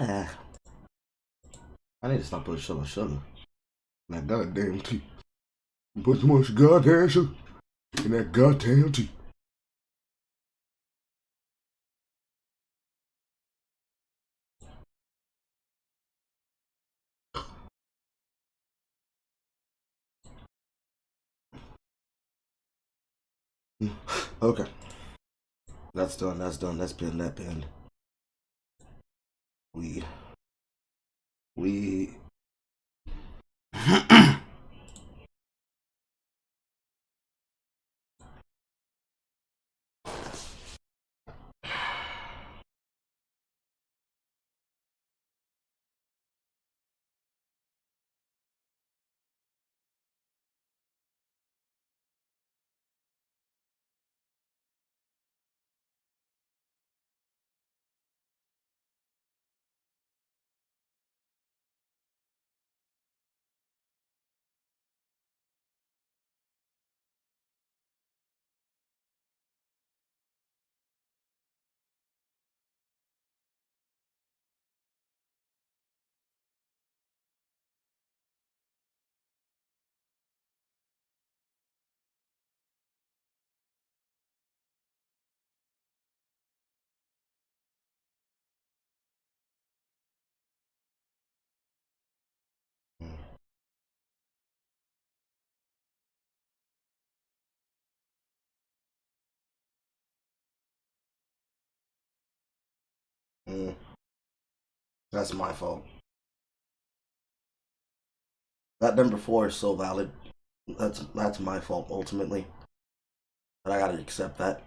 I need to stop putting sugar in that goddamn tea. Put too much goddamn sugar in that goddamn tea. Okay. That's done. That's done. That's pinned. That pinned. We. That's my fault. That number 4 is so valid. That's my fault ultimately. But I gotta accept that.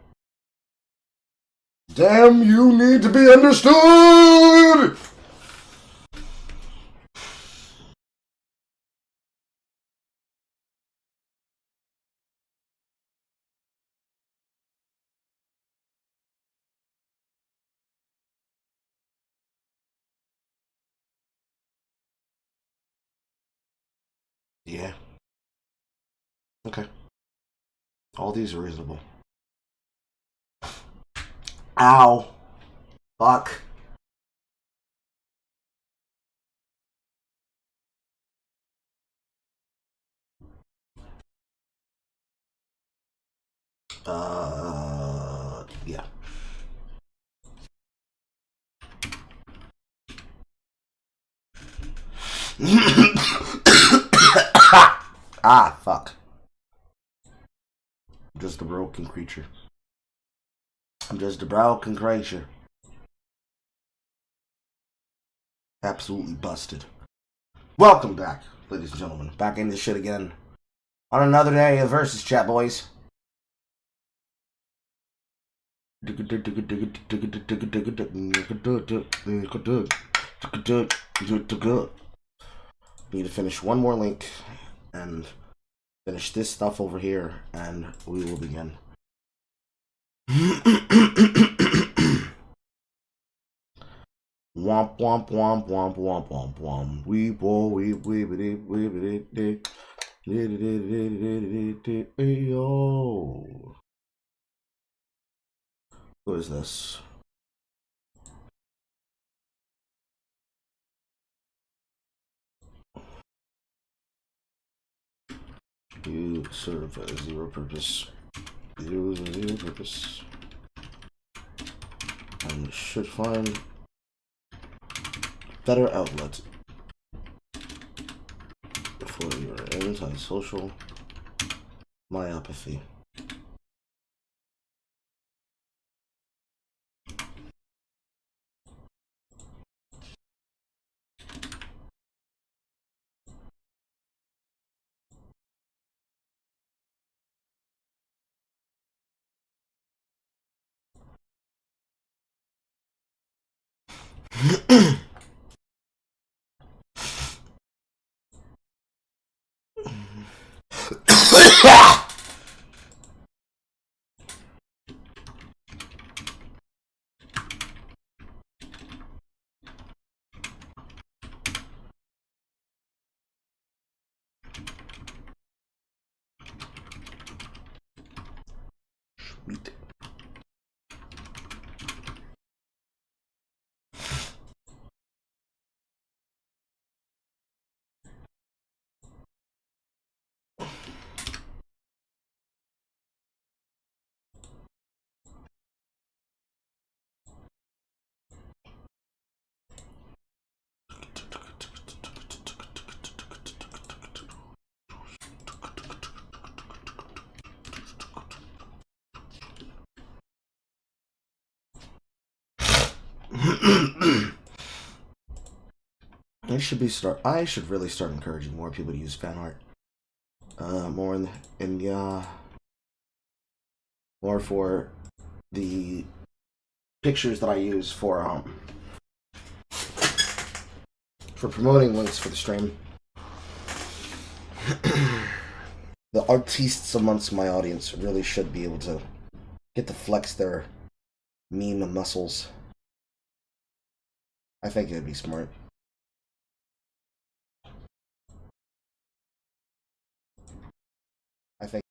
Damn, you need to be understood! Yeah. Okay. All these are reasonable. Ow. Fuck. Yeah. Ah, fuck. I'm just a broken creature. I'm just a broken creature. Absolutely busted. Welcome back, ladies and gentlemen. Back in this shit again. On another day of VSChat, boys. Need to finish one more link and finish this stuff over here, and we will begin. Womp womp womp womp womp womp womp. We yo. Who is this? You serve a zero purpose. Zero purpose. And should find better outlet for your antisocial myopathy. Sweet. I should really start encouraging more people to use fan art. More more for the pictures that I use for promoting links for the stream. The artists amongst my audience really should be able to get to flex their meme muscles. I think it'd be smart. I think.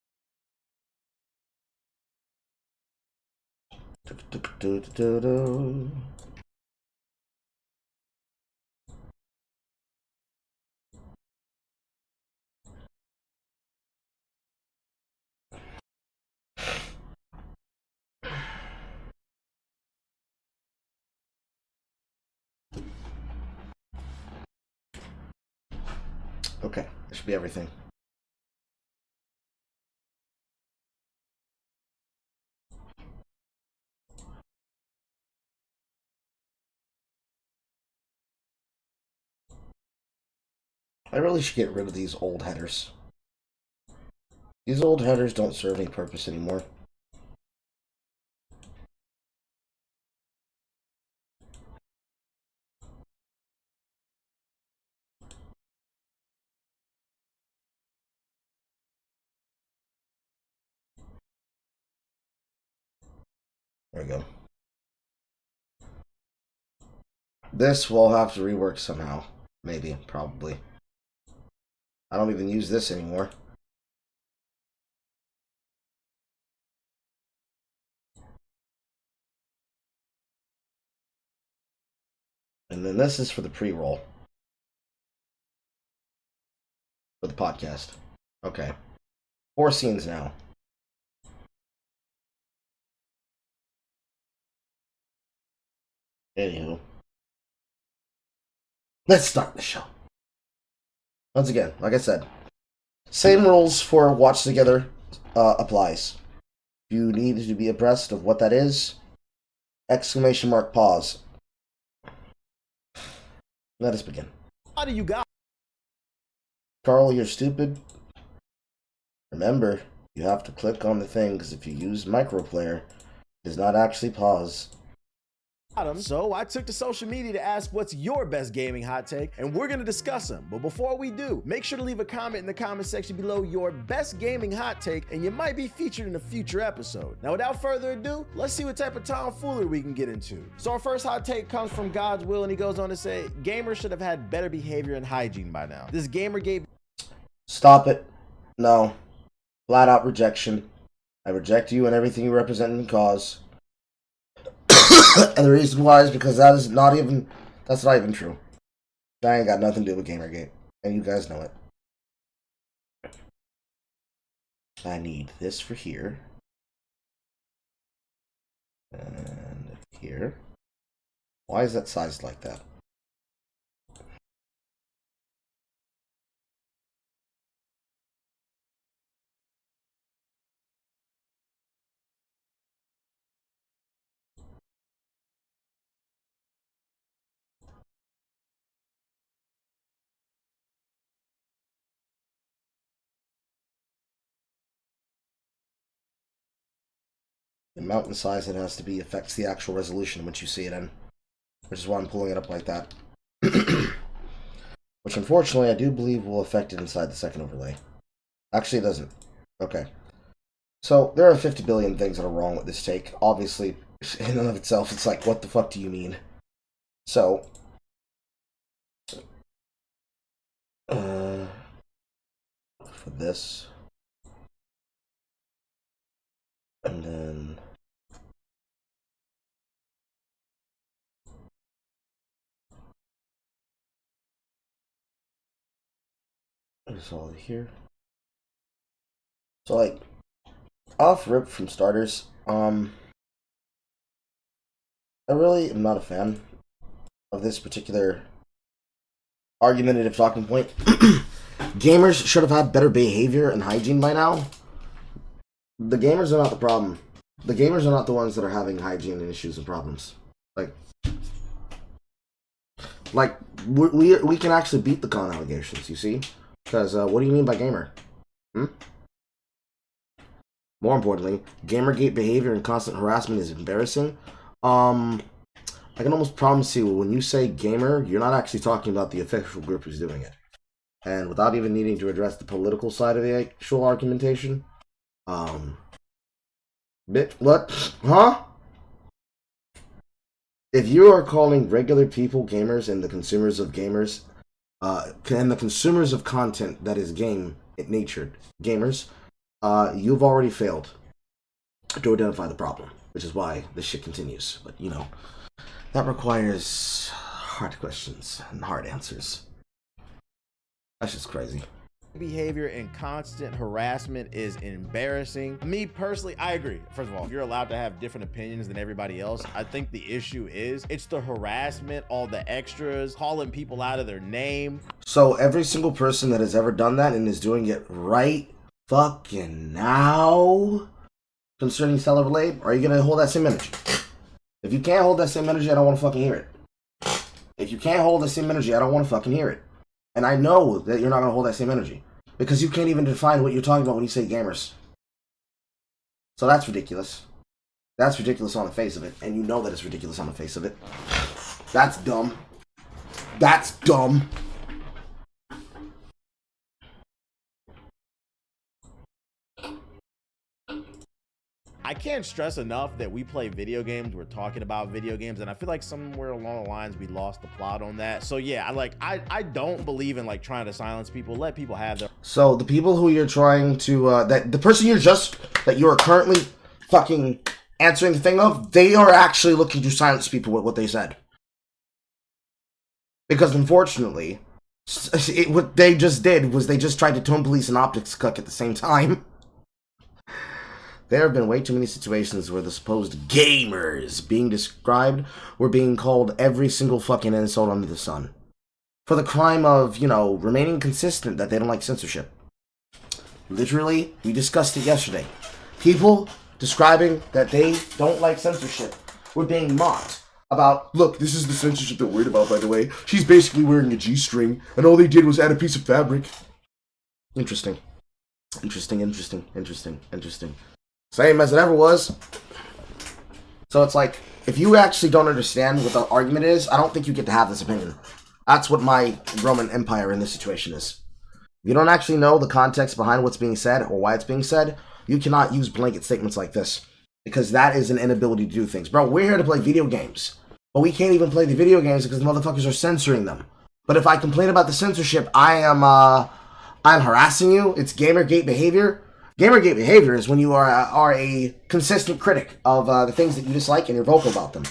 Okay, that should be everything. I really should get rid of these old headers. These old headers don't serve any purpose anymore. There we go. This will have to rework somehow. Maybe, probably. I don't even use this anymore. And then this is for the pre-roll. For the podcast. Okay. 4 scenes now. Anywho. Let's start the show. Once again, like I said, same rules for watch together applies. If you need to be abreast of what that is, ! Pause. Let us begin. How do you got? Carl, you're stupid. Remember, you have to click on the thing because if you use microplayer, it does not actually pause. So I took to social media to ask what's your best gaming hot take, and we're gonna discuss them. But before we do, make sure to leave a comment in the comment section below your best gaming hot take, and you might be featured in a future episode. Now, without further ado, let's see what type of tomfoolery we can get into. So our first hot take comes from God's Will, and he goes on to say, gamers should have had better behavior and hygiene by now. This gamer gave... Stop it. No. Flat out rejection. I reject you and everything you represent and cause. And the reason why is because that's not even true. That ain't got nothing to do with Gamergate. And you guys know it. I need this for here. And here. Why is that sized like that? The mountain size it has to be affects the actual resolution which you see it in. Which is why I'm pulling it up like that. Which unfortunately I do believe will affect it inside the second overlay. Actually it doesn't. Okay. So there are 50 billion things that are wrong with this take. Obviously, in and of itself, it's like, what the fuck do you mean? So, for this, and then it's all here. So like, off rip from starters, I really am not a fan of this particular argumentative talking point. Gamers should have had better behavior and hygiene by now. The gamers are not the problem. The gamers are not the ones that are having hygiene issues and problems. Like, Like, we can actually beat the con allegations, you see? Because, what do you mean by gamer? More importantly, Gamergate behavior and constant harassment is embarrassing. I can almost promise you, when you say gamer, you're not actually talking about the official group who's doing it. And without even needing to address the political side of the actual argumentation, what? Huh? If you are calling regular people gamers and the consumers of gamers, and the consumers of content that is game-natured gamers, you've already failed to identify the problem, which is why this shit continues. But, you know, that requires hard questions and hard answers. That's just crazy. Behavior and constant harassment is embarrassing. Me personally, I agree. First of all, if you're allowed to have different opinions than everybody else, I think the issue is it's the harassment, all the extras, calling people out of their name. So every single person that has ever done that and is doing it right fucking now concerning Stellar Relay, are you gonna hold that same energy? If you can't hold that same energy, I don't want to fucking hear it. If you can't hold the same energy, I don't want to fucking hear it. And I know that you're not going to hold that same energy. Because you can't even define what you're talking about when you say gamers. So that's ridiculous. That's ridiculous on the face of it. And you know that it's ridiculous on the face of it. That's dumb. That's dumb. I can't stress enough that we play video games, we're talking about video games, and I feel like somewhere along the lines we lost the plot on that. So yeah, I don't believe in like trying to silence people. Let people have their... So the people who you're trying to that the person that you are currently fucking answering the thing of, they are actually looking to silence people with what they said. Because unfortunately, what they just did was they just tried to tone police and optics cuck at the same time. There have been way too many situations where the supposed gamers being described were being called every single fucking insult under the sun. For the crime of, you know, remaining consistent that they don't like censorship. Literally, we discussed it yesterday. People describing that they don't like censorship were being mocked about, look, this is the censorship they're worried about, by the way. She's basically wearing a G-string, and all they did was add a piece of fabric. Interesting. Interesting. Same as it ever was. So it's like, if you actually don't understand what the argument is, I don't think you get to have this opinion. That's what my Roman Empire in this situation is. If you don't actually know the context behind what's being said or why it's being said, you cannot use blanket statements like this. Because that is an inability to do things. Bro, we're here to play video games. But we can't even play the video games because the motherfuckers are censoring them. But if I complain about the censorship, I'm harassing you. It's Gamergate behavior. Gamergate behavior is when you are a consistent critic of the things that you dislike and you're vocal about them.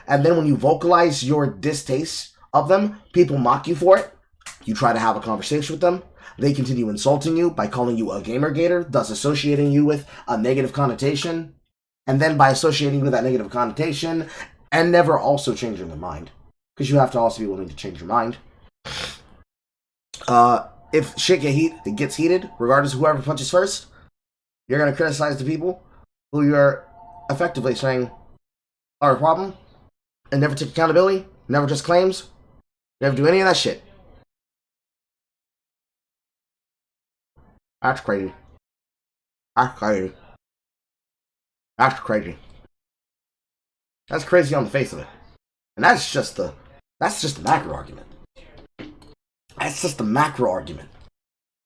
And then when you vocalize your distaste of them, people mock you for it. You try to have a conversation with them. They continue insulting you by calling you a Gamergator, thus associating you with a negative connotation. And then by associating with that negative connotation and never also changing their mind. Because you have to also be willing to change your mind. If shit gets heated, regardless of whoever punches first, you're going to criticize the people who you're effectively saying are a problem and never take accountability, never just claims, never do any of that shit. That's crazy. That's crazy. That's crazy. That's crazy on the face of it. And that's just the macro argument. That's just the macro argument.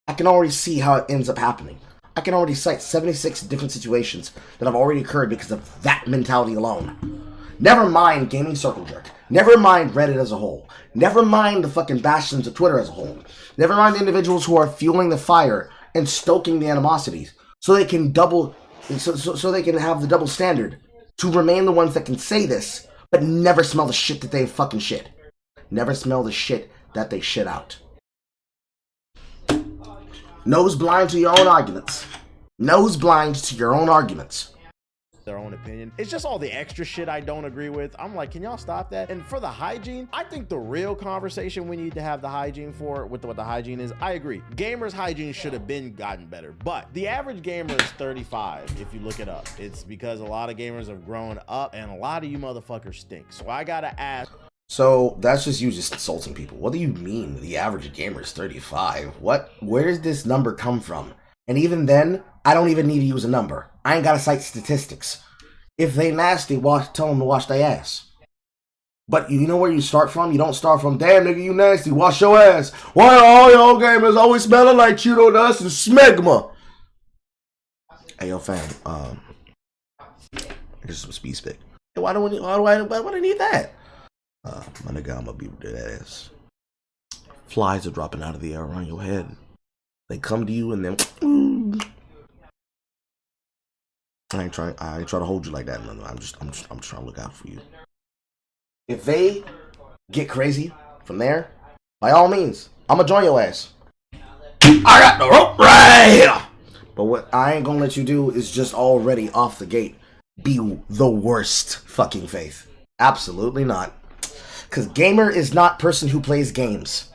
I can already see how it ends up happening. I can already cite 76 different situations that have already occurred because of that mentality alone. Never mind gaming circle jerk. Never mind Reddit as a whole. Never mind the fucking bastions of Twitter as a whole. Never mind the individuals who are fueling the fire and stoking the animosities so they can so they can have the double standard to remain the ones that can say this but never smell the shit that they fucking shit. Never smell the shit that they shit out. Nose blind to your own arguments. Nose blind to your own arguments. Their own opinion. It's just all the extra shit I don't agree with. I'm like, can y'all stop that? And for the hygiene, I think the real conversation we need to have the hygiene for, with what the hygiene is, I agree. Gamers' hygiene should have been gotten better, but the average gamer is 35 if you look it up. It's because a lot of gamers have grown up and a lot of you motherfuckers stink. So I gotta ask, So that's just you just insulting people. What do you mean the average gamer is 35? What? Where does this number come from? And even then, I don't even need to use a number. I ain't gotta cite statistics. If they nasty, tell them to wash their ass. But you know where you start from? You don't start from, damn nigga, you nasty, wash your ass. Why are all y'all gamers always smelling like Cheeto dust and smegma? Hey, yo, fam, here's some speed spec. Hey, why do I need that? My nigga, I'm gonna be with that ass. Flies are dropping out of the air around your head. They come to you and then I ain't trying to hold you like that. No, I'm just trying to look out for you. If they get crazy from there, by all means, I'm gonna join your ass. I got the rope right here. But what I ain't gonna let you do is just already off the gate be the worst fucking faith. Absolutely not. Because gamer is not person who plays games.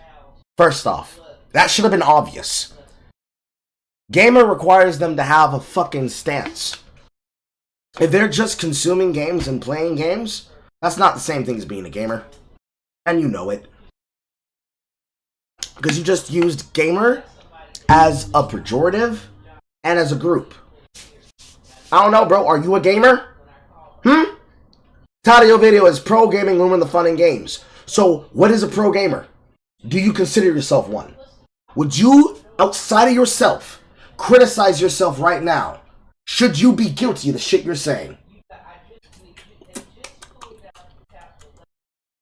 First off, that should have been obvious. Gamer requires them to have a fucking stance. If they're just consuming games and playing games, that's not the same thing as being a gamer. And you know it. Because you just used gamer as a pejorative and as a group. I don't know, bro. Are you a gamer? Title of your video is Pro Gaming Ruin the Fun in Games. So, what is a pro gamer? Do you consider yourself one? Would you, outside of yourself, criticize yourself right now? Should you be guilty of the shit you're saying?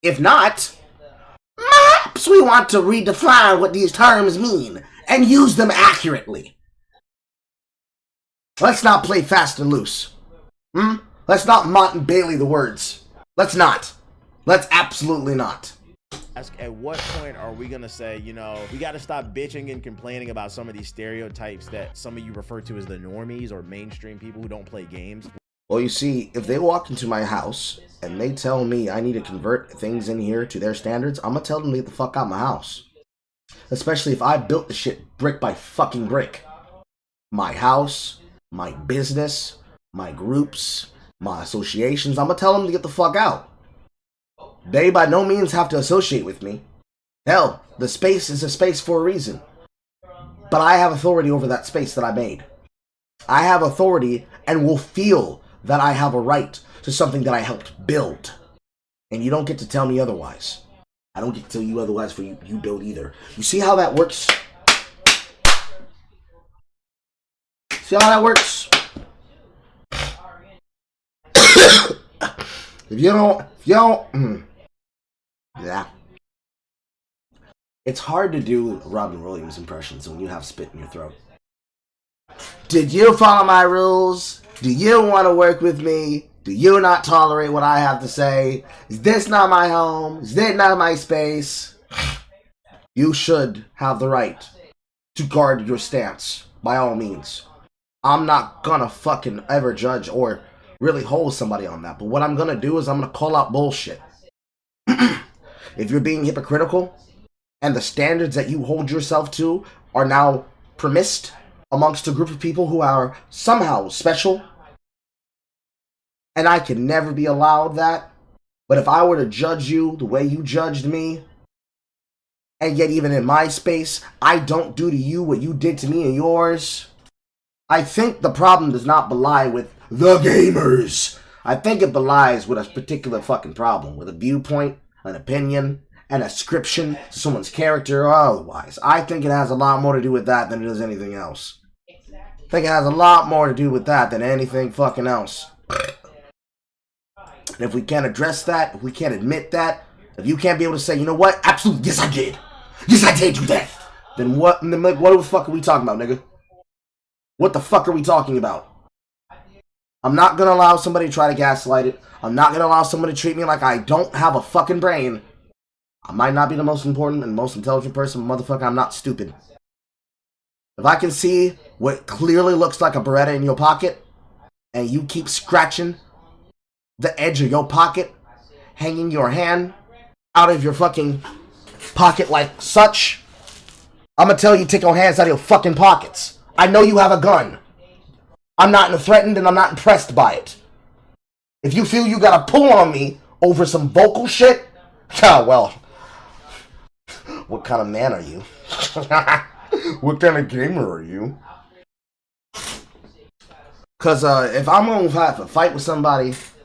If not, perhaps we want to redefine what these terms mean and use them accurately. Let's not play fast and loose. Let's not Mont and Bailey the words. Let's not. Let's absolutely not. At what point are we gonna say, you know, we gotta stop bitching and complaining about some of these stereotypes that some of you refer to as the normies or mainstream people who don't play games? Well, you see, if they walk into my house and they tell me I need to convert things in here to their standards, I'm gonna tell them to get the fuck out of my house. Especially if I built the shit brick by fucking brick. My house, my business, my groups, my associations, I'm gonna tell them to get the fuck out. They by no means have to associate with me. Hell, the space is a space for a reason. But I have authority over that space that I made. I have authority and will feel that I have a right to something that I helped build. And you don't get to tell me otherwise. I don't get to tell you otherwise for you don't either. You see how that works? See how that works? If you don't, yeah. It's hard to do Robin Williams impressions when you have spit in your throat. Did you follow my rules? Do you want to work with me? Do you not tolerate what I have to say? Is this not my home? Is this not my space? You should have the right to guard your stance, by all means. I'm not gonna fucking ever judge or really hold somebody on that. But what I'm gonna do is I'm gonna call out bullshit. If you're being hypocritical and the standards that you hold yourself to are now premised amongst a group of people who are somehow special, and I can never be allowed that, but if I were to judge you the way you judged me, and yet even in my space, I don't do to you what you did to me and yours, I think the problem does not belie with the gamers. I think it belies with a particular fucking problem, with a viewpoint, an opinion, an ascription to someone's character or otherwise. I think it has a lot more to do with that than it does anything else. I think it has a lot more to do with that than anything fucking else. And if we can't address that, if we can't admit that, if you can't be able to say, you know what, absolutely, yes I did. Yes I did do that. Then what the fuck are we talking about, nigga? What the fuck are we talking about? I'm not gonna allow somebody to try to gaslight it. I'm not gonna allow somebody to treat me like I don't have a fucking brain. I might not be the most important and most intelligent person, but motherfucker, I'm not stupid. If I can see what clearly looks like a Beretta in your pocket, and you keep scratching the edge of your pocket, hanging your hand out of your fucking pocket like such, I'm gonna tell you to take your hands out of your fucking pockets. I know you have a gun. I'm not threatened and I'm not impressed by it. If you feel you gotta pull on me over some vocal shit, Yeah, well, what kind of man are you? What kind of gamer are you? Because if I'm going to have a fight with somebody, if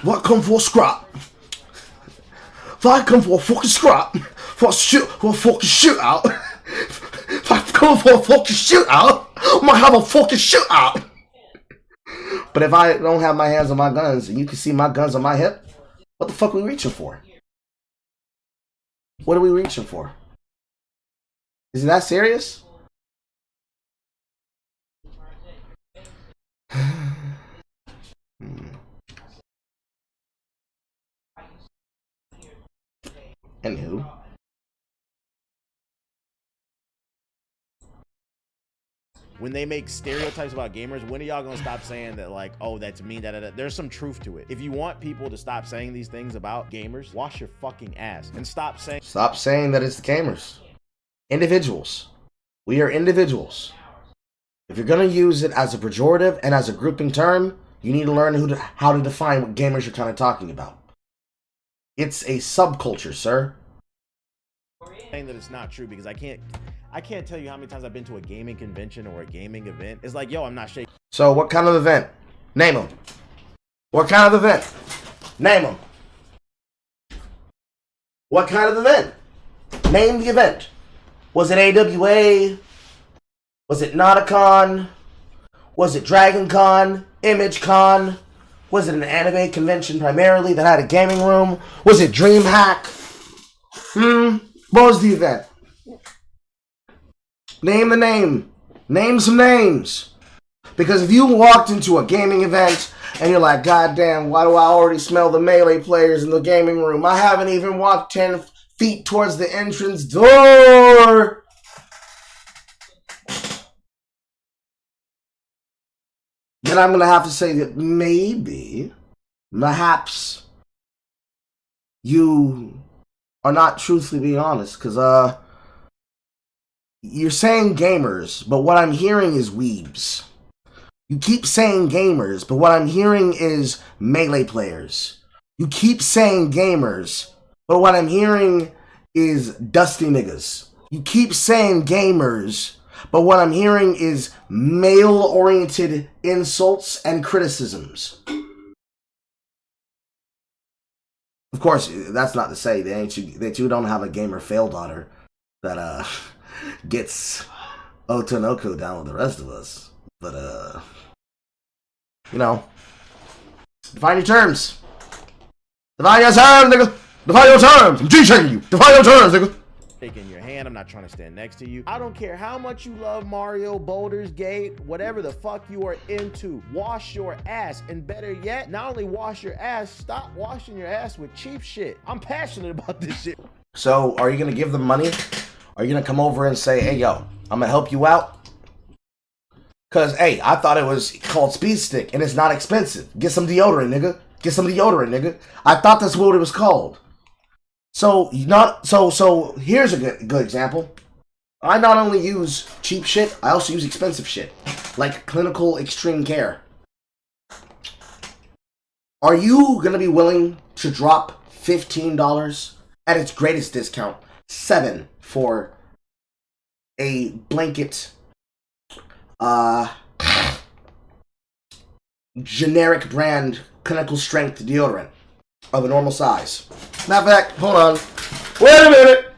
I come for a scrap, if I come for a fucking scrap, for a fucking shootout, if I come for a fucking shootout, I might have a fucking shootout. But if I don't have my hands on my guns and you can see my guns on my hip, what the fuck are we reaching for? What are we reaching for? Is it that serious? Anywho. When they make stereotypes about gamers, when are y'all gonna stop saying that, like, oh, that's mean, There's some truth to it. If you want people to stop saying these things about gamers, wash your fucking ass and stop saying that it's the gamers. Individuals. We are individuals. If you're gonna use it as a pejorative and as a grouping term, you need to learn how to define what gamers you're kind of talking about. It's a subculture, sir. Saying that it's not true, because I can't tell you how many times I've been to a gaming convention or a gaming event. It's like, yo, I'm not shaking. So what kind of event? Name them. What kind of event? Name them. What kind of event? Name the event. Was it AWA? Was it Nauticon? Was it DragonCon? ImageCon? Was it an anime convention primarily that had a gaming room? Was it DreamHack? What was the event? Name the name. Name some names. Because if you walked into a gaming event and you're like, God damn, why do I already smell the Melee players in the gaming room? I haven't even walked 10 feet towards the entrance door. Then I'm going to have to say that perhaps, you are not truthfully being honest. Because, you're saying gamers, but what I'm hearing is weebs. You keep saying gamers, but what I'm hearing is Melee players. You keep saying gamers, but what I'm hearing is dusty niggas. You keep saying gamers, but what I'm hearing is male-oriented insults and criticisms. Of course, that's not to say that you don't have a gamer fail daughter that gets Otonoko down with the rest of us. But, you know, define your terms. Define your terms, nigga. Define your terms. I'm G-checking you. Define your terms, nigga. Taking your hand, I'm not trying to stand next to you. I don't care how much you love Mario, Baldur's Gate, whatever the fuck you are into. Wash your ass, and better yet, not only wash your ass, stop washing your ass with cheap shit. I'm passionate about this shit. So, are you gonna give them money? Are you gonna come over and say, hey, yo, I'm gonna help you out? Because, hey, I thought it was called Speed Stick, and it's not expensive. Get some deodorant, nigga. Get some deodorant, nigga. I thought that's what it was called. So here's a good example. I not only use cheap shit, I also use expensive shit. Like Clinical Extreme Care. Are you gonna be willing to drop $15 at its greatest discount, $7 for a blanket generic brand clinical strength deodorant of a normal size? Matter of fact, hold on. Wait a minute.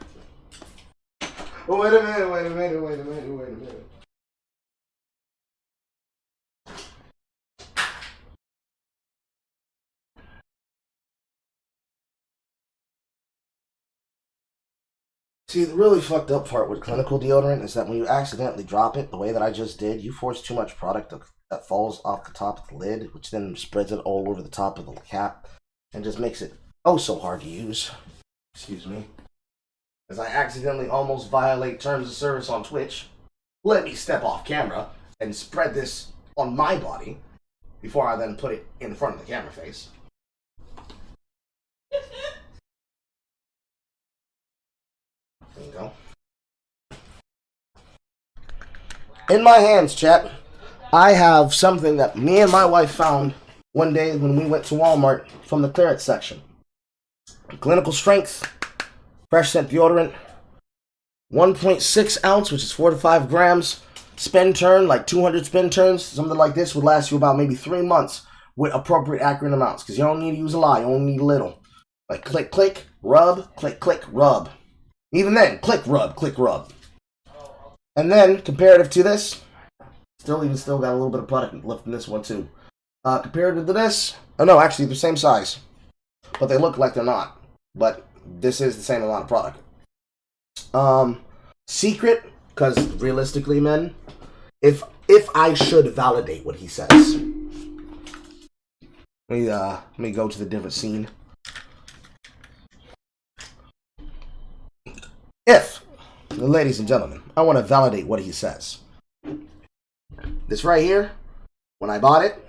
Wait a minute. See, the really fucked up part with clinical deodorant is that when you accidentally drop it, the way that I just did, you force too much product that falls off the top of the lid, which then spreads it all over the top of the cap, and just makes it oh so hard to use. Excuse me. As I accidentally almost violate terms of service on Twitch, let me step off camera and spread this on my body before I then put it in front of the camera face. There you go. In my hands, chat, I have something that me and my wife found one day when we went to Walmart from the clearance section. Clinical strength, fresh scent deodorant, 1.6 ounce, which is 4 to 5 grams. Spin turn, like 200 spin turns. Something like this would last you about maybe 3 months with appropriate, accurate amounts. Because you don't need to use a lot. You only need a little. Like click, click, rub, click, click, rub. Even then, click, rub. And then, comparative to this, still got a little bit of product left in this one too. Comparative to this, oh no, actually they're the same size. But they look like they're not. But this is the same amount of product. Secret, because realistically, men, if I should validate what he says, let me go to the different scene. If, ladies and gentlemen, I want to validate what he says. This right here, when I bought it,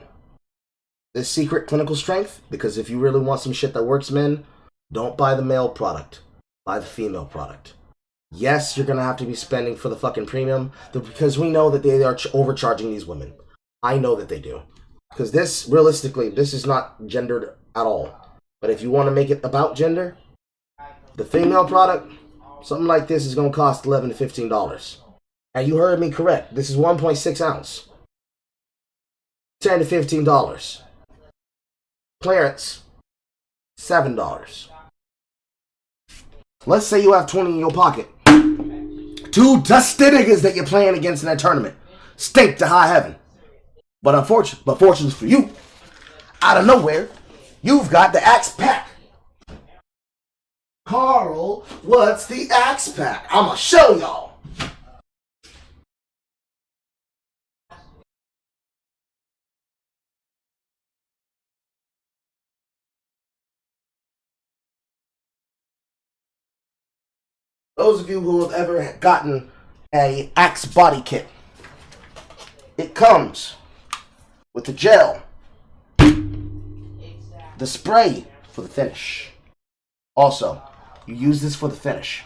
this secret clinical strength, because if you really want some shit that works, men, don't buy the male product. Buy the female product. Yes, you're going to have to be spending for the fucking premium, because we know that they are overcharging these women. I know that they do. Because this, realistically, this is not gendered at all. But if you want to make it about gender, the female product, something like this is going to cost $11 to $15. And you heard me correct. This is 1.6 ounce. $10 to $15. Clearance, $7. Let's say you have 20 in your pocket. 2 dusty niggas that you're playing against in that tournament. Stink to high heaven. But fortunately for you, out of nowhere, you've got the Axe Pack. Carl, what's the Axe Pack? I'ma show y'all. Those of you who have ever gotten a Axe body kit, it comes with the gel, the spray for the finish. Also, you use this for the finish.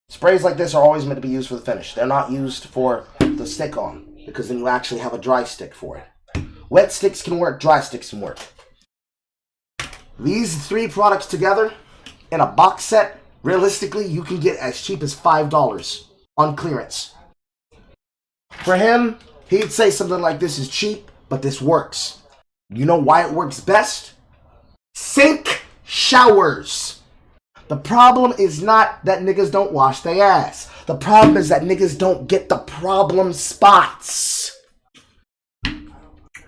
Sprays like this are always meant to be used for the finish. They're not used for the stick on, because then you actually have a dry stick for it. Wet sticks can work, dry sticks can work. These 3 products together in a box set, realistically, you can get as cheap as $5 on clearance. For him, he'd say something like this is cheap, but this works. You know why it works best? Sink showers. The problem is not that niggas don't wash their ass. The problem is that niggas don't get the problem spots.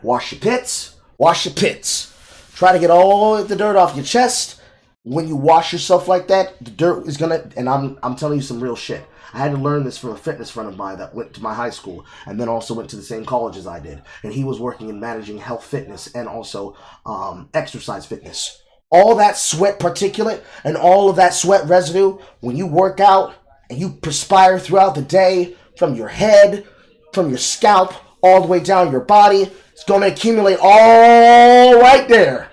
Wash your pits. Wash your pits. Try to get all the dirt off your chest. When you wash yourself like that, the dirt is gonna, and I'm telling you some real shit. I had to learn this from a fitness friend of mine that went to my high school and then also went to the same college as I did. And he was working in managing health fitness and also exercise fitness. All that sweat particulate and all of that sweat residue, when you work out and you perspire throughout the day, from your head, from your scalp, all the way down your body, it's gonna accumulate all right there.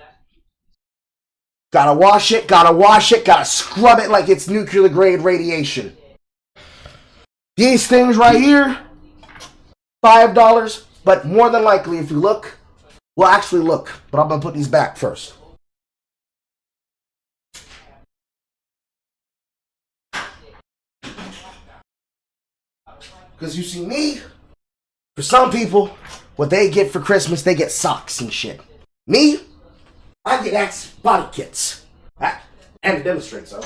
Gotta wash it, gotta scrub it like it's nuclear grade radiation. These things right here, $5, but more than likely if you look, well actually look, but I'm gonna put these back first. Because you see me, for some people, what they get for Christmas, they get socks and shit. Me, I get Axe body kits. And to demonstrate so.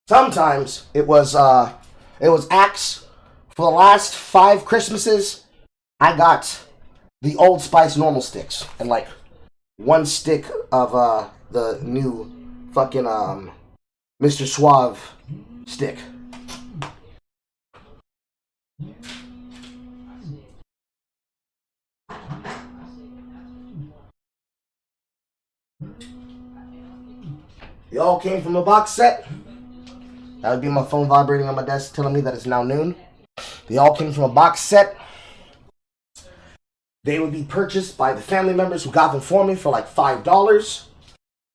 Sometimes it was Axe. For the last 5 Christmases, I got the Old Spice normal sticks and like 1 stick of the new fucking Mr. Suave stick. They all came from a box set. That would be my phone vibrating on my desk telling me that it's now noon. They all came from a box set. They would be purchased by the family members who got them for me for like $5.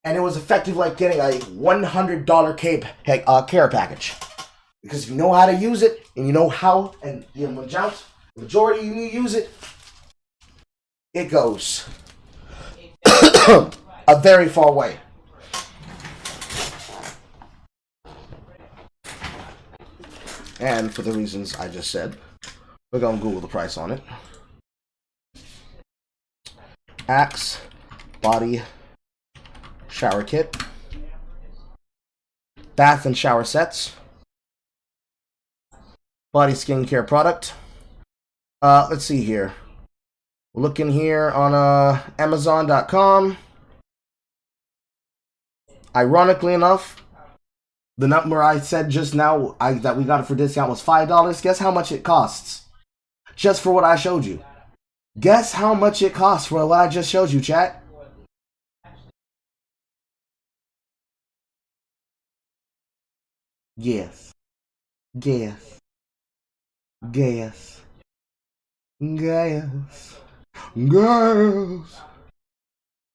And it was effective like getting a $100 care package. Because if you know how to use it, and you know how, and the majority you use it, it goes a very far way. And for the reasons I just said, we're going to Google the price on it. Axe Body Shower Kit. Bath and shower sets. Body skincare product. Let's see here. We're looking here on Amazon.com. Ironically enough, the number I said just now that we got it for discount was $5. Guess how much it costs? Just for what I showed you. Guess how much it costs for what I just showed you, chat? Guess. Guess. Guess. Guess. Guess.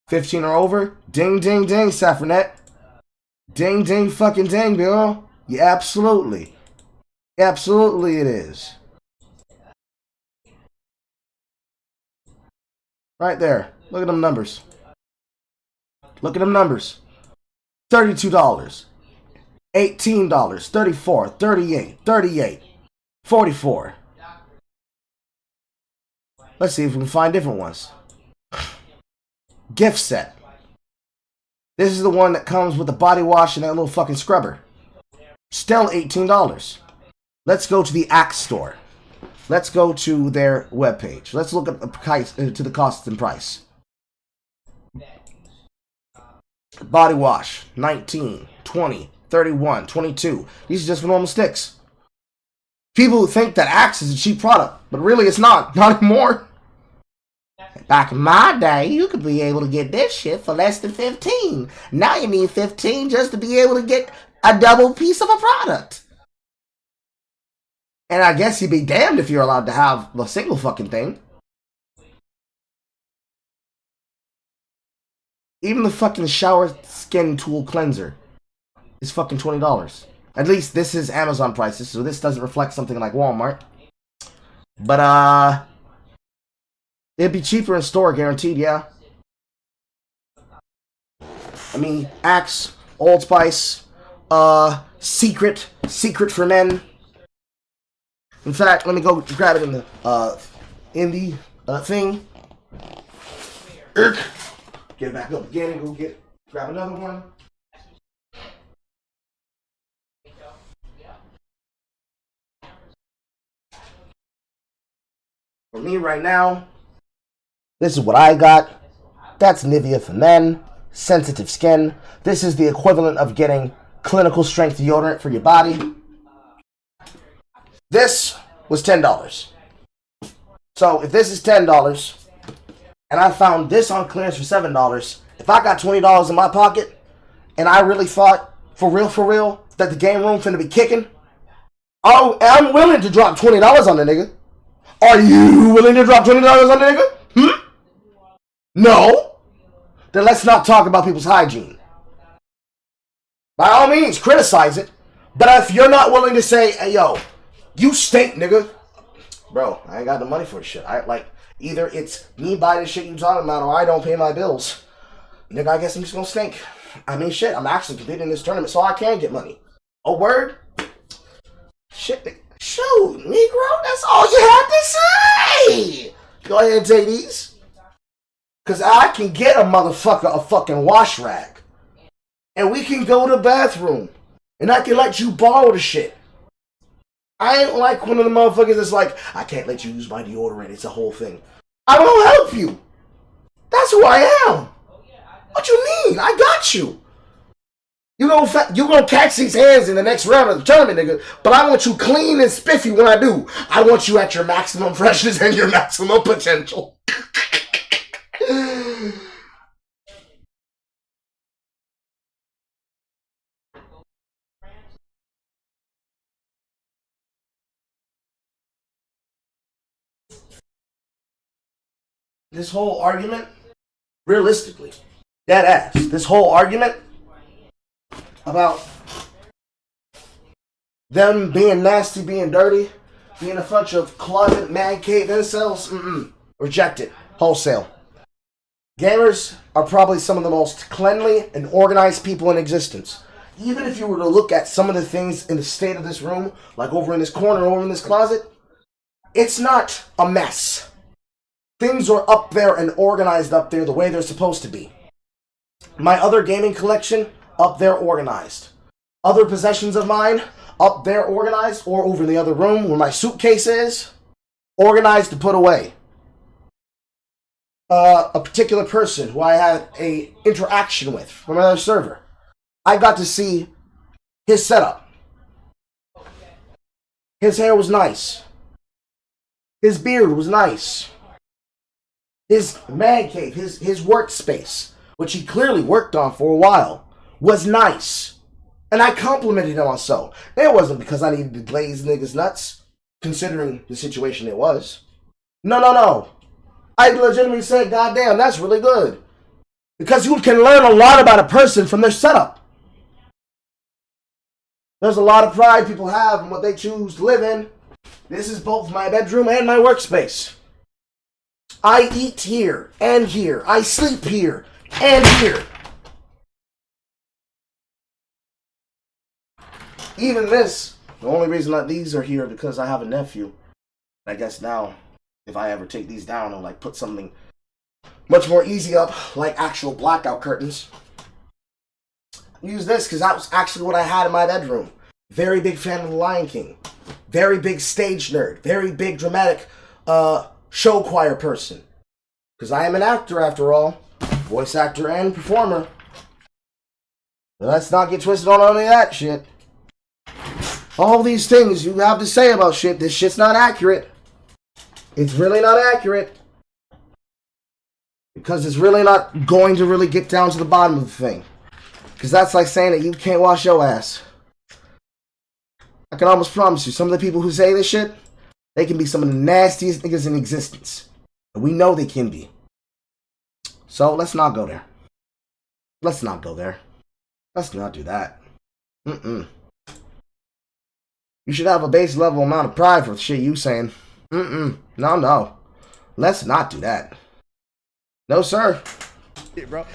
15 or over? Ding, ding, ding, Saffronet. Ding, ding, fucking ding, girl. Yeah, absolutely. Absolutely it is. Right there. Look at them numbers. Look at them numbers. $32. $18. $34. $38. $38. $44. Let's see if we can find different ones. Gift set. This is the one that comes with the body wash and that little fucking scrubber. Still $18. Let's go to the Axe store. Let's go to their webpage. Let's look at the price, to the cost and price. Body wash, 19, 20, 31, 22. These are just for normal sticks. People think that Axe is a cheap product, but really it's not. Not anymore. Back in my day, you could be able to get this shit for less than 15. Now you need 15 just to be able to get a double piece of a product. And I guess you'd be damned if you're allowed to have the single fucking thing. Even the fucking shower skin tool cleanser is fucking $20. At least this is Amazon prices, so this doesn't reflect something like Walmart. But, it'd be cheaper in store, guaranteed, yeah. I mean, Axe, Old Spice, Secret for men. In fact, let me go grab it in the thing. Get it back up again and go grab another one. For me right now, this is what I got. That's Nivea for men. Sensitive skin. This is the equivalent of getting clinical strength deodorant for your body. This was $10. So if this is $10 and I found this on clearance for $7, if I got $20 in my pocket and I really thought for real that the game room finna be kicking, I'm willing to drop $20 on the nigga. Are you willing to drop $20 on the nigga? No? Then let's not talk about people's hygiene. By all means, criticize it. But if you're not willing to say, hey, yo, you stink, nigga. Bro, I ain't got the money for this shit. Either it's me buying the shit you talking about or I don't pay my bills. Nigga, I guess I'm just gonna stink. I mean, shit, I'm actually competing in this tournament so I can get money. A word? Shit, shoot, Negro, that's all you have to say. Go ahead and take these. Because I can get a motherfucker a fucking wash rag. And we can go to the bathroom. And I can let you borrow the shit. I ain't like one of the motherfuckers that's like, I can't let you use my deodorant. It's a whole thing. I will help you. That's who I am. What you mean? I got you. You gonna catch these hands in the next round of the tournament, nigga. But I want you clean and spiffy when I do. I want you at your maximum freshness and your maximum potential. This whole argument, realistically, dead ass, this whole argument about them being nasty, being dirty, being a bunch of closet man cave incels, reject it wholesale. Gamers are probably some of the most cleanly and organized people in existence. Even if you were to look at some of the things in the state of this room, like over in this corner, over in this closet, it's not a mess. Things are up there and organized up there the way they're supposed to be. My other gaming collection, up there organized. Other possessions of mine, up there organized, or over in the other room where my suitcase is, organized to put away. A particular person who I had a interaction with from another server, I got to see his setup. His hair was nice. His beard was nice. His man cave, his workspace, which he clearly worked on for a while, was nice. And I complimented him on so. It wasn't because I needed to glaze niggas nuts, considering the situation it was. No. I legitimately said, goddamn, that's really good. Because you can learn a lot about a person from their setup. There's a lot of pride people have in what they choose to live in. This is both my bedroom and my workspace. I eat here and here. I sleep here and here. Even this, the only reason that these are here because I have a nephew. I guess now, if I ever take these down, I'll like put something much more easy up, like actual blackout curtains. Use this because that was actually what I had in my bedroom. Very big fan of The Lion King. Very big stage nerd. Very big dramatic show choir person. Because I am an actor after all. Voice actor and performer. But let's not get twisted on any of that shit. All these things you have to say about shit, this shit's not accurate. It's really not accurate. Because it's really not going to really get down to the bottom of the thing. Because that's like saying that you can't wash your ass. I can almost promise you, some of the people who say this shit, they can be some of the nastiest niggas in existence. And we know they can be. So let's not go there. Let's not go there. Let's not do that. You should have a base level amount of pride for the shit you saying. No. Let's not do that. No, sir. Bro,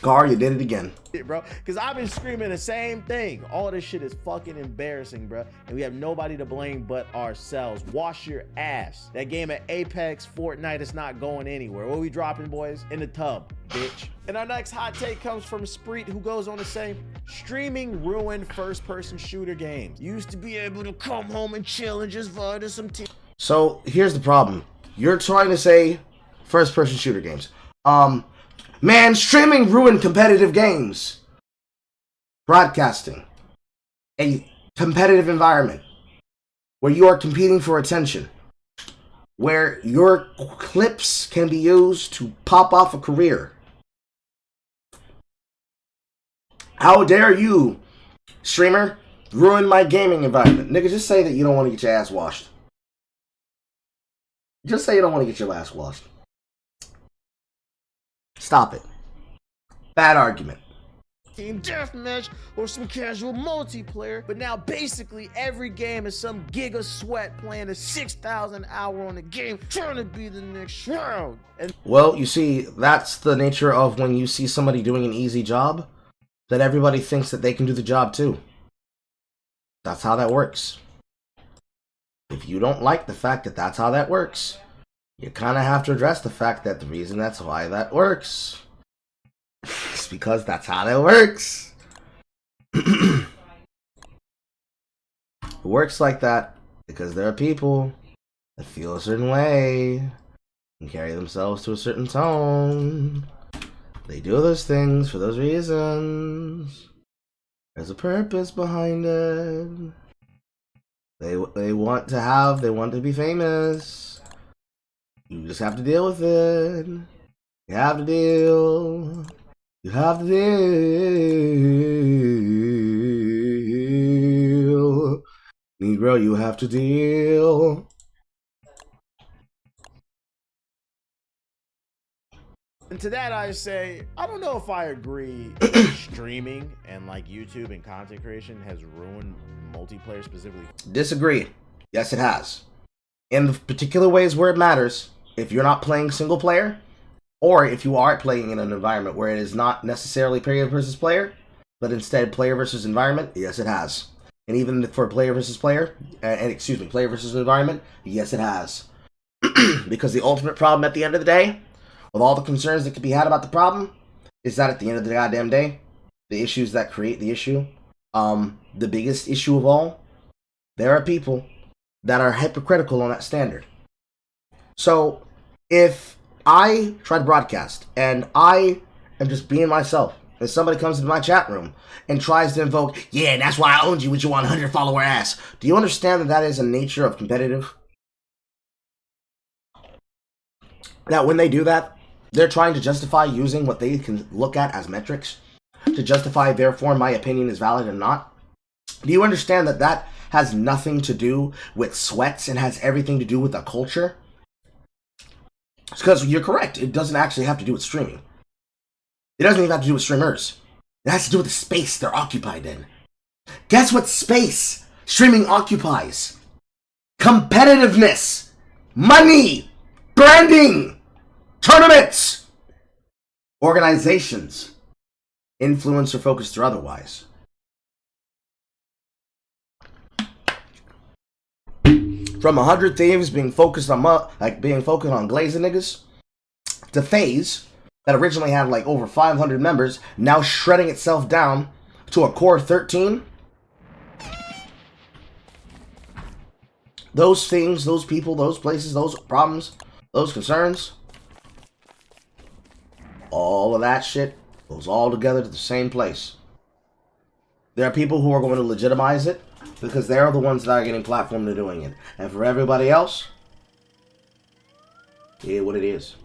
Gar, you did it again. Bro, because I've been screaming the same thing. All this shit is fucking embarrassing, bro. And we have nobody to blame but ourselves. Wash your ass. That game at Apex, Fortnite is not going anywhere. What are we dropping, boys? In the tub, bitch. And our next hot take comes from Spreet, who goes on to say, streaming ruined first-person shooter games. You used to be able to come home and chill and just vibe to some So, here's the problem. You're trying to say first-person shooter games. Man, streaming ruined competitive games. Broadcasting. A competitive environment where you are competing for attention. Where your clips can be used to pop off a career. How dare you, streamer, ruin my gaming environment? Nigga, just say that you don't want to get your ass washed. Just say you don't want to get your ass washed. Stop it. Bad argument. Team deathmatch or some casual multiplayer, but now basically every game is some giga sweat playing a 6,000 hour on the game, trying to be the next Shroud. And well, you see, that's the nature of when you see somebody doing an easy job, that everybody thinks that they can do the job too. That's how that works. If you don't like the fact that that's how that works, you kind of have to address the fact that the reason that's why that works is because that's how that works. It works like that because there are people that feel a certain way and carry themselves to a certain tone. They do those things for those reasons. There's a purpose behind it. They want to be famous. You just have to deal with it. You have to deal. You have to deal. Negro, you have to deal. And to that I say, I don't know if I agree streaming and like YouTube and content creation has ruined multiplayer specifically. Disagree. Yes, it has. In the particular ways where it matters, if you're not playing single player, or if you are playing in an environment where it is not necessarily player versus player, but instead player versus environment, yes, it has. And even for player versus player, player versus environment, yes, it has. Because the ultimate problem at the end of the day, with all the concerns that could be had about the problem, is that at the end of the goddamn day, the issues that create the issue, the biggest issue of all, there are people that are hypocritical on that standard. So, if I try to broadcast, and I am just being myself, and somebody comes into my chat room and tries to invoke, yeah, that's why I owned you with your 100 follower ass. Do you understand that that is a nature of competitive? That when they do that, they're trying to justify using what they can look at as metrics to justify, therefore, my opinion is valid or not. Do you understand that that has nothing to do with sweats and has everything to do with the culture? It's because you're correct. It doesn't actually have to do with streaming. It doesn't even have to do with streamers. It has to do with the space they're occupied in. Guess what space streaming occupies? Competitiveness, money, branding, tournaments, organizations, influencer focused or otherwise. From 100 Thieves being focused on glazing niggas, to FaZe, that originally had like over 500 members, now shredding itself down to a core 13. Those things, those people, those places, those problems, those concerns, all of that shit goes all together to the same place. There are people who are going to legitimize it because they're the ones that are getting platformed to doing it. And for everybody else, yeah, what it is.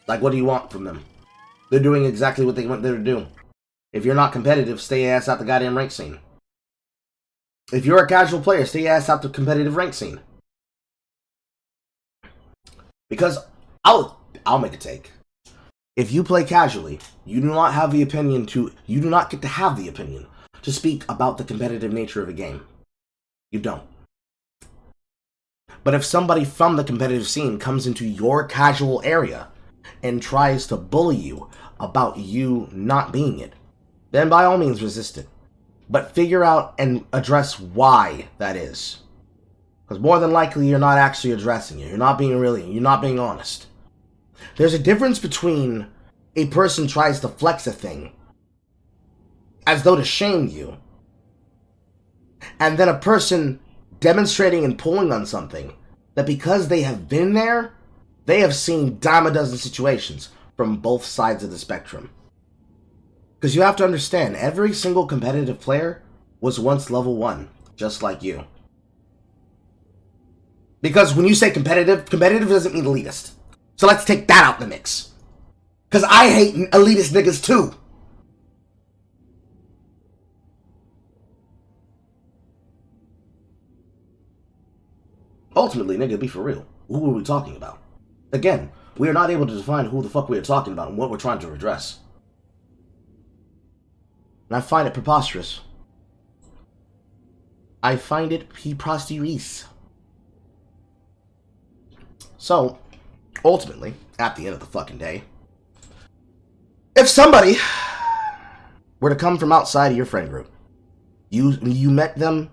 Like, what do you want from them? They're doing exactly what they want there to do. If you're not competitive, stay your ass out the goddamn rank scene. If you're a casual player, stay your ass out the competitive rank scene. Because I'll make a take. If you play casually, you do not have the opinion to, you do not get to have the opinion to speak about the competitive nature of a game. You don't. But if somebody from the competitive scene comes into your casual area and tries to bully you about you not being it, then by all means resist it. But figure out and address why that is. Because more than likely you're not actually addressing it. You're not being honest. There's a difference between a person tries to flex a thing as though to shame you, and then a person demonstrating and pulling on something that because they have been there, they have seen dime a dozen situations from both sides of the spectrum. Because you have to understand, every single competitive player was once level 1, just like you. Because when you say competitive doesn't mean elitist. So let's take that out the mix. Because I hate elitist niggas too. Ultimately, nigga, be for real. Who are we talking about? Again, we are not able to define who the fuck we are talking about and what we're trying to address. And I find it preposterous. I find it preposterous. So, ultimately, at the end of the fucking day, if somebody were to come from outside of your friend group, you met them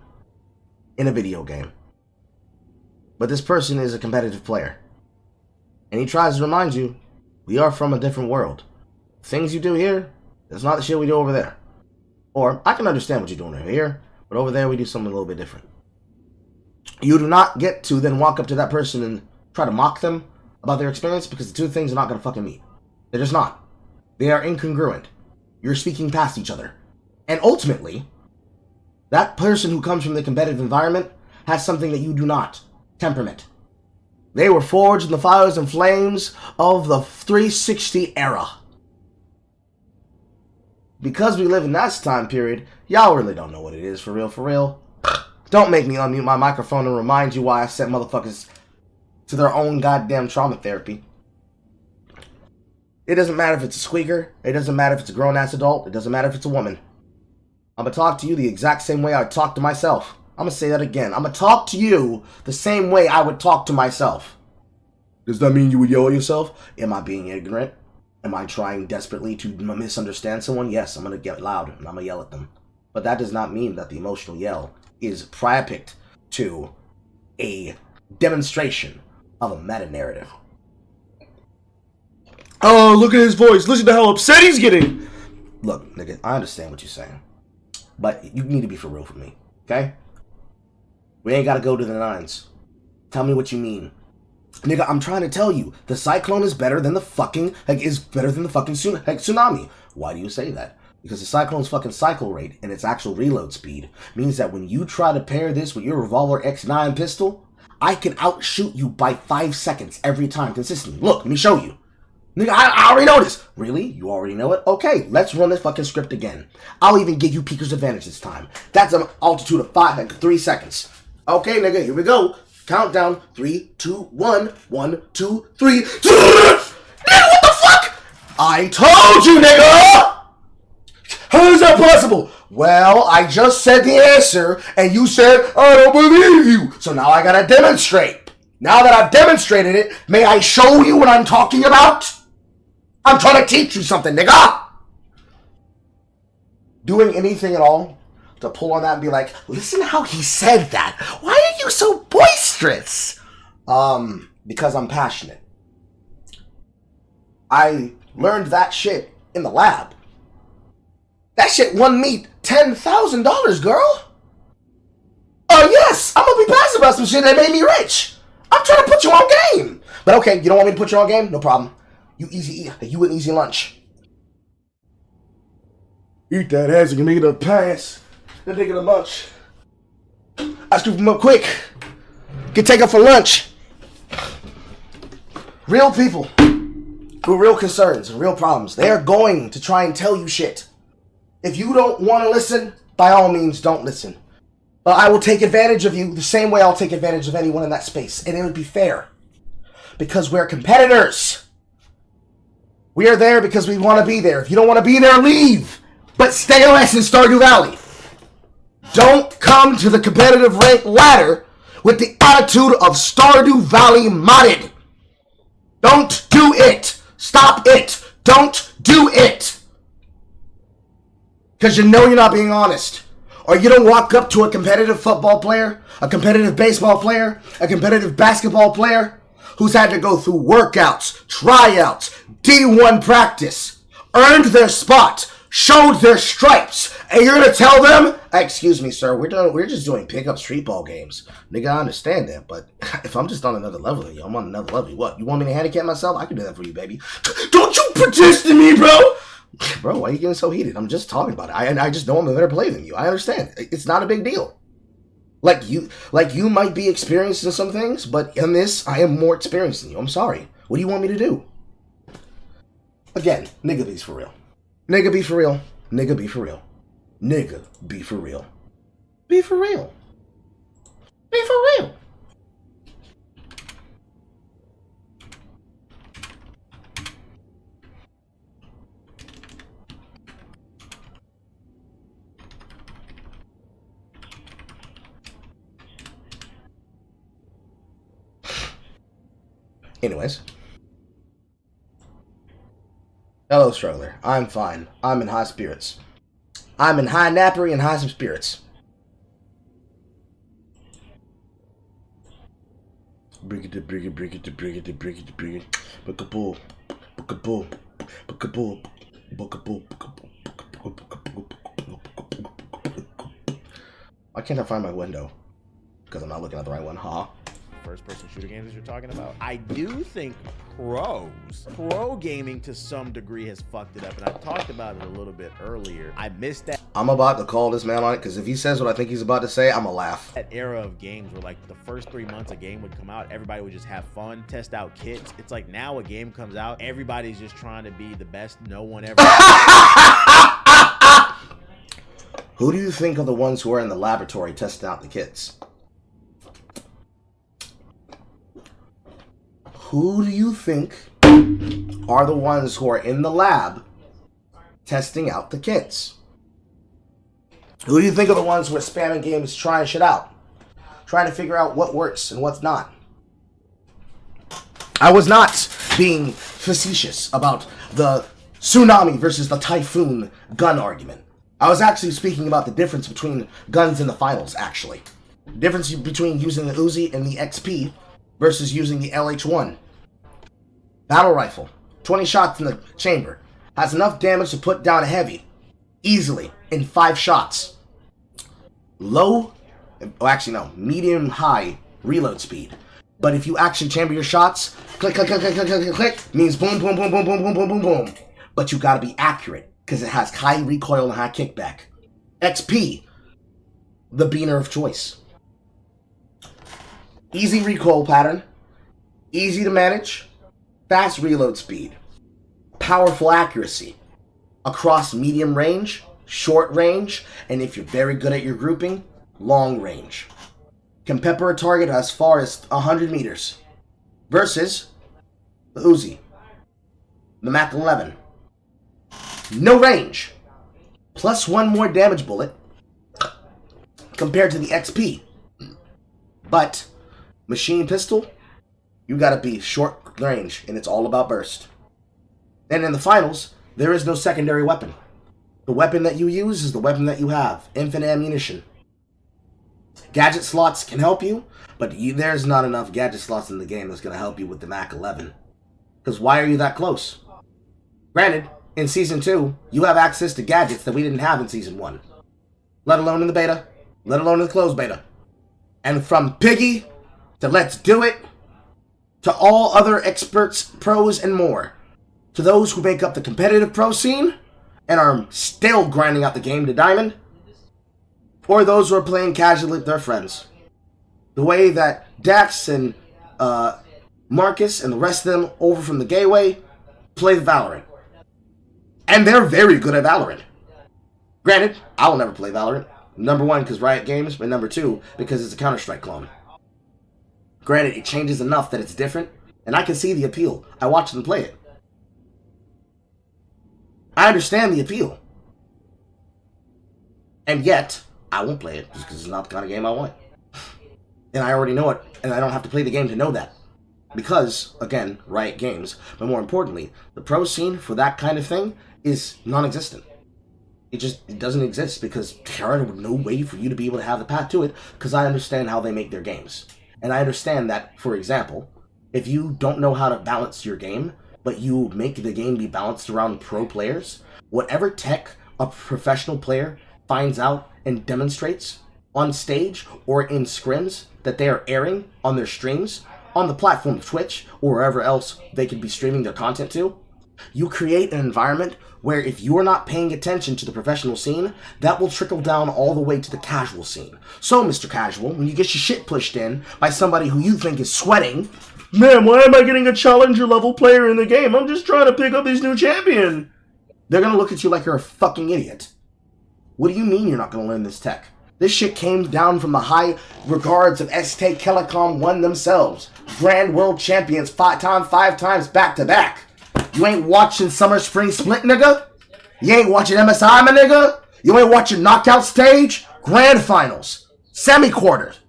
in a video game, but this person is a competitive player, and he tries to remind you, we are from a different world. Things you do here, it's not the shit we do over there. Or, I can understand what you're doing over here, but over there we do something a little bit different. You do not get to then walk up to that person and try to mock them about their experience, because the two things are not going to fucking meet. They're just not. They are incongruent. You're speaking past each other. And ultimately, that person who comes from the competitive environment has something that you do not. Temperament. They were forged in the fires and flames of the 360 era. Because we live in that time period, y'all really don't know what it is for real, for real. Don't make me unmute my microphone and remind you why I set motherfuckers to their own goddamn trauma therapy. It doesn't matter if it's a squeaker. It doesn't matter if it's a grown-ass adult. It doesn't matter if it's a woman. I'm going to talk to you the exact same way I talk to myself. I'm going to say that again. I'm going to talk to you the same way I would talk to myself. Does that mean you would yell at yourself? Am I being ignorant? Am I trying desperately to misunderstand someone? Yes, I'm going to get loud and I'm going to yell at them. But that does not mean that the emotional yell is prior-picked to a demonstration of a meta-narrative. Oh, look at his voice. Listen to how upset he's getting. Look, nigga, I understand what you're saying. But you need to be for real with me, okay? We ain't got to go to the nines. Tell me what you mean. Nigga, I'm trying to tell you. The cyclone is better than the fucking, tsunami. Why do you say that? Because the cyclone's fucking cycle rate and its actual reload speed means that when you try to pair this with your revolver X9 pistol, I can outshoot you by 5 seconds every time consistently. Look, let me show you. Nigga, I already know this. Really? You already know it? Okay, let's run this fucking script again. I'll even give you Peeker's advantage this time. That's an altitude of 3 seconds. Okay, nigga, here we go. Countdown. 3, 2, 1. 1, 2, 3. Nigga, what the fuck? I told you, nigga! How is that possible? Well, I just said the answer, and you said, I don't believe you. So now I gotta demonstrate. Now that I've demonstrated it, may I show you what I'm talking about? I'm trying to teach you something, nigga! Doing anything at all to pull on that and be like, listen how he said that. Why are you so boisterous? Because I'm passionate. I learned that shit in the lab. That shit won me $10,000, girl. Oh, yes, I'm gonna be passive about some shit that made me rich. I'm trying to put you on game. But okay, you don't want me to put you on game? No problem. You eat an easy lunch. Eat that ass and give me the pass. Then take it a lunch. I scoop them up quick. Get taken for lunch. Real people with real concerns and real problems. They are going to try and tell you shit. If you don't want to listen, by all means, don't listen. But I will take advantage of you the same way I'll take advantage of anyone in that space. And it would be fair. Because we're competitors. We are there because we want to be there. If you don't want to be there, leave. But stay less in Stardew Valley. Don't come to the competitive rank ladder with the attitude of Stardew Valley modded. Don't do it. Stop it. Don't do it. Because you know you're not being honest. Or you don't walk up to a competitive football player, a competitive baseball player, a competitive basketball player who's had to go through workouts, tryouts, D1 practice, earned their spot, showed their stripes, and you're going to tell them, excuse me, sir, we're just doing pickup street ball games. Nigga, I understand that, but if I'm just on another level than you, I'm on another level. What, you want me to handicap myself? I can do that for you, baby. Don't you protest to me, bro! Bro, why are you getting so heated? I'm just talking about it. I just know I'm a better player than you. I understand. It's not a big deal. Like you might be experienced in some things, but in this, I am more experienced than you. I'm sorry. What do you want me to do? Again, nigga be's for real. Nigga be for real. Nigga be for real. Nigga be for real. Be for real. Be for real. Anyways. Hello, struggler. I'm fine. I'm in high spirits. I'm in high nappery and high spirits. Bring it. Bookaboo. Why can't I find my window? Because I'm not looking at the right one, huh? First-person shooter games that you're talking about. I do think pro gaming to some degree has fucked it up, and I talked about it a little bit earlier. I missed that. I'm about to call this man on it, because if he says what I think he's about to say, I'm gonna laugh. That era of games where like the first 3 months a game would come out, everybody would just have fun, test out kits. It's like now a game comes out, everybody's just trying to be the best. No one ever. Who do you think are the ones who are in the laboratory testing out the kits? Who do you think are the ones who are in the lab testing out the kits? Who do you think are the ones who are spamming games, trying shit out? Trying to figure out what works and what's not? I was not being facetious about the tsunami versus the typhoon gun argument. I was actually speaking about the difference between guns in the finals, actually. The difference between using the Uzi and the XP versus using the LH1. Battle rifle, 20 shots in the chamber, has enough damage to put down a heavy, easily, in 5 shots. Medium high reload speed. But if you actually chamber your shots, click, click, click, click, click, click, click, means boom, boom, boom, boom, boom, boom, boom, boom, boom. But you gotta be accurate, because it has high recoil and high kickback. XP, the beaner of choice. Easy recoil pattern, easy to manage, fast reload speed, powerful accuracy, across medium range, short range, and if you're very good at your grouping, long range. Can pepper a target as far as 100 meters. Versus the Uzi, the Mac 11. No range, plus 1 more damage bullet compared to the XP. But machine pistol, you gotta be short range, and it's all about burst. And in the finals, there is no secondary weapon. The weapon that you use is the weapon that you have. Infinite ammunition. Gadget slots can help you, but there's not enough gadget slots in the game that's going to help you with the Mac 11. Because why are you that close? Granted, in Season 2, you have access to gadgets that we didn't have in Season 1. Let alone in the beta. Let alone in the closed beta. And from Piggy to Let's Do It, to all other experts, pros, and more, to those who make up the competitive pro scene and are still grinding out the game to Diamond, or those who are playing casually with their friends. The way that Dax and Marcus and the rest of them over from the Gateway play Valorant. And they're very good at Valorant. Granted, I will never play Valorant. Number 1, because Riot Games, but number 2, because it's a Counter-Strike clone. Granted, it changes enough that it's different, and I can see the appeal. I watch them play it. I understand the appeal. And yet, I won't play it, just because it's not the kind of game I want. And I already know it, and I don't have to play the game to know that. Because, again, Riot Games, but more importantly, the pro scene for that kind of thing is non-existent. It doesn't exist, because there are no way for you to be able to have the path to it, because I understand how they make their games. And I understand that, for example, if you don't know how to balance your game, but you make the game be balanced around pro players, whatever tech a professional player finds out and demonstrates on stage or in scrims that they are airing on their streams, on the platform of Twitch, or wherever else they could be streaming their content to, you create an environment where if you're not paying attention to the professional scene, that will trickle down all the way to the casual scene. So, Mr. Casual, when you get your shit pushed in by somebody who you think is sweating, man, why am I getting a challenger level player in the game? I'm just trying to pick up this new champion. They're gonna look at you like you're a fucking idiot. What do you mean you're not gonna learn this tech? This shit came down from the high regards of ST Telecom One themselves. Grand World Champions 5 times back to back. You ain't watching Summer Spring Split, nigga? You ain't watching MSI, my nigga? You ain't watching Knockout Stage? Grand Finals. Semi-quarters.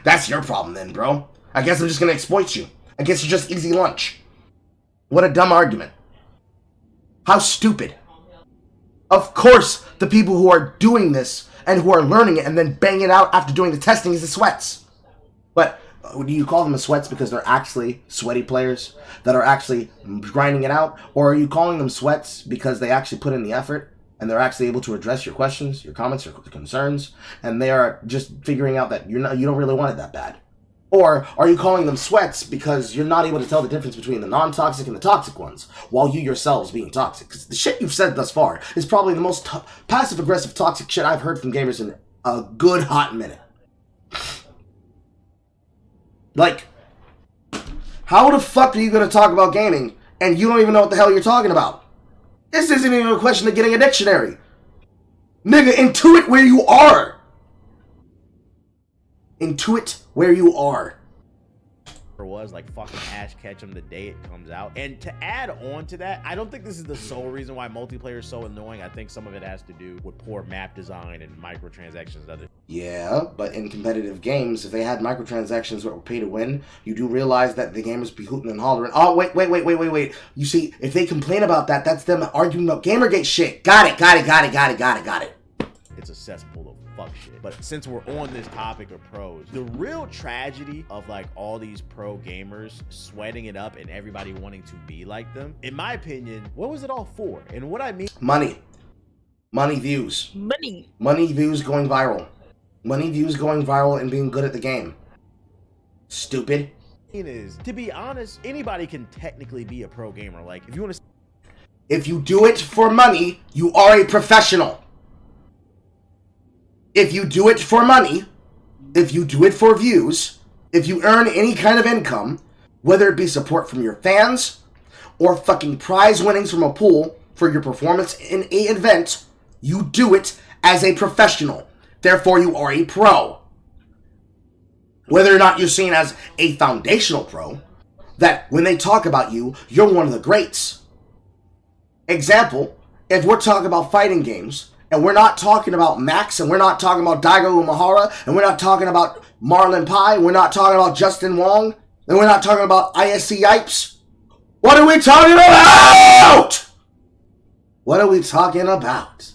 That's your problem then, bro. I guess I'm just gonna exploit you. I guess you're just easy lunch. What a dumb argument. How stupid. Of course, the people who are doing this and who are learning it and then bang it out after doing the testing is the sweats. But do you call them the sweats because they're actually sweaty players that are actually grinding it out? Or are you calling them sweats because they actually put in the effort and they're actually able to address your questions, your comments, your concerns, and they are just figuring out that you don't really want it that bad? Or are you calling them sweats because you're not able to tell the difference between the non-toxic and the toxic ones, while you yourselves being toxic? Because the shit you've said thus far is probably the most passive-aggressive toxic shit I've heard from gamers in a good hot minute. Like, how the fuck are you going to talk about gaming and you don't even know what the hell you're talking about? This isn't even a question of getting a dictionary. Nigga, intuit where you are. Intuit where you are. was like fucking Ash Ketchum the day it comes out. And to add on to that, I don't think this is the sole reason why multiplayer is so annoying. I think some of it has to do with poor map design and microtransactions and other. Yeah, but in competitive games, if they had microtransactions that were pay to win, you do realize that the gamers be hooting and hollering. Oh, wait. You see, if they complain about that, that's them arguing about Gamergate shit. Got it. It's a cesspool of fuck shit. But since we're on this topic of pros, the real tragedy of like all these pro gamers sweating it up and everybody wanting to be like them, in my opinion, what was it all for? And what I mean, money views, money views going viral, and being good at the game. Stupid. Is, to be honest, anybody can technically be a pro gamer. Like if you want to, if you do it for money, you are a professional. If you do it for money, if you do it for views, if you earn any kind of income, whether it be support from your fans or fucking prize winnings from a pool for your performance in an event, you do it as a professional. Therefore, you are a pro. Whether or not you're seen as a foundational pro, that when they talk about you, you're one of the greats. Example, if we're talking about fighting games, and we're not talking about Max, and we're not talking about Daigo Umehara, and we're not talking about Marlon Pai, we're not talking about Justin Wong, and we're not talking about ISC Yipes. What are we talking about? What are we talking about?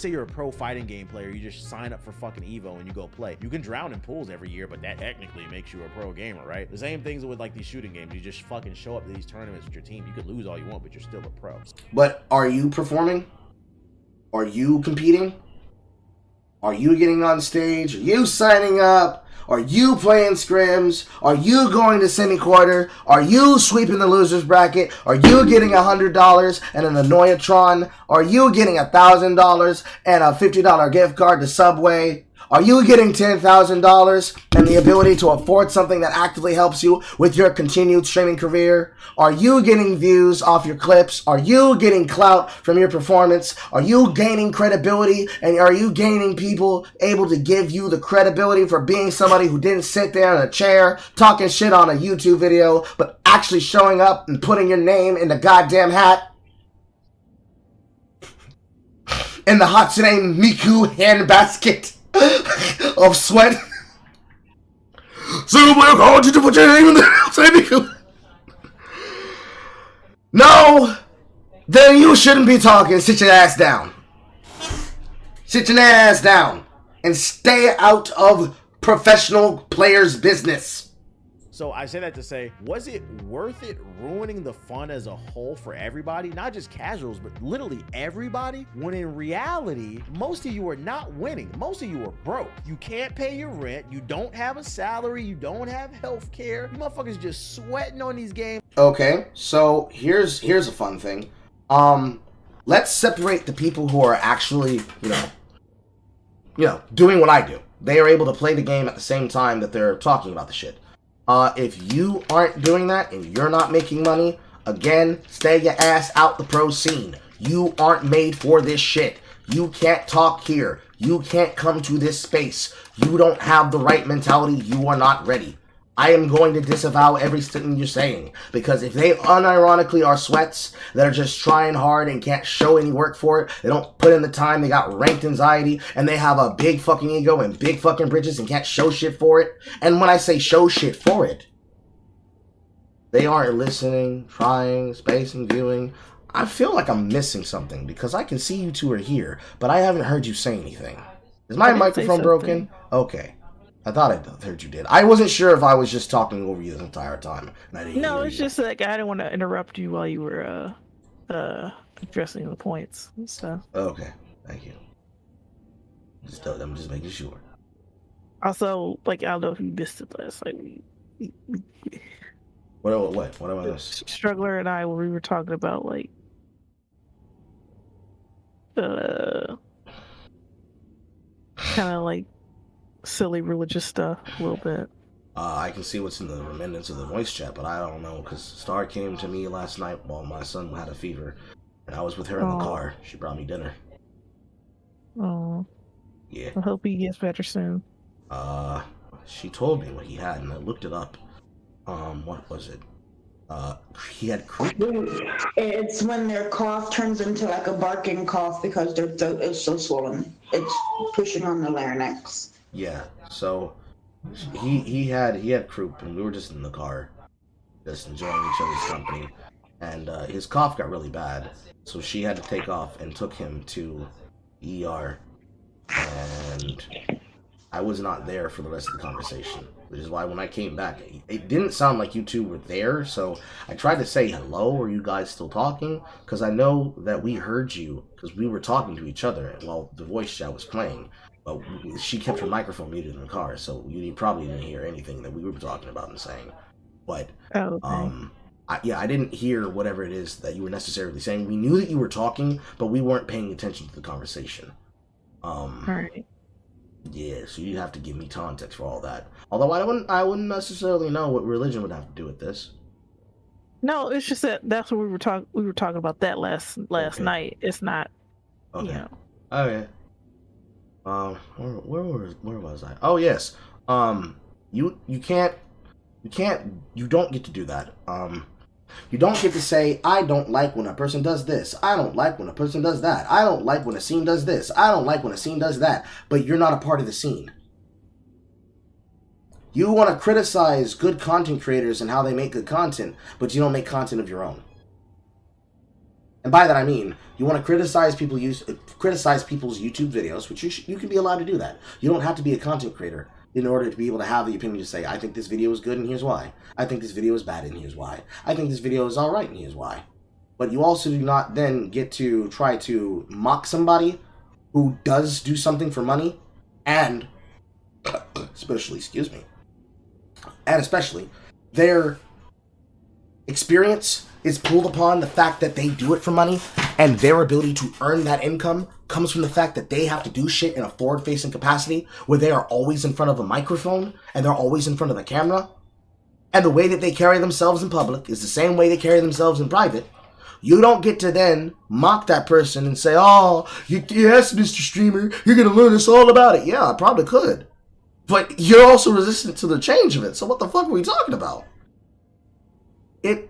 say you're a pro fighting game player, you just sign up for fucking Evo and you go play. You can drown in pools every year, but that technically makes you a pro gamer, right? The same things with like these shooting games. You just fucking show up to these tournaments with your team. You could lose all you want, but you're still a pro. But are you performing? Are you competing? Are you getting on stage? Are you signing up? Are you playing scrims? Are you going to semi-quarter? Are you sweeping the losers bracket? Are you getting $100 and an Annoyatron? Are you getting $1,000 and a $50 gift card to Subway? Are you getting $10,000 and the ability to afford something that actively helps you with your continued streaming career? Are you getting views off your clips? Are you getting clout from your performance? Are you gaining credibility? And are you gaining people able to give you the credibility for being somebody who didn't sit there in a chair talking shit on a YouTube video, but actually showing up and putting your name in the goddamn hat? In the Hatsune Miku handbasket of sweat. SinglePlayerCarl, did you put your name in there? No, then you shouldn't be talking. Sit your ass down. Sit your ass down and stay out of professional players' business. So I say that to say, was it worth it ruining the fun as a whole for everybody? Not just casuals, but literally everybody? When in reality, most of you are not winning. Most of you are broke. You can't pay your rent. You don't have a salary. You don't have health care. You motherfuckers just sweating on these games. Okay, so here's a fun thing. Let's separate the people who are actually, doing what I do. They are able to play the game at the same time that they're talking about the shit. If you aren't doing that and you're not making money, again, stay your ass out the pro scene. You aren't made for this shit. You can't talk here. You can't come to this space. You don't have the right mentality. You are not ready. I am going to disavow everything you're saying, because if they unironically are sweats that are just trying hard and can't show any work for it, they don't put in the time, they got ranked anxiety, and they have a big fucking ego and big fucking bridges and can't show shit for it. And when I say show shit for it, they aren't listening, trying, spacing, viewing. I feel like I'm missing something, because I can see you two are here, but I haven't heard you say anything. Is my microphone broken? Okay. I thought I heard you did. I wasn't sure if I was just talking over you the entire time. And I didn't no, hear it's you. just like I didn't want to interrupt you while you were addressing the points and stuff. Okay, thank you. I'm just making sure. Also, like, I don't know if you missed it last night. What am I missing? Struggler and I, when we were talking about like kind of like silly religious stuff a little bit. I can see what's in the remnants of the voice chat, but I don't know, because Star came to me last night while my son had a fever, and I was with her in the car. She brought me dinner. Oh. Yeah. I hope he gets better soon. she told me what he had, and I looked it up. What was it? He had croup. It's when their cough turns into like a barking cough because their throat is so swollen. It's pushing on the larynx. Yeah. So he had croup, and we were just in the car, just enjoying each other's company, and his cough got really bad, so she had to take off and took him to ER, and I was not there for the rest of the conversation, which is why when I came back, it didn't sound like you two were there, so I tried to say, hello, are you guys still talking? Because I know that we heard you, because we were talking to each other while the voice chat was playing, but she kept her microphone muted in the car, so you probably didn't hear anything that we were talking about and saying. But, I didn't hear whatever it is that you were necessarily saying. We knew that you were talking, but we weren't paying attention to the conversation. Alright. Yeah, so you'd have to give me context for all that. Although I wouldn't necessarily know what religion would have to do with this. No, it's just that's what we were talking about that last Okay. night. It's not, Okay. you know. Okay. Where was I? Oh yes. You don't get to do that. You don't get to say, I don't like when a person does this. I don't like when a person does that. I don't like when a scene does this. I don't like when a scene does that. But you're not a part of the scene. You want to criticize good content creators and how they make good content, but you don't make content of your own. And by that I mean, you want to criticize people's YouTube videos, which you can be allowed to do that. You don't have to be a content creator in order to be able to have the opinion to say, I think this video is good and here's why. I think this video is bad and here's why. I think this video is alright and here's why. But you also do not then get to try to mock somebody who does do something for money, and especially their experience is pulled upon the fact that they do it for money, and their ability to earn that income comes from the fact that they have to do shit in a forward-facing capacity where they are always in front of a microphone and they're always in front of the camera, and the way that they carry themselves in public is the same way they carry themselves in private. You don't get to then mock that person and say, oh, yes, Mr. Streamer, you're going to learn us all about it. Yeah, I probably could. But you're also resistant to the change of it, so what the fuck are we talking about?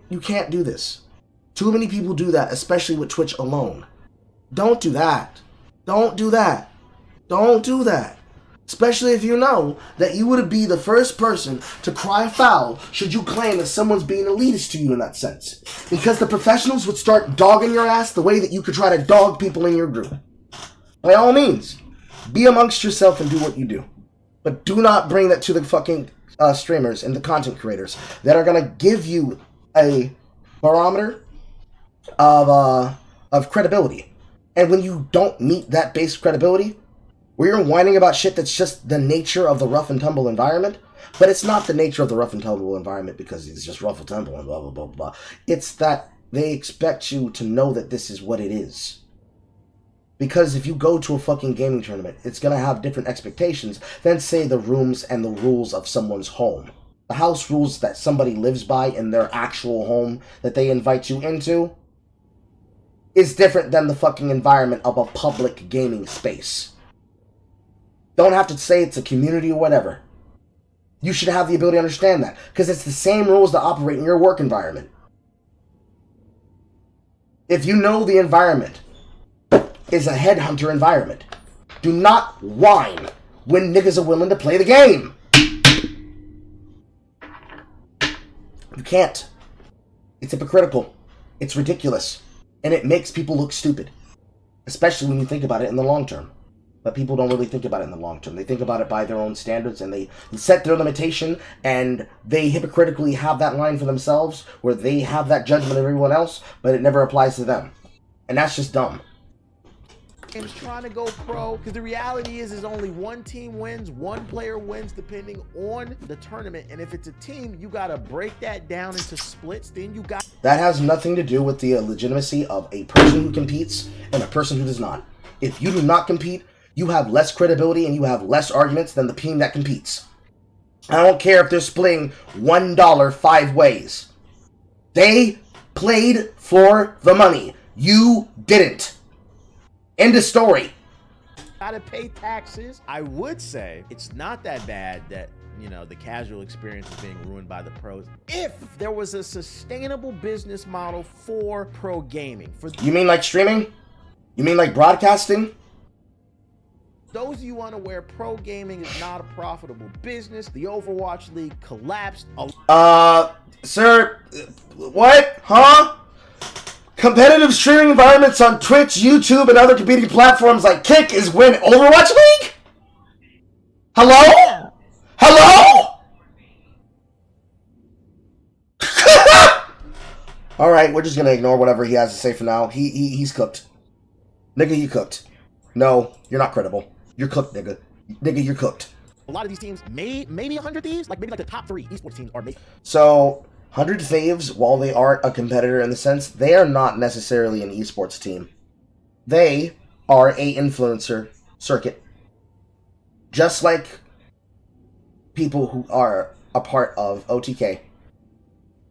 You can't do this. Too many people do that, especially with Twitch alone. Don't do that. Don't do that. Don't do that. Especially if you know that you would be the first person to cry foul should you claim that someone's being elitist to you in that sense. Because the professionals would start dogging your ass the way that you could try to dog people in your group. By all means, be amongst yourself and do what you do. But do not bring that to the fucking streamers and the content creators that are going to give you a barometer of credibility. And when you don't meet that base credibility, where you're whining about shit that's just the nature of the rough and tumble environment, but it's not the nature of the rough and tumble environment because it's just rough and tumble and blah, blah, blah, blah. It's that they expect you to know that this is what it is. Because if you go to a fucking gaming tournament, it's going to have different expectations than, say, the rooms and the rules of someone's home. The house rules that somebody lives by in their actual home that they invite you into is different than the fucking environment of a public gaming space. Don't have to say it's a community or whatever. You should have the ability to understand that, because it's the same rules that operate in your work environment. If you know the environment is a headhunter environment, do not whine when niggas are willing to play the game. You can't. It's hypocritical. It's ridiculous. And it makes people look stupid. Especially when you think about it in the long term. But people don't really think about it in the long term. They think about it by their own standards, and they set their limitation, and they hypocritically have that line for themselves, where they have that judgment of everyone else, but it never applies to them. And that's just dumb. Games trying to go pro, because the reality is only one team wins, one player wins depending on the tournament. And if it's a team, you got to break that down into splits. Then you got that has nothing to do with the legitimacy of a person who competes and a person who does not. If you do not compete, you have less credibility and you have less arguments than the team that competes. I don't care if they're splitting $1 5 ways. They played for the money. You didn't. End of story. Gotta pay taxes. I would say it's not that bad that you know, the casual experience is being ruined by the pros. If there was a sustainable business model for pro gaming, for You mean like streaming? You mean like broadcasting? those of you unaware, pro gaming is not a profitable business. The Overwatch League collapsed. Sir, what? Huh? Competitive streaming environments on Twitch, YouTube, and other competing platforms like Kick is when Overwatch League? Hello? Hello? Alright, we're just gonna ignore whatever he has to say for now. He's cooked. Nigga, you cooked. No, you're not credible. You're cooked, nigga. Nigga, you're cooked. A lot of these teams, maybe 100 Thieves, maybe the top 3 esports teams are maybe. So, 100 Thieves, while they aren't a competitor in the sense, they are not necessarily an esports team. They are a influencer circuit. Just like people who are a part of OTK.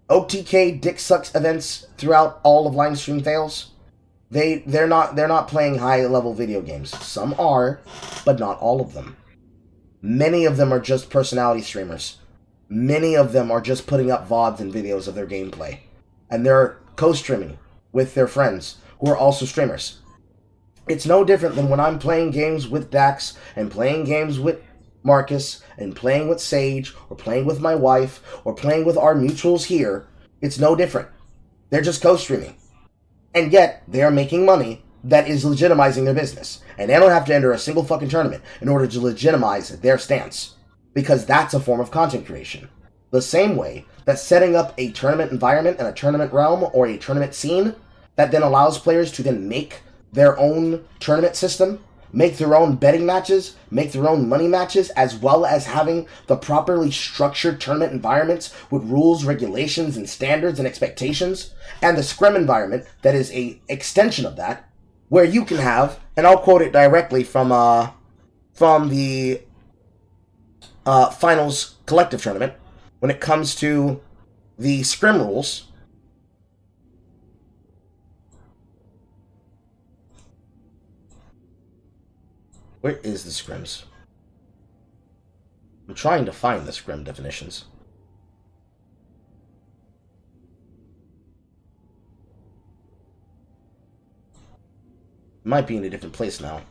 OTK dick sucks events throughout all of line stream fails. They're not playing high level video games. Some are, but not all of them. Many of them are just personality streamers. Many of them are just putting up VODs and videos of their gameplay. And they're co-streaming with their friends who are also streamers. It's no different than when I'm playing games with Dax and playing games with Marcus and playing with Sage or playing with my wife or playing with our mutuals here. It's no different. They're just co-streaming. And yet, they are making money that is legitimizing their business. And they don't have to enter a single fucking tournament in order to legitimize their stance. Because that's a form of content creation. The same way that setting up a tournament environment and a tournament realm or a tournament scene that then allows players to then make their own tournament system, make their own betting matches, make their own money matches, as well as having the properly structured tournament environments with rules, regulations, and standards and expectations, and the scrim environment that is a extension of that, where you can have, and I'll quote it directly from the finals collective tournament, when it comes to the scrim rules. Where is the scrims? I'm trying to find the scrim definitions. Might be in a different place now.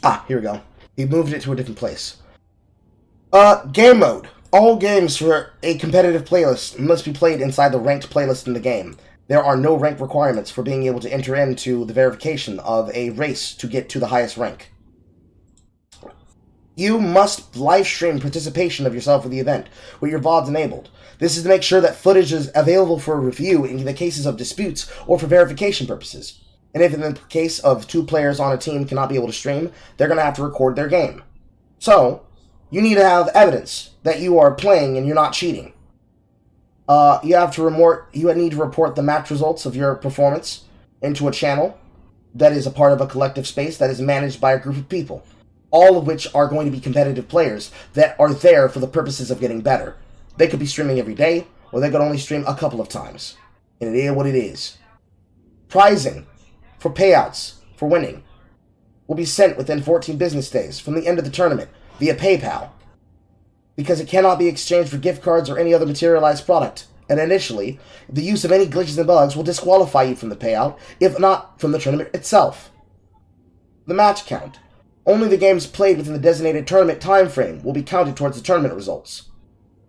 Ah, here we go. He moved it to a different place. Game mode. All games for a competitive playlist must be played inside the ranked playlist in the game. There are no rank requirements for being able to enter into the verification of a race to get to the highest rank. You must live stream participation of yourself in the event, with your VODs enabled. This is to make sure that footage is available for review in the cases of disputes or for verification purposes. And if in the case of 2 players on a team cannot be able to stream, they're going to have to record their game. So, you need to have evidence that you are playing and you're not cheating. You need to report the match results of your performance into a channel that is a part of a collective space that is managed by a group of people, all of which are going to be competitive players that are there for the purposes of getting better. They could be streaming every day, or they could only stream a couple of times. And it is what it is. Prizing for payouts for winning will be sent within 14 business days from the end of the tournament via PayPal, because it cannot be exchanged for gift cards or any other materialized product. And initially, the use of any glitches and bugs will disqualify you from the payout, if not from the tournament itself. The match count. Only the games played within the designated tournament time frame will be counted towards the tournament results.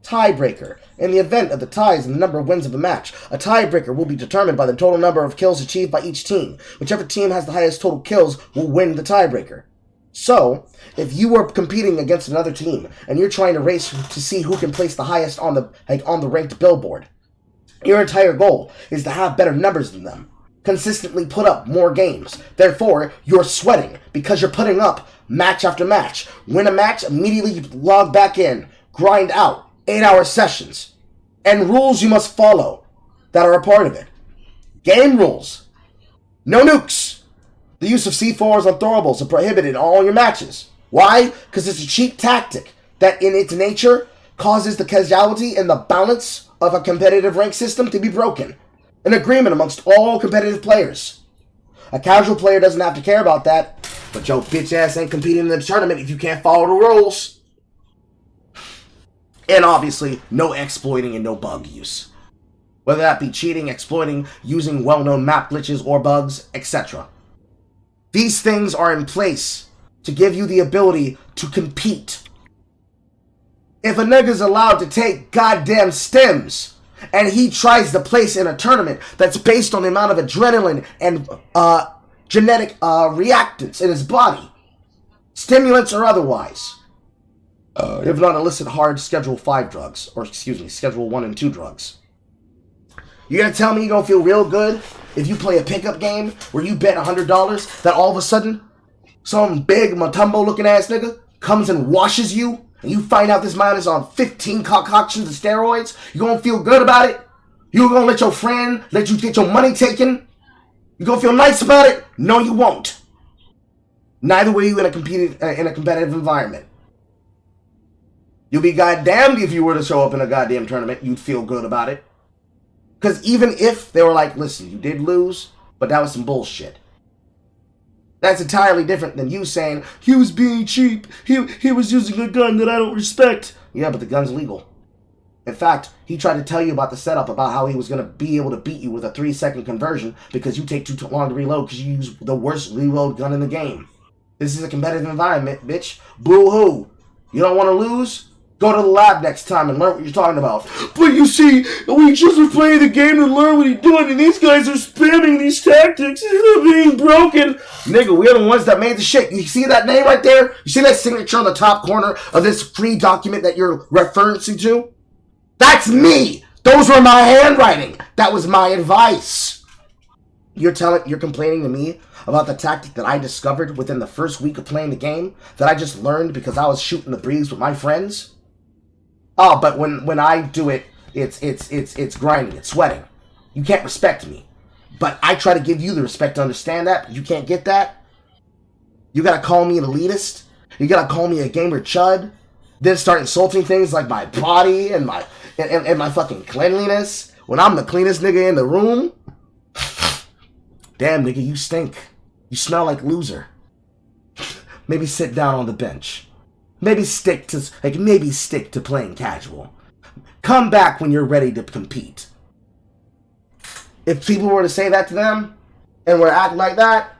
Tiebreaker. In the event of the ties in the number of wins of a match, a tiebreaker will be determined by the total number of kills achieved by each team. Whichever team has the highest total kills will win the tiebreaker. So, if you are competing against another team and you're trying to race to see who can place the highest on the ranked billboard, your entire goal is to have better numbers than them. Consistently put up more games. Therefore, you're sweating because you're putting up match after match. Win a match, immediately log back in, grind out. 8-hour sessions, and rules you must follow that are a part of it. Game rules. No nukes. The use of C4s on throwables are prohibited in all your matches. Why? Because it's a cheap tactic that in its nature causes the causality and the balance of a competitive rank system to be broken. An agreement amongst all competitive players. A casual player doesn't have to care about that, but your bitch ass ain't competing in the tournament if you can't follow the rules. And obviously, no exploiting and no bug use. Whether that be cheating, exploiting, using well-known map glitches or bugs, etc. These things are in place to give you the ability to compete. If a nigga's allowed to take goddamn stems and he tries to place in a tournament that's based on the amount of adrenaline and genetic reactants in his body, stimulants or otherwise, if not illicit hard Schedule 5 drugs, or excuse me, Schedule 1 and 2 drugs. You gonna tell me you gonna feel real good if you play a pickup game where you bet $100 that all of a sudden some big Matumbo looking ass nigga comes and washes you and you find out this man is on 15 concoctions of steroids? You gonna feel good about it? You gonna let your friend let you get your money taken? You gonna feel nice about it? No, you won't. Neither will you in a competitive environment. You'll be goddamned if you were to show up in a goddamn tournament. You'd feel good about it. Because even if they were like, listen, you did lose, but that was some bullshit. That's entirely different than you saying, he was being cheap, he was using a gun that I don't respect. Yeah, but the gun's legal. In fact, he tried to tell you about the setup, about how he was going to be able to beat you with a 3-second conversion because you take too long to reload because you use the worst reload gun in the game. This is a competitive environment, bitch. Boo-hoo. You don't want to lose? Go to the lab next time and learn what you're talking about. But you see, we just were playing the game to learn what he's doing, and these guys are spamming these tactics. They're being broken. Nigga, we're the ones that made the shit. You see that name right there? You see that signature on the top corner of this free document that you're referencing to? That's me. Those were my handwriting. That was my advice. You're complaining to me about the tactic that I discovered within the first week of playing the game that I just learned because I was shooting the breeze with my friends? Oh, but when I do it, it's grinding, it's sweating. You can't respect me. But I try to give you the respect to understand that, but you can't get that? You gotta call me an elitist? You gotta call me a gamer chud? Then start insulting things like my body and my fucking cleanliness when I'm the cleanest nigga in the room? Damn, nigga, you stink. You smell like loser. Maybe sit down on the bench. Maybe stick to playing casual. Come back when you're ready to compete. If people were to say that to them and were to act like that,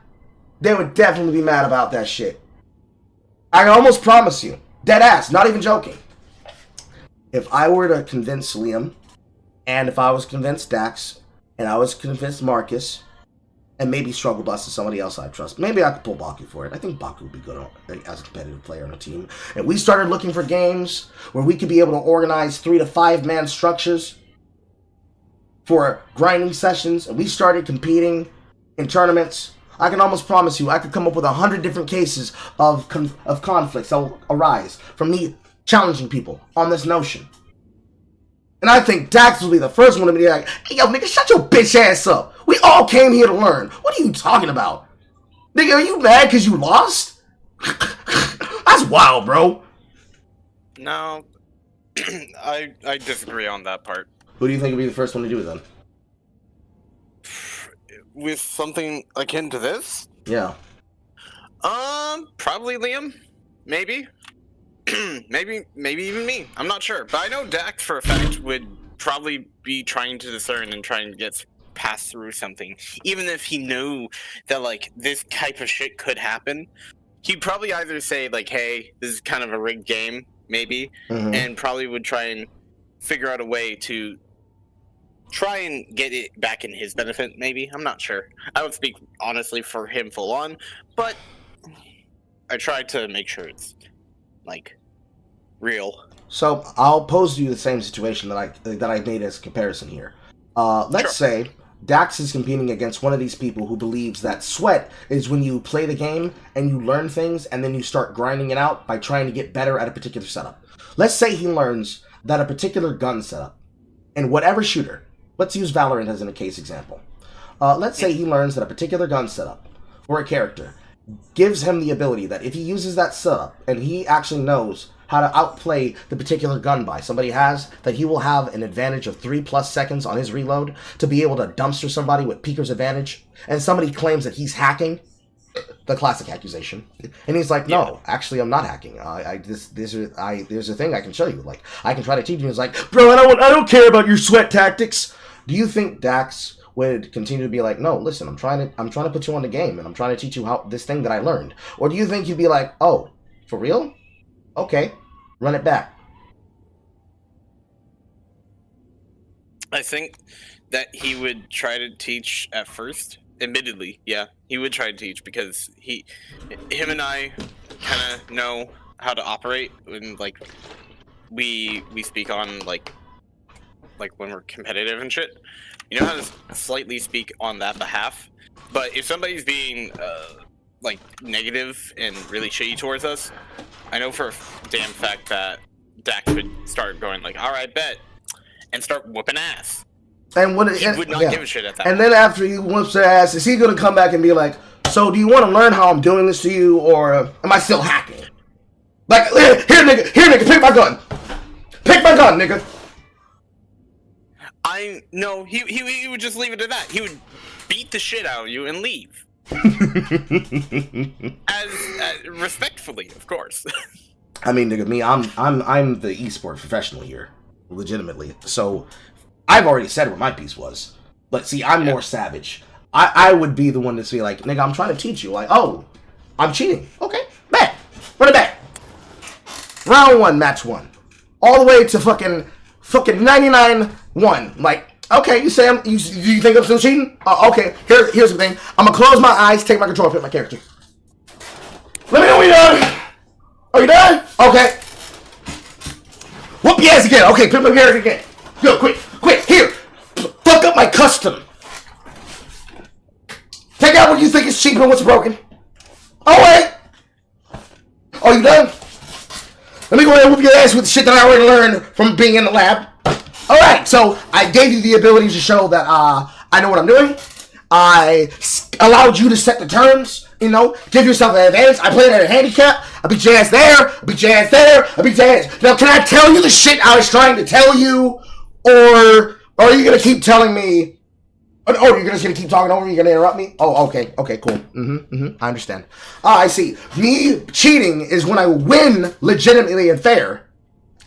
they would definitely be mad about that shit. I can almost promise you, dead ass, not even joking. If I were to convince Liam, and if I was convinced Dax, and I was convinced Marcus, and maybe Struggle Bus is somebody else I trust. Maybe I could pull Baku for it. I think Baku would be good as a competitive player on a team. And we started looking for games where we could be able to organize 3 to 5 man structures for grinding sessions, and we started competing in tournaments. I can almost promise you I could come up with 100 different cases of conflicts that will arise from me challenging people on this notion. And I think Dax will be the first one to be like, hey, yo, nigga, shut your bitch ass up. We all came here to learn. What are you talking about? Nigga, are you mad because you lost? That's wild, bro. No, I disagree on that part. Who do you think would be the first one to do it then? With something akin to this? Yeah. Probably Liam. Maybe. maybe even me. I'm not sure. But I know Dax for a fact would probably be trying to discern and trying to get past through something. Even if he knew that, like, this type of shit could happen, he'd probably either say, like, hey, this is kind of a rigged game, maybe, and probably would try and figure out a way to try and get it back in his benefit, maybe. I'm not sure. I would speak honestly for him full on, but I tried to make sure it's, like, real. So I'll pose to you the same situation that I made as a comparison here. Let's say Dax is competing against one of these people who believes that sweat is when you play the game and you learn things and then you start grinding it out by trying to get better at a particular setup. Let's say he learns that a particular gun setup in whatever shooter, let's use Valorant as a case example. Let's say he learns that a particular gun setup for a character gives him the ability that if he uses that setup and he actually knows how to outplay the particular gun by somebody has, that he will have an advantage of 3+ seconds on his reload to be able to dumpster somebody with peeker's advantage, and somebody claims that he's hacking, the classic accusation, and he's like, no, actually I'm not hacking. There's a thing I can show you. Like, I can try to teach you. He's like, bro, I don't care about your sweat tactics. Do you think Dax would continue to be like, no, listen, I'm trying to put you on the game, and I'm trying to teach you how this thing that I learned? Or do you think he'd be like, oh, for real? Okay, run it back. I think that he would try to teach at first. Admittedly, yeah, he would try to teach because him and I kind of know how to operate, and like we speak on like when we're competitive and shit. You know how to slightly speak on that behalf. But if somebody's being like negative and really shitty towards us, I know for a damn fact that Dax would start going like, all right, bet, and start whooping ass. And what he would not give a shit at that. And then after he whoops their ass, is he gonna come back and be like, so do you want to learn how I'm doing this to you, or am I still hacking? Like, here nigga, pick my gun. Pick my gun, nigga. No, he would just leave it at that. He would beat the shit out of you and leave. as respectfully, of course. I mean, nigga, me, I'm the esport professional here, legitimately. So I've already said what my piece was. But see, I'm more savage. I would be the one to be like, nigga, I'm trying to teach you. Like, oh, I'm cheating. Okay, bet. Run it back. Round 1, match 1. All the way to fucking 99-1. Like, okay, you say you think I'm still cheating? Okay, here's the thing. I'm gonna close my eyes, take my control, pick my character. Let me know when you're done. Are you done? Okay. Whoop your ass again. Okay, pick my character again. Go, quick, here. Fuck up my custom. Take out what you think is cheap and what's broken. Oh, wait. Oh, you done? Let me go ahead and whoop your ass with the shit that I already learned from being in the lab. Alright, so I gave you the ability to show that I know what I'm doing. I allowed you to set the terms, you know, give yourself an advantage. I played at a handicap. I beat your ass there. I beat your ass there. I beat your ass. Now, can I tell you the shit I was trying to tell you? Or are you going to keep telling me? Oh, you're just going to keep talking over me? You're going to interrupt me? Oh, okay. Okay, cool. I understand. I see. Me cheating is when I win legitimately and fair.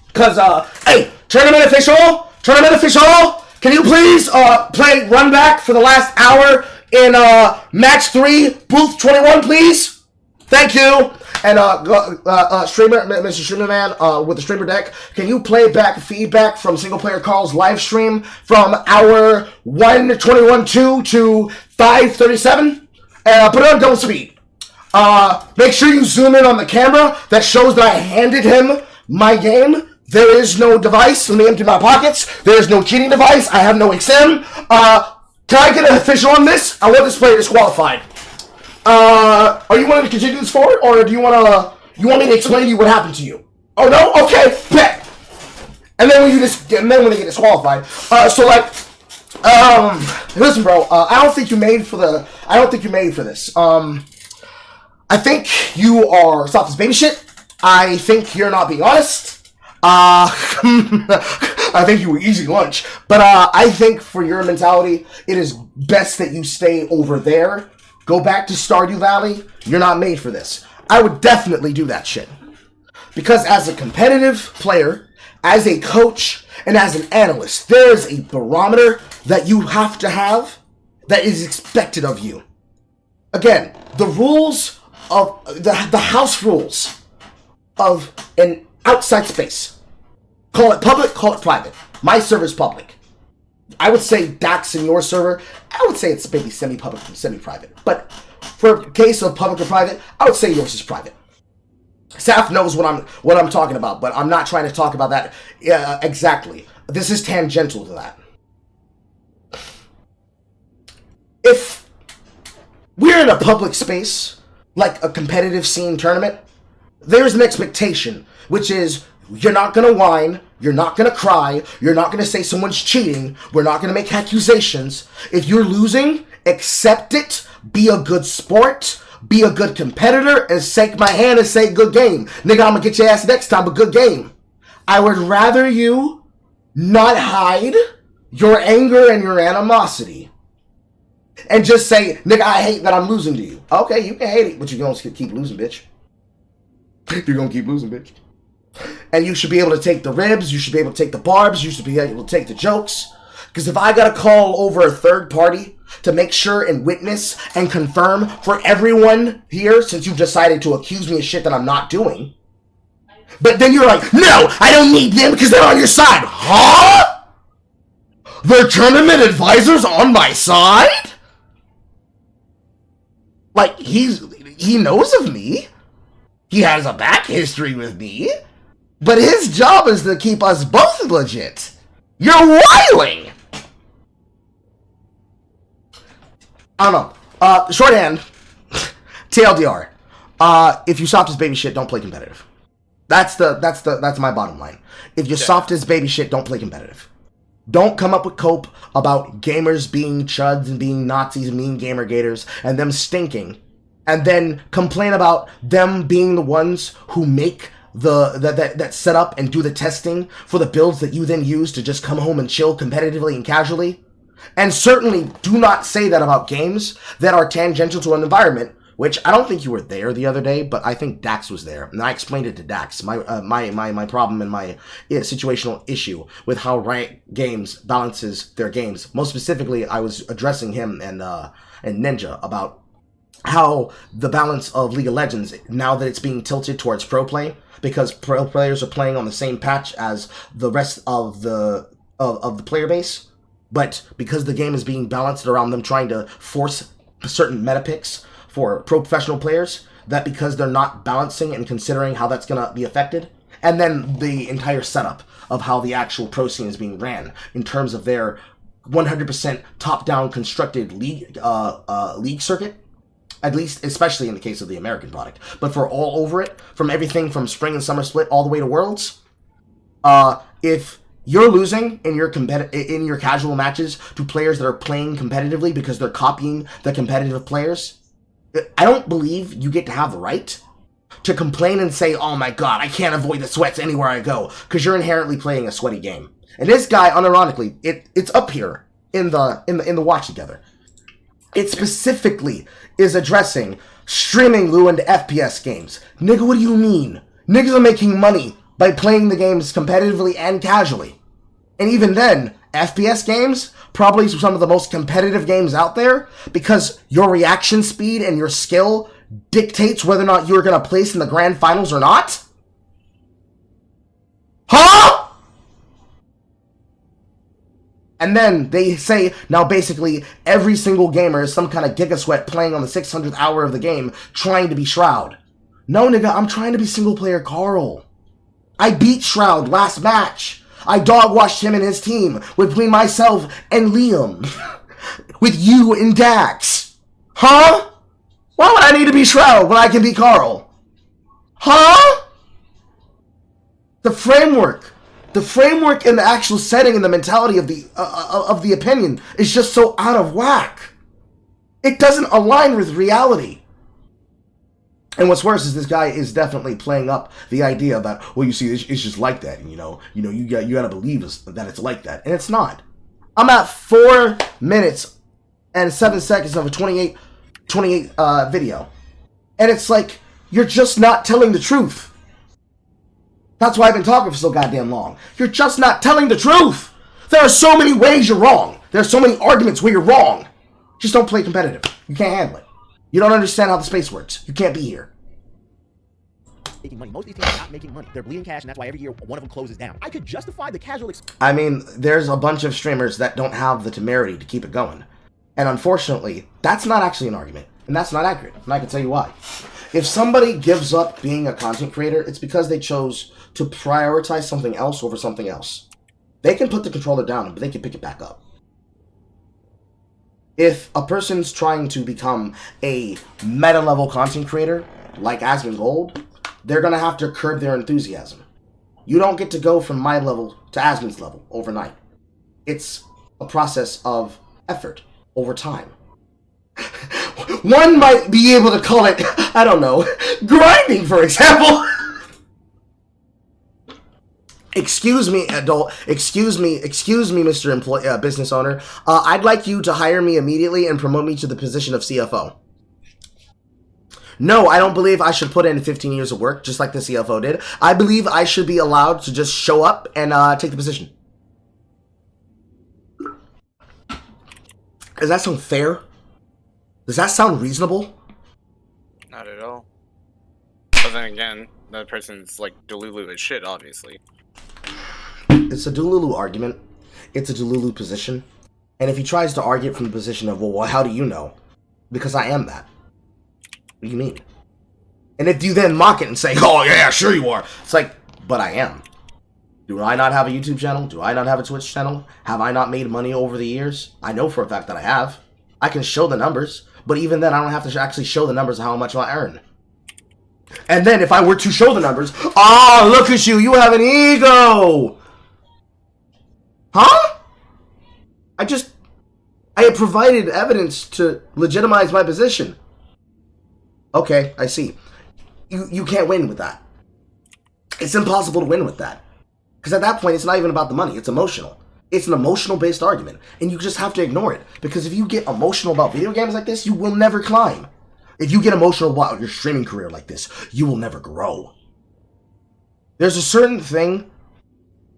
Because, hey, tournament official, can you please play run back for the last hour in match 3, booth 21, please? Thank you. And streamer, Mr. Streamer Man, with the streamer deck, can you play back feedback from SinglePlayerCarl's live stream from hour 1:21:2 to 5:37? Put it on double speed. Make sure you zoom in on the camera that shows that I handed him my game. There is no device. Let me empty my pockets. There is no cheating device. I have no XM. Can I get an official on this? I want this player disqualified. Are you wanting to continue this forward, or do you want me to explain to you what happened to you? Oh no? Okay, bet. And then when they get disqualified. Listen, bro. I don't think you made for this. I think you are soft as baby shit. I think you're not being honest. I think you were easy lunch. But I think for your mentality, it is best that you stay over there. Go back to Stardew Valley. You're not made for this. I would definitely do that shit. Because as a competitive player, as a coach, and as an analyst, there is a barometer that you have to have that is expected of you. Again, the rules of the house rules of an outside space. Call it public, call it private. My server's public. I would say Dax in your server, I would say it's maybe semi-public and semi-private. But for case of public or private, I would say yours is private. Saf knows what I'm talking about, but I'm not trying to talk about that exactly. This is tangential to that. If we're in a public space, like a competitive scene tournament, there's an expectation, which is you're not going to whine, you're not going to cry, you're not going to say someone's cheating, we're not going to make accusations. If you're losing, accept it, be a good sport, be a good competitor and shake my hand and say good game. Nigga, I'm gonna get your ass next time, but good game. I would rather you not hide your anger and your animosity and just say, nigga, I hate that I'm losing to you. Okay, you can hate it, but you're gonna keep losing, bitch. You're gonna keep losing, bitch. And you should be able to take the ribs, you should be able to take the barbs, you should be able to take the jokes. Because if I gotta call over a third party to make sure and witness and confirm for everyone here, since you've decided to accuse me of shit that I'm not doing, but then you're like, no, I don't need them because they're on your side. Huh? The tournament advisor's on my side? Like, he knows of me. He has a back history with me. But his job is to keep us both legit. You're wiling! I don't know. Shorthand. TLDR. If you soft as baby shit, don't play competitive. That's my bottom line. If you're soft as baby shit, don't play competitive. Don't come up with cope about gamers being chuds and being Nazis and being gamer gators and them stinking, and then complain about them being the ones who make that set up and do the testing for the builds that you then use to just come home and chill competitively and casually. And certainly do not say that about games that are tangential to an environment, which I don't think you were there the other day, but I think Dax was there, and I explained it to Dax. My problem and my situational issue with how Riot Games balances their games. Most specifically, I was addressing him and Ninja about how the balance of League of Legends, now that it's being tilted towards pro play, because pro players are playing on the same patch as the rest of the player base, but because the game is being balanced around them trying to force certain meta picks for professional players, that because they're not balancing and considering how that's going to be affected, and then the entire setup of how the actual pro scene is being ran in terms of their 100% top-down constructed league circuit, at least, especially in the case of the American product, but for all over it, from everything from spring and summer split all the way to worlds, if you're losing in your casual matches to players that are playing competitively because they're copying the competitive players, I don't believe you get to have the right to complain and say, oh my god, I can't avoid the sweats anywhere I go, because you're inherently playing a sweaty game. And this guy, unironically, it's up here in the watch together. It specifically is addressing streaming Lou into FPS games. Nigga, what do you mean? Niggas are making money by playing the games competitively and casually. And even then, FPS games, probably some of the most competitive games out there, because your reaction speed and your skill dictates whether or not you're going to place in the grand finals or not? Huh? And then they say, now basically, every single gamer is some kind of Giga Sweat playing on the 600th hour of the game, trying to be Shroud. No, nigga, I'm trying to be SinglePlayerCarl. I beat Shroud last match. I dog-washed him and his team between myself and Liam. With you and Dax. Huh? Why would I need to be Shroud when I can be Carl? Huh? The framework and the actual setting and the mentality of the opinion is just so out of whack. It doesn't align with reality. And what's worse is this guy is definitely playing up the idea that, well, you see, it's just like that. And, you gotta believe that it's like that, and it's not. I'm at 4 minutes and 7 seconds of a 28 video, and it's like you're just not telling the truth. That's why I've been talking for so goddamn long. You're just not telling the truth. There are so many ways you're wrong. There are so many arguments where you're wrong. Just don't play competitive. You can't handle it. You don't understand how the space works. You can't be here. Making money. Most of these teams are not making money. They're bleeding cash, and that's why every year one of them closes down. I could justify the casual. I mean, there's a bunch of streamers that don't have the temerity to keep it going. And unfortunately, that's not actually an argument. And that's not accurate. And I can tell you why. If somebody gives up being a content creator, it's because they chose to prioritize something else over something else. They can put the controller down, but they can pick it back up. If a person's trying to become a meta-level content creator, like Asmongold, they're going to have to curb their enthusiasm. You don't get to go from my level to Asmon's level overnight. It's a process of effort over time. one might be able to call it, I don't know, grinding, for example. Excuse me, adult. Excuse me, Mr. Business owner. I'd like you to hire me immediately and promote me to the position of CFO. No, I don't believe I should put in 15 years of work, just like the CFO did. I believe I should be allowed to just show up and take the position. Does that sound fair? Does that sound reasonable? Not at all. But then again, that person's like Delulu as shit, obviously. It's a Delulu argument. It's a Delulu position. And if he tries to argue it from the position of, well, how do you know? Because I am that. What do you mean? And if you then mock it and say, oh, yeah, sure you are. It's like, but I am. Do I not have a YouTube channel? Do I not have a Twitch channel? Have I not made money over the years? I know for a fact that I have. I can show the numbers. But even then, I don't have to actually show the numbers of how much I earn. And then if I were to show the numbers, oh, look at you. You have an ego. Huh? I have provided evidence to legitimize my position. Okay, I see. You can't win with that. It's impossible to win with that. Because at that point, it's not even about the money. It's emotional. It's an emotional-based argument. And you just have to ignore it. Because if you get emotional about video games like this, you will never climb. If you get emotional about your streaming career like this, you will never grow. There's a certain thing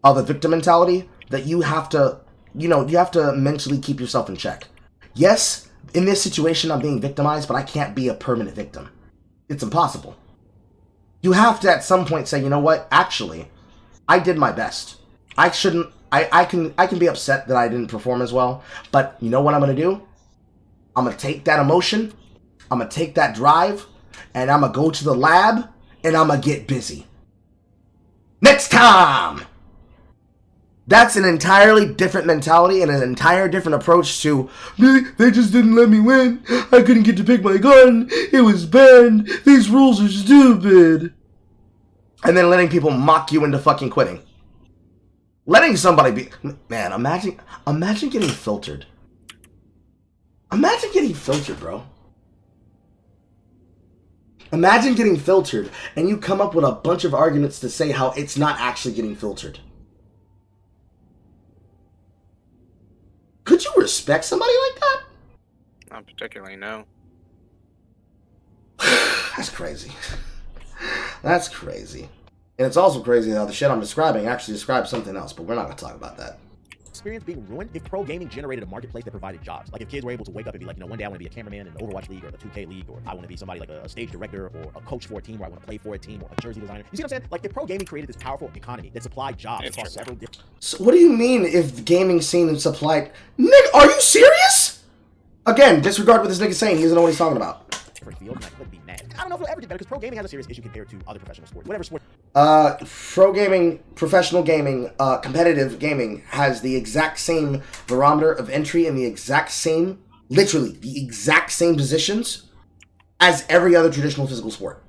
of a victim mentality that you have to, you have to mentally keep yourself in check. Yes, in this situation, I'm being victimized, but I can't be a permanent victim. It's impossible. You have to, at some point, say, you know what? Actually, I did my best. I can be upset that I didn't perform as well, but you know what I'm going to do? I'm going to take that emotion, I'm going to take that drive, and I'm going to go to the lab, and I'm going to get busy. Next time! That's an entirely different mentality and an entire different approach to, they just didn't let me win. I couldn't get to pick my gun. It was banned. These rules are stupid. And then letting people mock you into fucking quitting. Letting somebody be... Man, imagine getting filtered. Imagine getting filtered, bro. Imagine getting filtered and you come up with a bunch of arguments to say how it's not actually getting filtered. Could you respect somebody like that? Not particularly, no. That's crazy. That's crazy. And it's also crazy how the shit I'm describing actually describes something else, but we're not going to talk about that. Experience being ruined if pro gaming generated a marketplace that provided jobs. Like if kids were able to wake up and be like, one day I want to be a cameraman in the Overwatch League or the 2K League, or I want to be somebody like a stage director or a coach for a team, or I want to play for a team, or a jersey designer. You see what I'm saying? Like if pro gaming created this powerful economy that supplied jobs across several different... So what do you mean if the gaming scene is supplied... Nigga, are you serious? Again, disregard what this nigga's saying. He doesn't know what he's talking about. Fields, and I could be mad. I don't know if it'll ever get better because pro gaming has a serious issue compared to other professional sports. Whatever sport. Pro gaming, professional gaming, competitive gaming has the exact same barometer of entry and the exact same, literally, the exact same positions as every other traditional physical sport.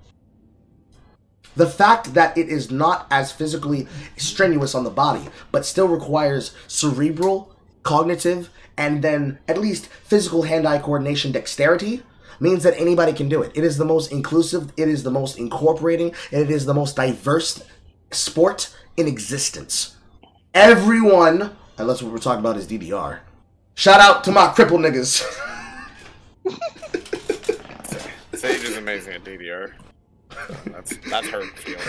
The fact that it is not as physically strenuous on the body, but still requires cerebral, cognitive, and then at least physical hand-eye coordination dexterity means that anybody can do it. It is the most inclusive, it is the most incorporating, and it is the most diverse sport in existence. Everyone, unless what we're talking about is DDR. Shout out to my crippled niggas. Sage is amazing at DDR. That's her field.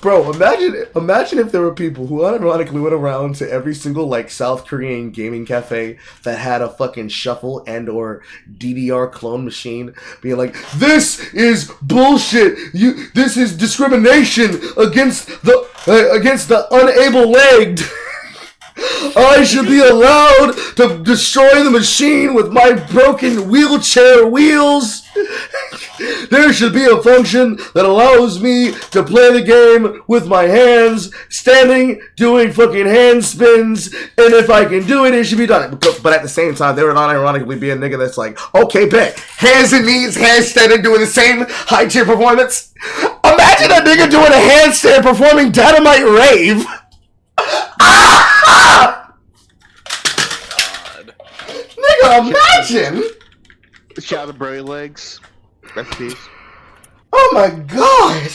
Bro, imagine if there were people who unironically went around to every single like South Korean gaming cafe that had a fucking shuffle and or DDR clone machine, being like, "This is bullshit. This is discrimination against the unable-legged." I should be allowed to destroy the machine with my broken wheelchair wheels. There should be a function that allows me to play the game with my hands, standing, doing fucking hand spins, and if I can do it, it should be done. But at the same time, they would not ironically be a nigga that's like, okay, bet, hands and knees, handstand, doing the same high tier performance. Imagine a nigga doing a handstand performing Dynamite Rave. God. Nigga, imagine! Shout out Brody Legs. Rest in peace. Oh my god!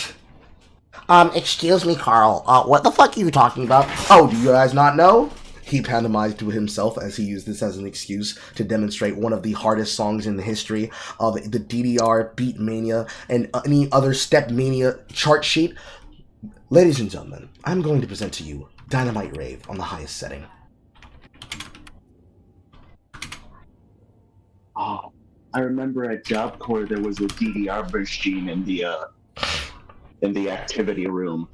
Excuse me, Carl. What the fuck are you talking about? Oh, do you guys not know? He pantomized to himself as he used this as an excuse to demonstrate one of the hardest songs in the history of the DDR, Beat Mania, and any other Step Mania chart sheet. Ladies and gentlemen, I'm going to present to you Dynamite Rave on the highest setting. Oh, I remember at Job Corps there was a DDR machine in the activity room.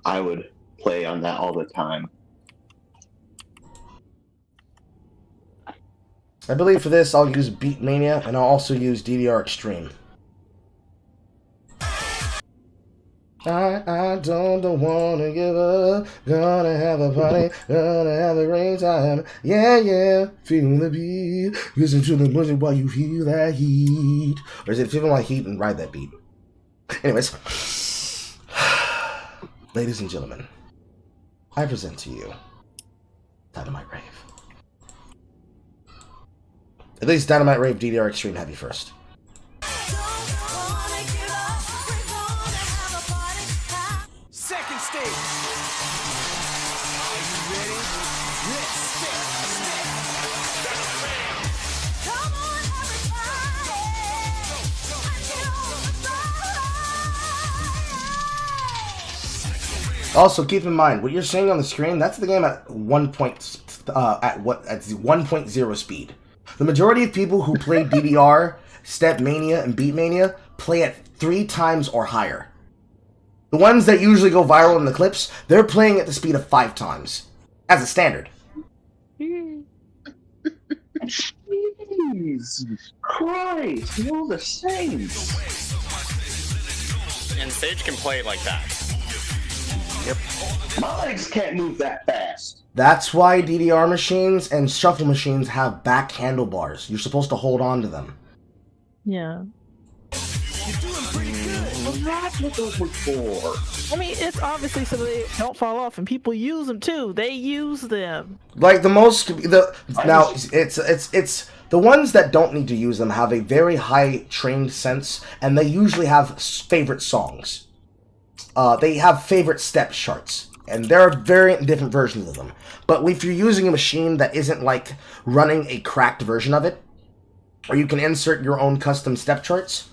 I would play on that all the time. I believe for this I'll use Beat Mania and I'll also use DDR Extreme. I don't wanna give up. Gonna have a party, gonna have a great time. Yeah, yeah, feel the beat. Listen to the music while you feel that heat. Or is it feeling like heat and ride that beat? Anyways, ladies and gentlemen, I present to you Dynamite Rave. At least Dynamite Rave DDR Extreme Heavy first. Second stage. Are you ready? Let's step. Come on, everybody. Also, keep in mind what you're seeing on the screen. That's the game at 1.0 speed. The majority of people who play DDR, Step Mania, and Beat Mania play at 3 times or higher. The ones that usually go viral in the clips, they're playing at the speed of 5 times as a standard. Jesus Christ, you're all the same. And Sage can play like that. Yep. My legs can't move that fast. That's why DDR machines and shuffle machines have back handlebars. You're supposed to hold on to them. Yeah. Well, that's what those were for. I mean, it's obviously so they don't fall off, and people use them too. They use them. Like it's the ones that don't need to use them have a very high trained sense, and they usually have favorite songs. They have favorite step charts, and there are different versions of them. But if you're using a machine that isn't like running a cracked version of it, or you can insert your own custom step charts,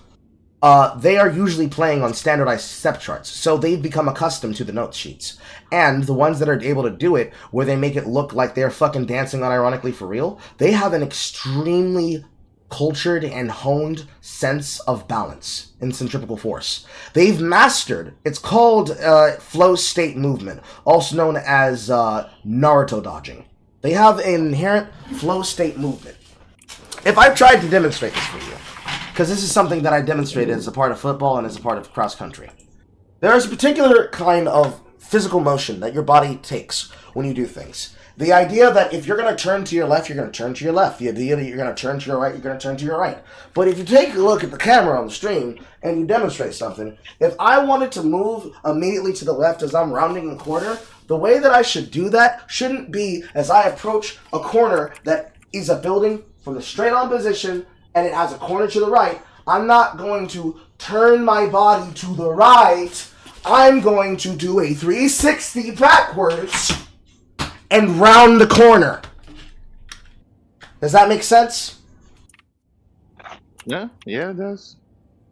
they are usually playing on standardized step charts, so they've become accustomed to the note sheets. And the ones that are able to do it, where they make it look like they're fucking dancing unironically for real, they have an extremely cultured and honed sense of balance in centripetal force. They've mastered, it's called flow state movement, also known as Naruto dodging. They have an inherent flow state movement. If I've tried to demonstrate this for you, because this is something that I demonstrated as a part of football and as a part of cross country, there is a particular kind of physical motion that your body takes when you do things. The idea that if you're going to turn to your left, you're going to turn to your left. The idea that you're going to turn to your right, you're going to turn to your right. But if you take a look at the camera on the stream and you demonstrate something, if I wanted to move immediately to the left as I'm rounding a corner, the way that I should do that shouldn't be as I approach a corner that is a building from the straight on position and it has a corner to the right. I'm not going to turn my body to the right. I'm going to do a 360 backwards and round the corner. Does that make sense? Yeah, it does.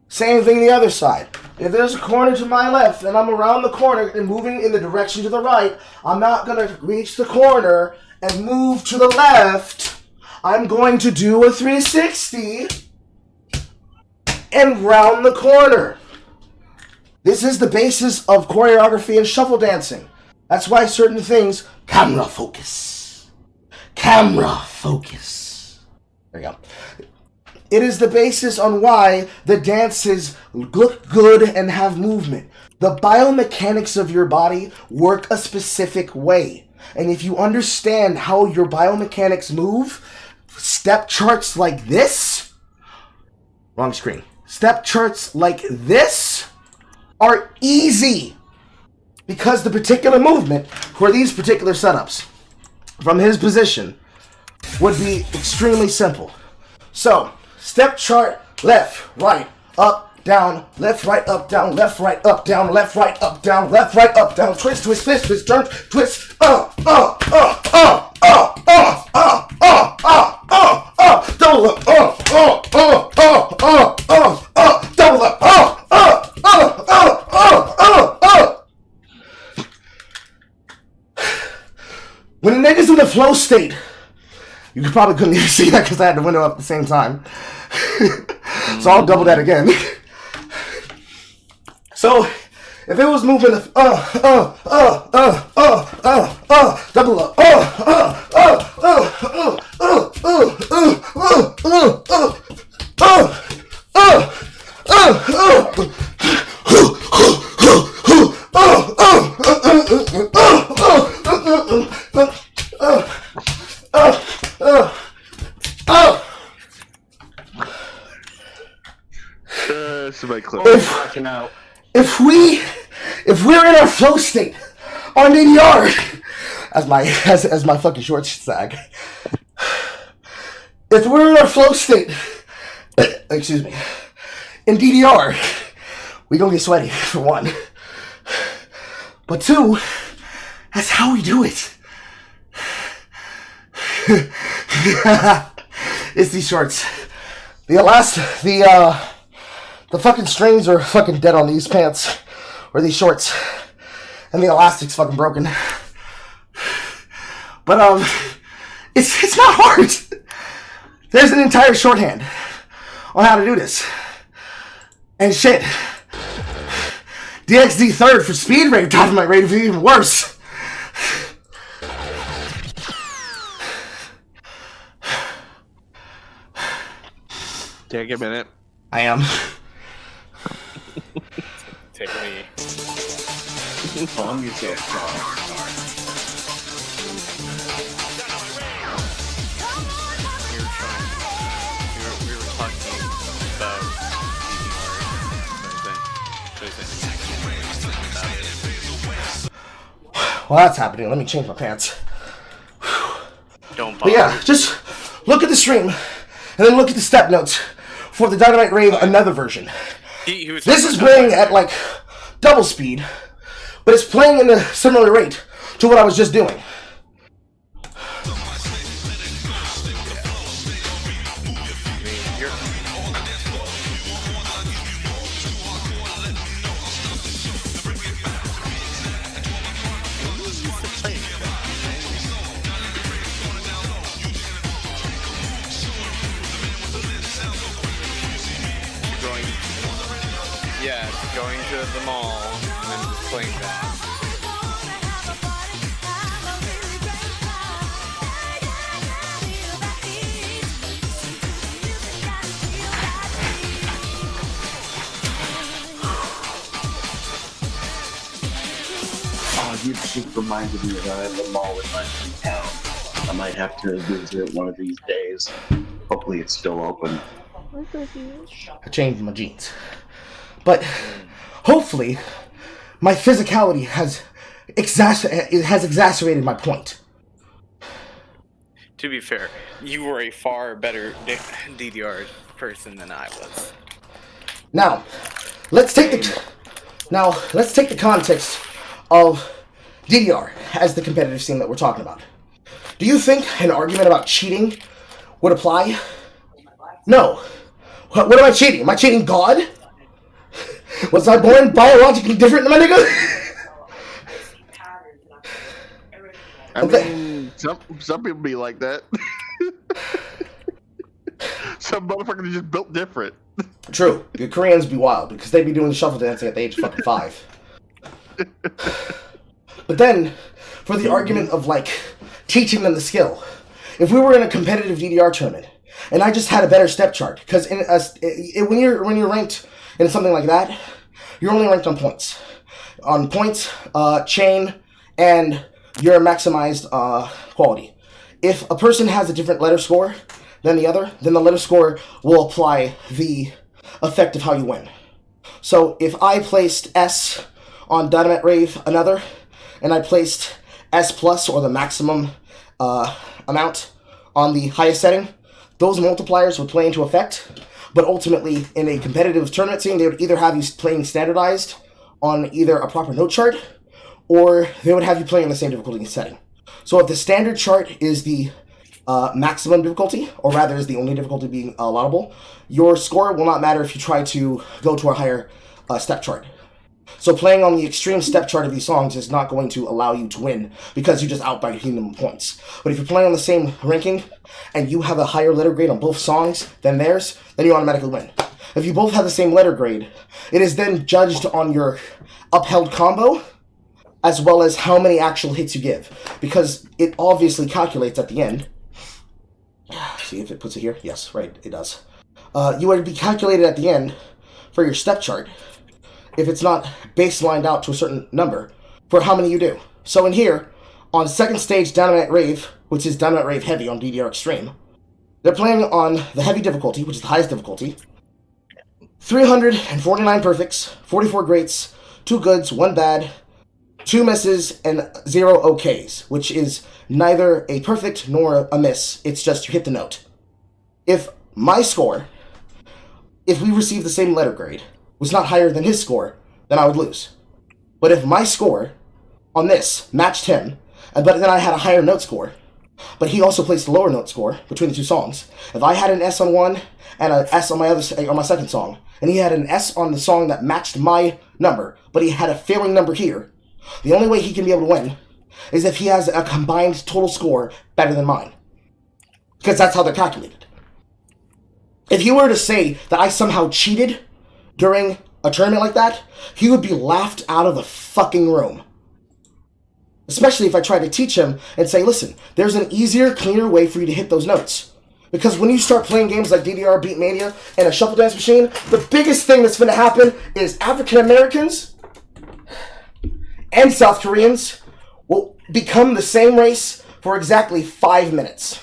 Same thing the other side. If there's a corner to my left and I'm around the corner and moving in the direction to the right, I'm not going to reach the corner and move to the left. I'm going to do a 360 and round the corner. This is the basis of choreography and shuffle dancing. That's why certain things, camera focus. Camera focus. There you go. It is the basis on why the dances look good and have movement. The biomechanics of your body work a specific way. And if you understand how your biomechanics move, step charts like this, wrong screen. Step charts like this are easy. Because the particular movement for these particular setups from his position would be extremely simple. So, Step chart, left, right, up, down, left, right, up, down, left, right, up, down, left, right, up, down, left, right, up, down, twist, twist, twist, twist, turn, twist, double up, double up, When a nigga's in the flow state, you probably couldn't even see that because I had the window up at the same time. So I'll double that again. So if it was moving, double up, Somebody close. If we're in our flow state on DDR, as my fucking shorts sag. If we're in our flow state, excuse me, in DDR, we gonna get sweaty for one. But two, that's how we do it. It's these shorts. The fucking strings are fucking dead on these pants, or these shorts, and the elastic's fucking broken. But it's not hard. There's an entire shorthand on how to do this. And shit, DXD third for speed rate, dynamite rate is even worse. Take a minute. I am. Take me. Calm yourself, Carl. We were talking about Well, that's happening. Let me change my pants. Don't But yeah, just look at the stream, and then look at the step notes for the Dynamite Rave Another version. This is playing at like double speed, but it's playing in a similar rate to what I was just doing. Yeah, going to the mall and then just playing that. Oh, you just reminded me that I'm at the mall in my town. I might have to visit one of these days. Hopefully it's still open. I changed my jeans. But hopefully my physicality has exacerbated my point. To be fair, you were a far better DDR person than I was. Now, let's take the context of DDR as the competitive scene that we're talking about. Do you think an argument about cheating would apply? No. What am I cheating? Am I cheating God? Was I born biologically different than my nigga? I mean, some people be like that. Some motherfuckers are just built different. True. The Koreans be wild because they be doing the shuffle dancing at the age of fucking 5. But then, for the argument of like teaching them the skill, if we were in a competitive DDR tournament and I just had a better step chart, because when you're ranked in something like that, you're only ranked on points. On points, chain, and your maximized quality. If a person has a different letter score than the other, then the letter score will apply the effect of how you win. So if I placed S on Dynamite Rave Another, and I placed S plus, or the maximum amount, on the highest setting, those multipliers would play into effect, but ultimately, in a competitive tournament scene, they would either have you playing standardized on either a proper note chart, or they would have you playing in the same difficulty setting. So if the standard chart is the maximum difficulty, or rather is the only difficulty being allowable, your score will not matter if you try to go to a higher step chart. So playing on the extreme step chart of these songs is not going to allow you to win because you just outbiting them in points. But if you're playing on the same ranking and you have a higher letter grade on both songs than theirs, then you automatically win. If you both have the same letter grade, it is then judged on your upheld combo as well as how many actual hits you give, because it obviously calculates at the end. See if it puts it here? Yes, right, it does. You would be calculated at the end for your step chart if it's not baselined out to a certain number for how many you do. So in here, on second stage Dynamite Rave, which is Dynamite Rave Heavy on DDR Extreme, they're playing on the heavy difficulty, which is the highest difficulty. 349 perfects, 44 greats, 2 goods, 1 bad, 2 misses, and 0 okays, which is neither a perfect nor a miss. It's just you hit the note. If my score, if we receive the same letter grade, was not higher than his score, then I would lose. But if my score on this matched him, but then I had a higher note score, but he also placed a lower note score between the two songs. If I had an S on one and an S on my second song, and he had an S on the song that matched my number, but he had a failing number here, the only way he can be able to win is if he has a combined total score better than mine. Because that's how they're calculated. If he were to say that I somehow cheated during a tournament like that, he would be laughed out of the fucking room. Especially if I try to teach him and say, listen, there's an easier, cleaner way for you to hit those notes. Because when you start playing games like DDR Beatmania and a Shuffle Dance Machine, the biggest thing that's going to happen is African Americans and South Koreans will become the same race for exactly 5 minutes.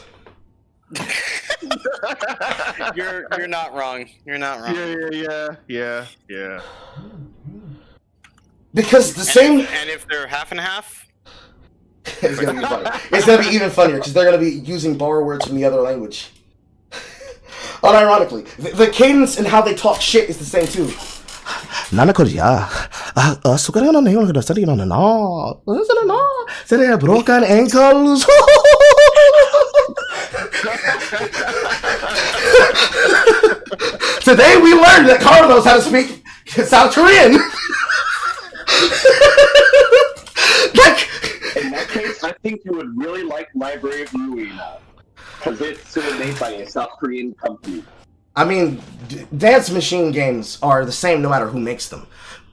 You're not wrong. You're not wrong. Yeah. Because the same... And if they're half and half? It's going to be funny. It's going to be even funnier because they're going to be using borrow words from the other language. Unironically, the cadence and how they talk shit is the same too. Broken ankles. Today we learned that Carl knows how to speak South Korean. In that case, I think you would really like Library of Ruina, because it's made by a South Korean company. I mean, dance machine games are the same no matter who makes them.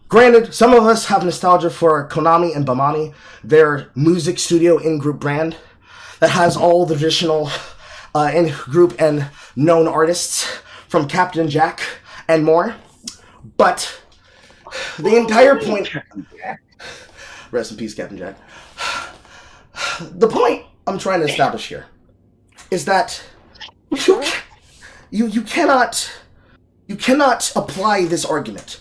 Granted, some of us have nostalgia for Konami and Bamani, their music studio in-group brand that has all the traditional in-group and known artists from Captain Jack and more. But the entire point... Rest in peace, Captain Jack. The point I'm trying to establish here is that you cannot apply this argument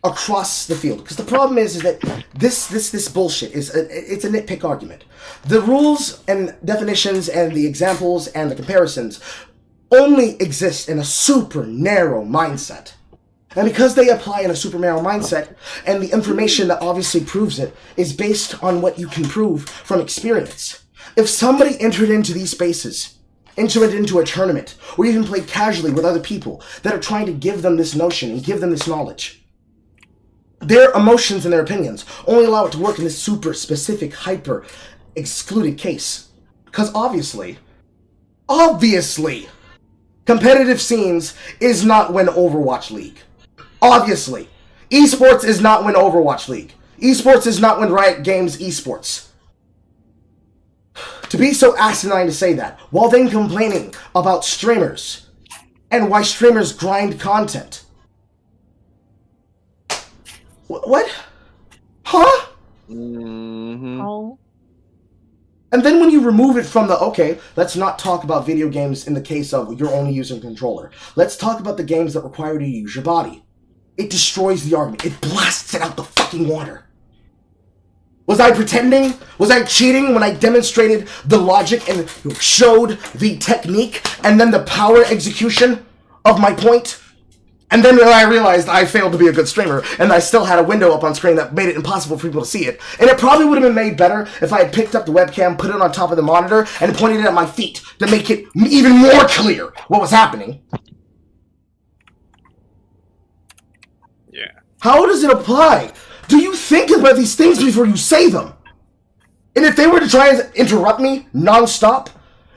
across the field, because the problem is that this bullshit is it's a nitpick argument. The rules and definitions and the examples and the comparisons only exist in a super narrow mindset. And because they apply in a super narrow mindset, and the information that obviously proves it is based on what you can prove from experience, if somebody entered into these spaces, into a tournament, or even played casually with other people that are trying to give them this notion and give them this knowledge, their emotions and their opinions only allow it to work in this super specific, hyper excluded case. Because obviously, competitive scenes is not win Overwatch League. Obviously. Esports is not win Overwatch League. Esports is not win Riot Games esports. To be so asinine to say that, while then complaining about streamers and why streamers grind content. What? Huh? Mm-hmm. Oh. And then when you remove it from the, okay, let's not talk about video games in the case of you're only using a controller. Let's talk about the games that require you to use your body. It destroys the argument. It blasts it out the fucking water. Was I pretending? Was I cheating when I demonstrated the logic and showed the technique and then the power execution of my point? And then I realized I failed to be a good streamer, and I still had a window up on screen that made it impossible for people to see it. And it probably would have been made better if I had picked up the webcam, put it on top of the monitor, and pointed it at my feet to make it even more clear what was happening. Yeah. How does it apply? Do you think about these things before you say them? And if they were to try and interrupt me non-stop,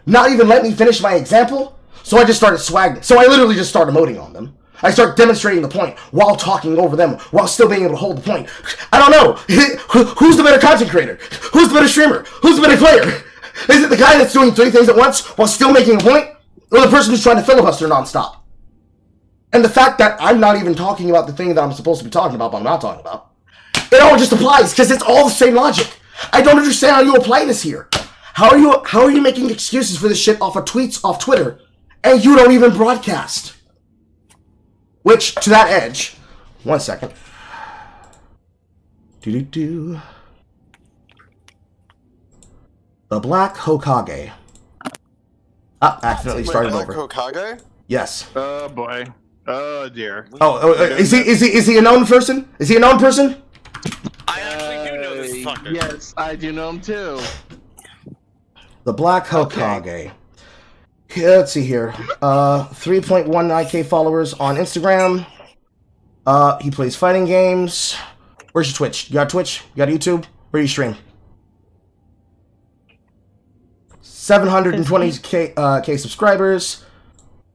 not even let me finish my example, so I just started swagging. So I literally just started emoting on them. I start demonstrating the point while talking over them, while still being able to hold the point. I don't know. Who's the better content creator? Who's the better streamer? Who's the better player? Is it the guy that's doing 3 things at once while still making a point? Or the person who's trying to filibuster nonstop? And the fact that I'm not even talking about the thing that I'm supposed to be talking about, but I'm not talking about, it all just applies because it's all the same logic. I don't understand how you apply this here. How are you making excuses for this shit off of tweets off Twitter, and you don't even broadcast? Which, to that edge, 1 second. The Black Hokage. Accidentally started over. Hokage? Yes. Oh boy. Oh dear. Is he a known person? Is he a known person? I actually do know this fucker. Yes, I do know him too. The Black Hokage. Let's see here. 3.19k followers on Instagram. He plays fighting games. Where's your Twitch? You got Twitch? You got YouTube? Where do you stream? 720k subscribers.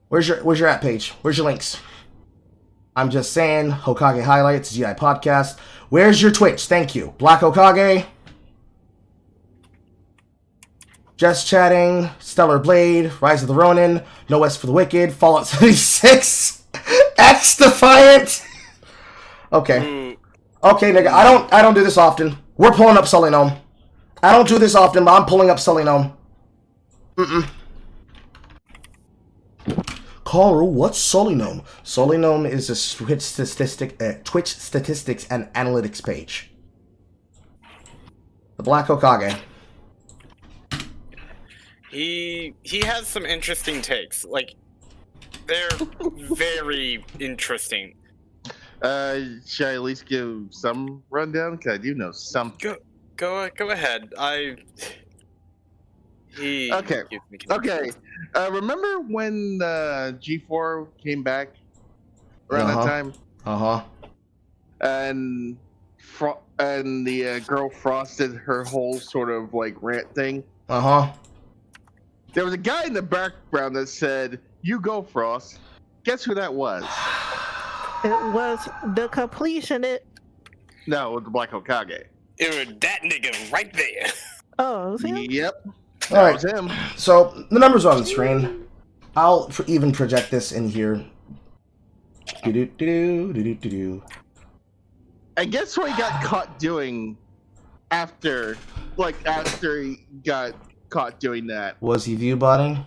Where's your app page? Where's your links? I'm just saying. Hokage highlights, GI podcast. Where's your Twitch? Thank you. Black Hokage. Just Chatting, Stellar Blade, Rise of the Ronin, No West for the Wicked, Fallout 76, X Defiant. Okay. Okay, nigga, I don't do this often. We're pulling up Sully Gnome. I don't do this often, but I'm pulling up Sully Gnome. Carl, what's Sully Gnome? Sully Gnome is a Twitch statistics and analytics page. The Black Hokage. He has some interesting takes. Like, they're very interesting. Should I at least give some rundown? Cause I do know some. Go ahead. Okay. Okay. Remember when G4 came back around that time? And the girl frosted her whole sort of like rant thing. There was a guy in the background that said, "You go, Frost." Guess who that was? It was the completionist. No, it was the Black Hokage. It was that nigga right there. Oh, it was him? Yep. All right. Was him. So the numbers are on the screen. I'll even project this in here. And guess what he got caught doing after he got caught doing that? Was he view botting?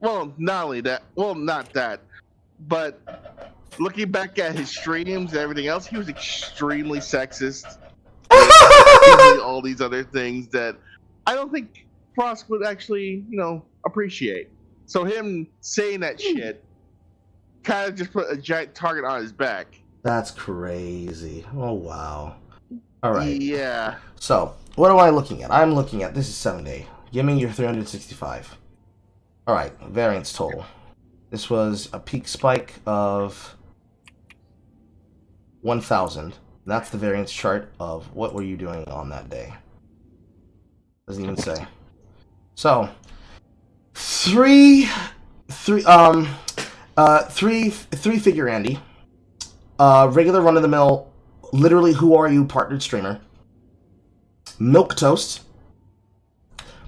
Well, not only that. Well, not that. But looking back at his streams and everything else, he was extremely sexist. All these other things that I don't think Frost would actually, appreciate. So him saying that shit kind of just put a giant target on his back. That's crazy. Oh, wow. All right. Yeah. So, what am I looking at? I'm looking at, this is 7 day. Give me your 365. All right, variance total. This was a peak spike of 1,000. That's the variance chart of what were you doing on that day. Doesn't even say. So, three figure Andy, regular run of the mill, literally who are you partnered streamer, milk toast.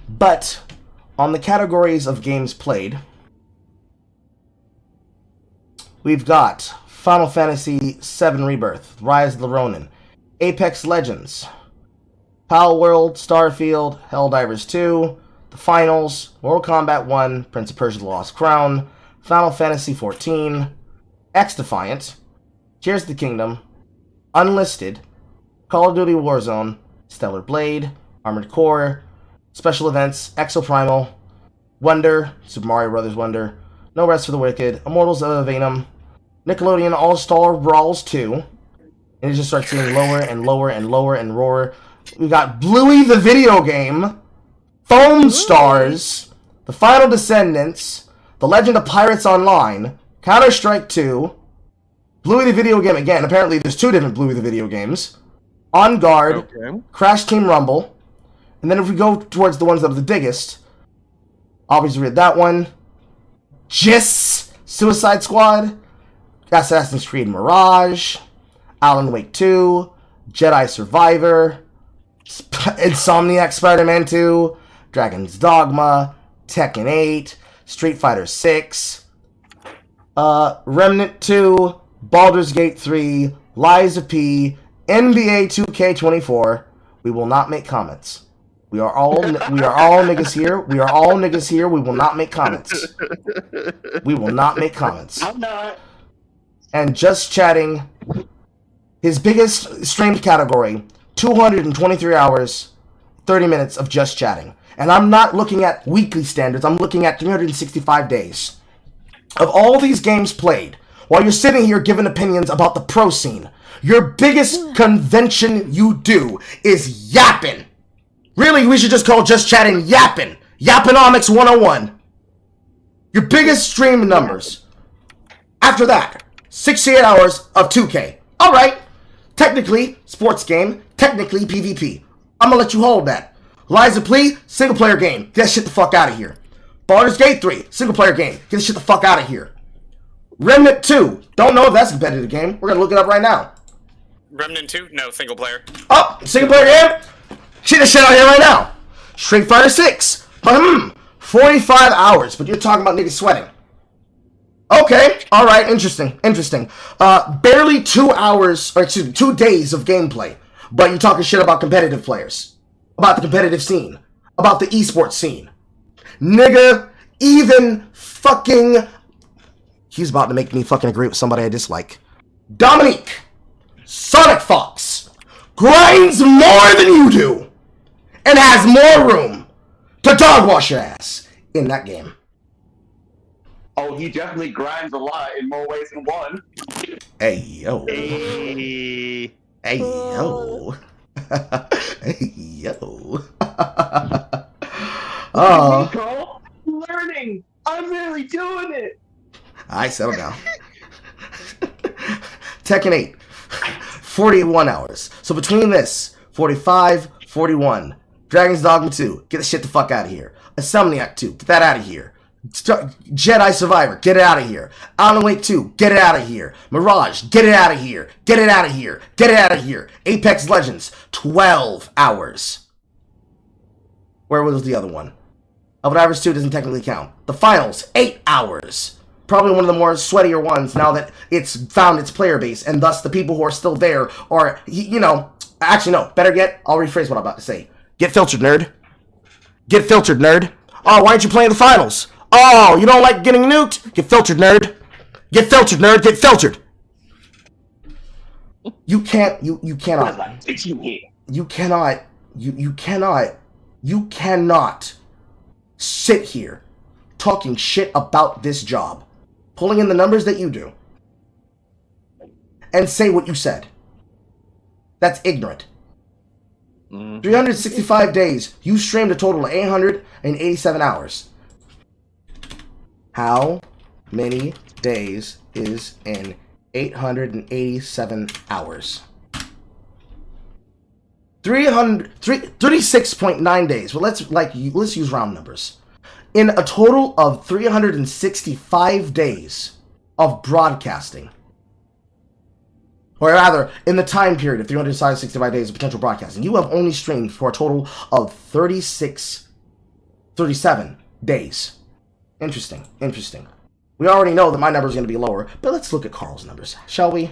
But on the categories of games played, we've got Final Fantasy VII Rebirth, Rise of the Ronin, Apex Legends, Pal World, Starfield, Helldivers 2, The Finals, Mortal Kombat 1, Prince of Persia: The Lost Crown, Final Fantasy XIV, X Defiant, Tears of the Kingdom, Unlisted, Call of Duty Warzone, Stellar Blade, Armored Core, Special Events, Exoprimal, Wonder, Super Mario Bros. Wonder, No Rest for the Wicked, Immortals of Aveum, Nickelodeon All-Star Brawls 2, and it just starts getting lower and lower and lower and lower. We got Bluey the video game, Foam Stars, The Final Descendants, The Legend of Pirates Online, Counter-Strike 2, Bluey the video game again. Apparently there's 2 different Bluey the video games. On Guard, Okay. Crash Team Rumble, and then if we go towards the ones that are the biggest, obviously read that one. Jis, Suicide Squad, Assassin's Creed Mirage, Alan Wake 2, Jedi Survivor, Insomniac Spider-Man 2, Dragon's Dogma, Tekken 8, Street Fighter 6, Remnant 2, Baldur's Gate 3, Lies of P, NBA 2K24. We will not make comments. We are all niggas here. We are all niggas here. We will not make comments. We will not make comments. I'm not. And Just Chatting, his biggest streamed category, 223 hours, 30 minutes of Just Chatting. And I'm not looking at weekly standards. I'm looking at 365 days. Of all these games played, while you're sitting here giving opinions about the pro scene, your biggest convention you do is yapping. Really, we should just call Just Chatting yapping. Yapponomics 101. Your biggest stream numbers. After that, 68 hours of 2K. Alright. Technically, sports game. Technically, PvP. I'm gonna let you hold that. Lies of Plea, single player game. Get that shit the fuck out of here. Baldur's Gate 3, single player game. Get this shit the fuck out of here. Remnant 2. Don't know if that's a competitive game. We're gonna look it up right now. Remnant 2? No, single player. Oh, single player game? Get this shit out here right now. Street Fighter 6. 45 hours, but you're talking about niggas sweating. Okay, alright, interesting. Barely 2 hours, or excuse me, 2 days of gameplay, but you're talking shit about competitive players. About the competitive scene. About the esports scene. Nigga, even fucking... He's about to make me fucking agree with somebody I dislike. Dominique, Sonic Fox, grinds more than you do, and has more room to dog wash your ass in that game. Oh, he definitely grinds a lot in more ways than one. Hey, yo. Hey. Hey, yo. Hey, yo. Look at me, Carl. I'm learning. I'm really doing it. I settle down. Tekken 8, 41 hours. So between this, 45, 41. Dragon's Dogma 2, get the shit the fuck out of here. Insomniac 2, get that out of here. Jedi Survivor, get it out of here. Alan Wake 2, get it out of here. Mirage, get it out of here. Get it out of here. Get it out of here. Apex Legends, 12 hours. Where was the other one? Helldivers 2 doesn't technically count. The Finals, 8 hours. Probably one of the more sweatier ones now that it's found its player base, and thus the people who are still there are, you know, actually no, better yet, I'll rephrase what I'm about to say. Get filtered, nerd. Get filtered, nerd. Oh, why aren't you playing the finals? Oh, you don't like getting nuked? Get filtered, nerd. Get filtered, nerd. Get filtered. You cannot. You cannot sit here talking shit about this job, pulling in the numbers that you do, and say what you said. That's ignorant. 365 days. You streamed a total of 887 hours. How many days is in 887 hours? 36.9 days. Well, let's use round numbers. In a total of 365 days of broadcasting, or rather, in the time period of 365 days of potential broadcasting, you have only streamed for a total of 37 days. Interesting. We already know that my number is going to be lower, but let's look at Carl's numbers, shall we?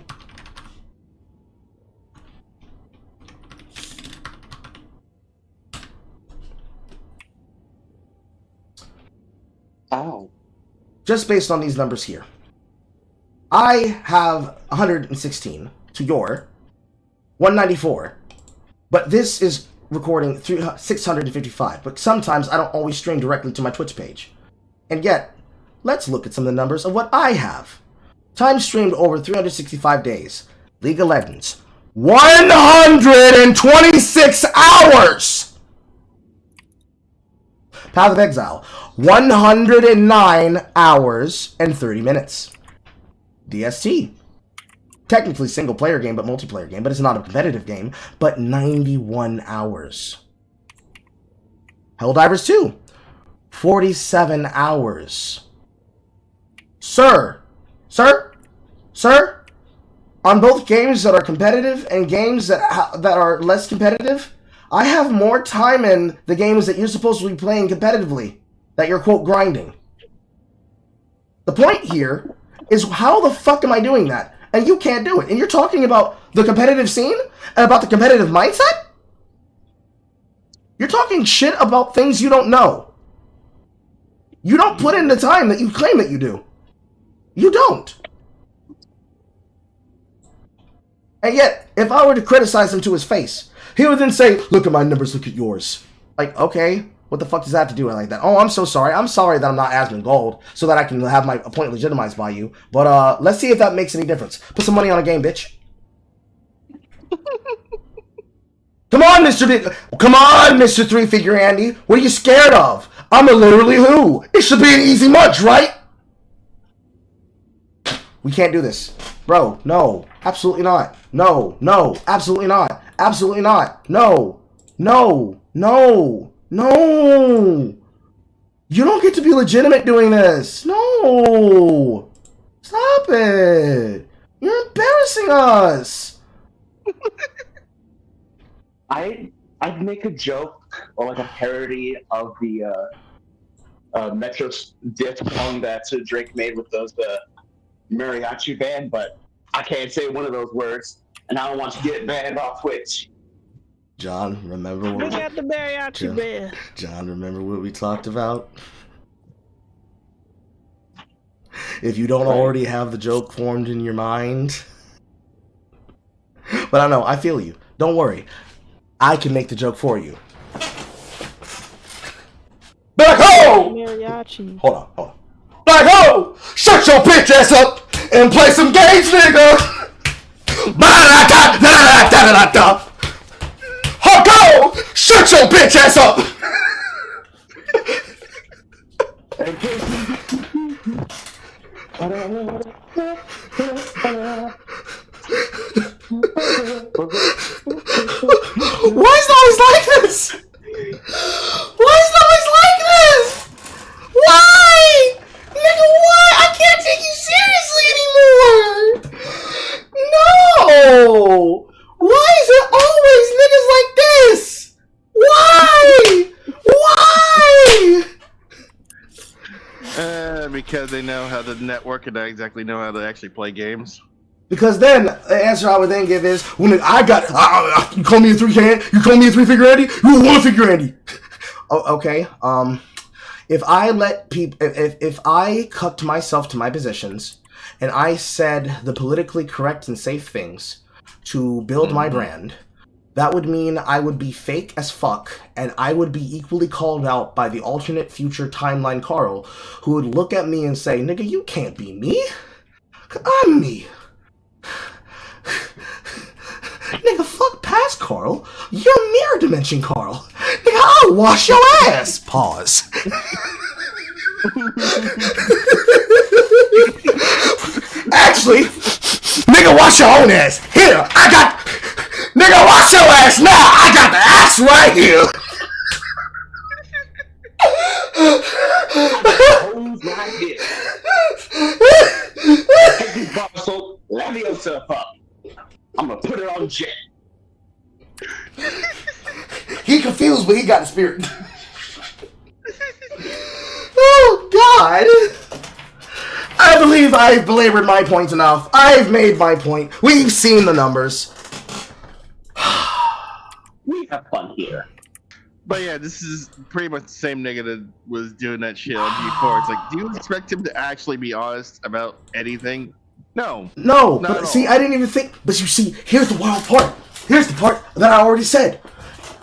Oh. Just based on these numbers here. I have 116 to your 194 But this is recording 655. But sometimes I don't always stream directly to my Twitch page. And yet, let's look at some of the numbers of what I have. Time streamed over 365 days. League of Legends. 126 hours! Path of Exile. 109 hours and 30 minutes. DST. Technically single player game, but multiplayer game, but it's not a competitive game, but 91 hours. Helldivers 2. 47 hours. Sir, on both games that are competitive and games that are less competitive, I have more time in the games that you're supposed to be playing competitively, that you're, quote, grinding. The point here is, how the fuck am I doing that? And you can't do it. And you're talking about the competitive scene and about the competitive mindset? You're talking shit about things you don't know. You don't put in the time that you claim that you do. You don't. And yet, if I were to criticize him to his face, he would then say, look at my numbers, look at yours. Like, okay, what the fuck does that have to do with like that? Oh, I'm so sorry. I'm sorry that I'm not Asmon Gold, so that I can have my point legitimized by you. But let's see if that makes any difference. Put some money on a game, bitch. Come on, Come on, Mr. Three-Figure Andy. What are you scared of? I'm a literally who. It should be an easy munch, right? We can't do this. Bro, no. Absolutely not. No. No. Absolutely not. Absolutely not. No. No. No. No. You don't get to be legitimate doing this. No. Stop it. You're embarrassing us. I'd make a joke or like a parody of the Metro diff song that Drake made with those mariachi band, but I can't say one of those words, and I don't want to get banned off Twitch. John, remember what Look at the mariachi band. John, remember what we talked about? If you don't already have the joke formed in your mind. But I know, I feel you. Don't worry. I can make the joke for you. Back home! Mariachi. Hold on. Back home! Shut your bitch ass up and play some games, nigga! Ba-da-da-da-da-da-da-da-da! Hawko! Shut your bitch ass up! Why is it always like this? Why is it always like this? Why? Nigga, why? I can't take you seriously anymore! No! Why is it always niggas like this? Why? Why? Because they know how to network and don't exactly know how to actually play games. Because then the answer I would then give is, when I got, you call me a three-figure Andy, you a one-figure Andy. Oh, okay. If I let people, if I cucked myself to my positions, and I said the politically correct and safe things to build my brand, that would mean I would be fake as fuck, and I would be equally called out by the alternate future timeline Carl, who would look at me and say, nigga, you can't be me. I'm me. Nigga, fuck past Carl. You're mirror dimension Carl. Nigga, I'll wash your ass. Pause. Actually, nigga, wash your own ass. Here, I got... Nigga, wash your ass now. I got the ass right here. Hoes like this. Take these bar soap, lather yourself up. I'm gonna put it on Jet. He confused, but he got the spirit. Oh, God. I believe I've belabored my point enough. I've made my point. We've seen the numbers. We have fun here. But yeah, this is pretty much the same nigga that was doing that shit on G4. It's like, do you expect him to actually be honest about anything? No. No, Not but at see, all. I didn't even think. But you see, here's the wild part. Here's the part that I already said.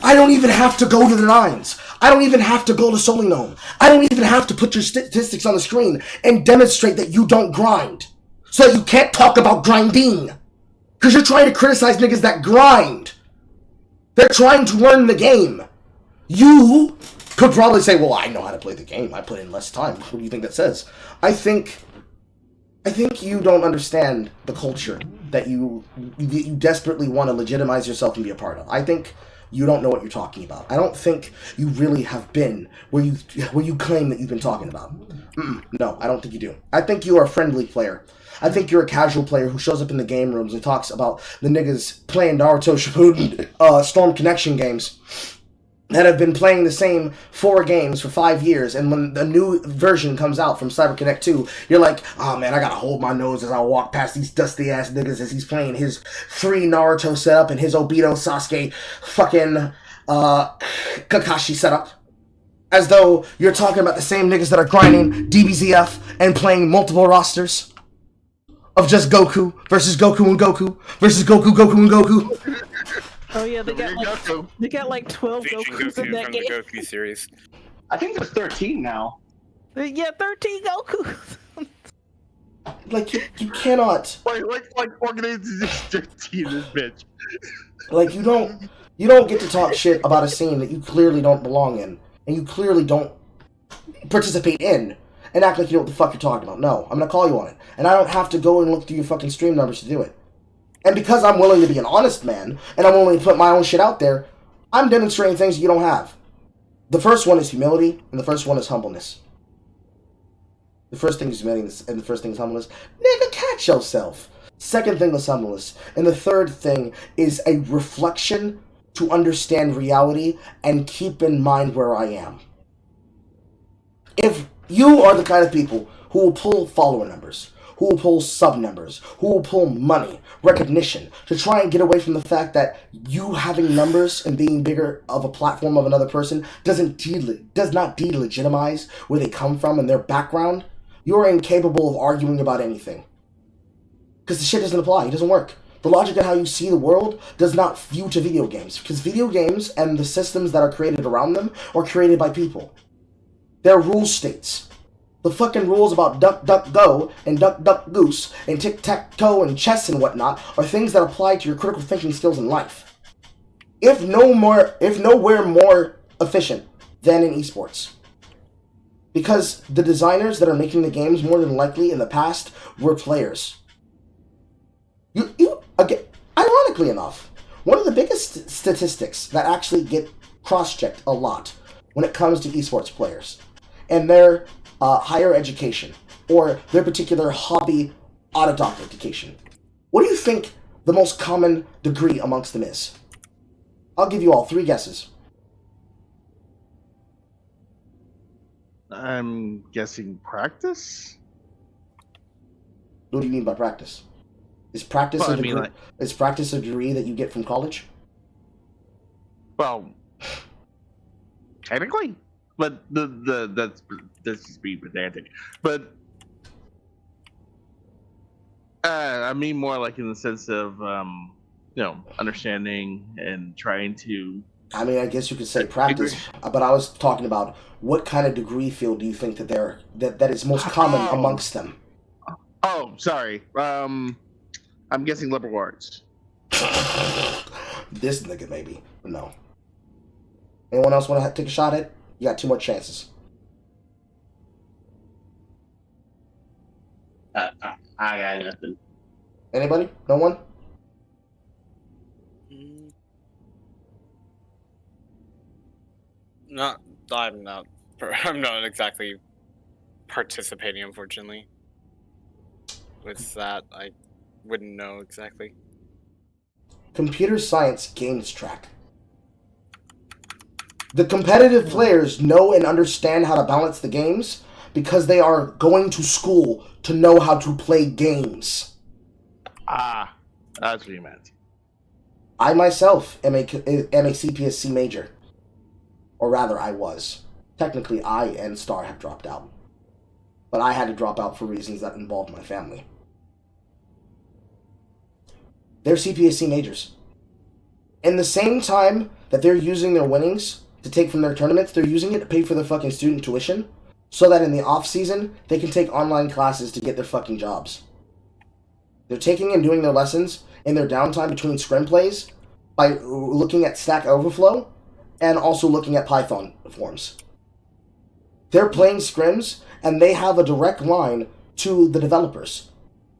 I don't even have to go to the nines. I don't even have to go to Solinome. I don't even have to put your statistics on the screen and demonstrate that you don't grind. So that you can't talk about grinding. Because you're trying to criticize niggas that grind. They're trying to learn the game. You could probably say, well, I know how to play the game. I put in less time. What do you think that says? I think you don't understand the culture that you desperately want to legitimize yourself and be a part of. I think you don't know what you're talking about. I don't think you really have been where you claim that you've been talking about. No, I don't think you do. I think you are a friendly player. I think you're a casual player who shows up in the game rooms and talks about the niggas playing Naruto Shippuden Storm Connection games that have been playing the same 4 games for 5 years, and when the new version comes out from CyberConnect 2, you're like, oh man, I gotta hold my nose as I walk past these dusty-ass niggas as he's playing his 3 Naruto setup and his Obito Sasuke fucking Kakashi setup. As though you're talking about the same niggas that are grinding DBZF and playing multiple rosters of just Goku versus Goku and Goku versus Goku and Goku. Oh yeah, they got like 12 Featuring Gokus in Goku that from game. the Goku series. I think there's 13 now. Yeah, 13 Gokus. Like, you cannot... Like organizing 13 this bitch. Like, you don't get to talk shit about a scene that you clearly don't belong in, and you clearly don't participate in, and act like you know what the fuck you're talking about. No, I'm gonna call you on it. And I don't have to go and look through your fucking stream numbers to do it. And because I'm willing to be an honest man, and I'm willing to put my own shit out there, I'm demonstrating things you don't have. The first one is humility, and the first one is humbleness. The first thing is humility, and the first thing is humbleness. Nigga, catch yourself. Second thing is humbleness. And the third thing is a reflection to understand reality and keep in mind where I am. If you are the kind of people who will pull follower numbers, who will pull sub numbers, who will pull money, recognition, to try and get away from the fact that you having numbers and being bigger of a platform of another person does not delegitimize where they come from and their background, you're incapable of arguing about anything. Because the shit doesn't apply. It doesn't work. The logic of how you see the world does not view to video games. Because video games and the systems that are created around them are created by people. They're rule states. The fucking rules about duck, duck, go, and duck, duck, goose, and tic-tac-toe, and chess and whatnot are things that apply to your critical thinking skills in life. If nowhere more efficient than in esports. Because the designers that are making the games more than likely in the past were players. Again, ironically enough, one of the biggest statistics that actually get cross-checked a lot when it comes to esports players and their higher education or their particular hobby autodoc education. What do you think the most common degree amongst them is? I'll give you all 3 guesses. I'm guessing practice? What do you mean by practice? Is practice Well, a degree? Is practice a degree that you get from college? Well, technically, but that's just being pedantic. But I mean more like in the sense of understanding and trying to. I mean, I guess you could say practice, but I was talking about what kind of degree field do you think that is most common amongst them? Oh, sorry. I'm guessing liberal arts. This nigga maybe, but no. Anyone else want to take a shot at it? You got 2 more chances. I got nothing. Anybody? No one? I'm not exactly participating, unfortunately. With that, I wouldn't know exactly. Computer science games track. The competitive players know and understand how to balance the games because they are going to school to know how to play games. Ah, that's what you meant. I myself am a CPSC major. Or rather, I was. Technically, I and Star have dropped out. But I had to drop out for reasons that involved my family. They're CPSC majors. In the same time that they're using their winnings to take from their tournaments, they're using it to pay for their fucking student tuition so that in the off season they can take online classes to get their fucking jobs. They're taking and doing their lessons in their downtime between scrim plays by looking at Stack Overflow and also looking at Python forms. They're playing scrims and they have a direct line to the developers.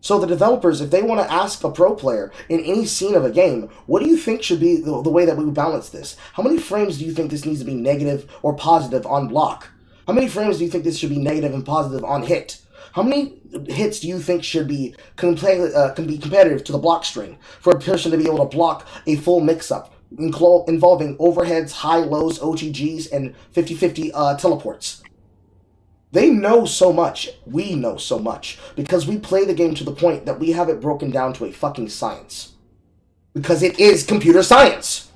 So the developers, if they want to ask a pro player in any scene of a game, what do you think should be the way that we balance this? How many frames do you think this needs to be negative or positive on block? How many frames do you think this should be negative and positive on hit? How many hits do you think should be competitive to the block string for a person to be able to block a full mix-up involving overheads, high-lows, OTGs, and 50-50 teleports? They know so much. We know so much. Because we play the game to the point that we have it broken down to a fucking science. Because it is computer science.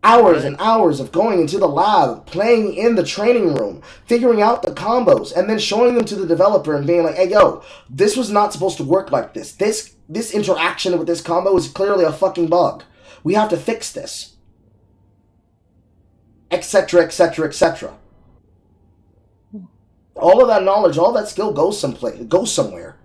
Hours and hours of going into the lab, playing in the training room, figuring out the combos, and then showing them to the developer and being like, hey, yo, this was not supposed to work like this. This interaction with this combo is clearly a fucking bug. We have to fix this. Etc., etc., etc. All of that knowledge, all that skill goes somewhere.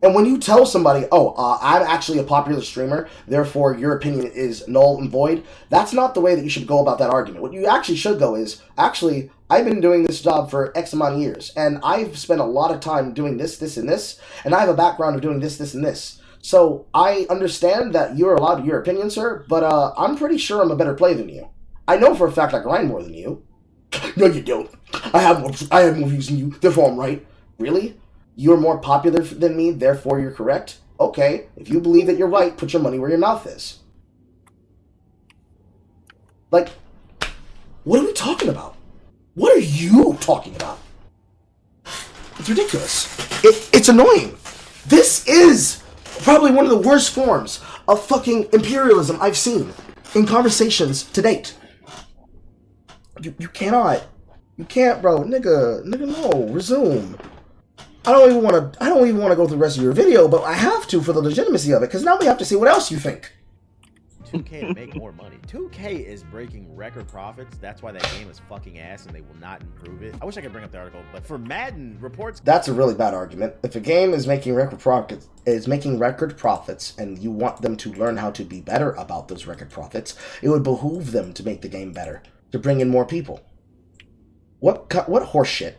And when you tell somebody, oh, I'm actually a popular streamer, therefore your opinion is null and void, that's not the way that you should go about that argument. What you actually should go is, actually, I've been doing this job for X amount of years, and I've spent a lot of time doing this, this, and this, and I have a background of doing this, this, and this. So I understand that you're allowed your opinion, sir, but I'm pretty sure I'm a better player than you. I know for a fact I grind more than you. No, you don't. I have more views than you, therefore I'm right. Really? You're more popular than me, therefore you're correct? Okay, if you believe that you're right, put your money where your mouth is. Like, what are we talking about? What are you talking about? It's ridiculous. It's annoying. This is probably one of the worst forms of fucking imperialism I've seen in conversations to date. You cannot. You can't, bro. Nigga, no. Resume. I don't even want to go through the rest of your video, but I have to for the legitimacy of it, because now we have to see what else you think. 2K to make more money. 2K is breaking record profits. That's why that game is fucking ass and they will not improve it. I wish I could bring up the article, but for Madden, reports... That's a really bad argument. If a game is making record profits, and you want them to learn how to be better about those record profits, it would behoove them to make the game better, to bring in more people. What horseshit?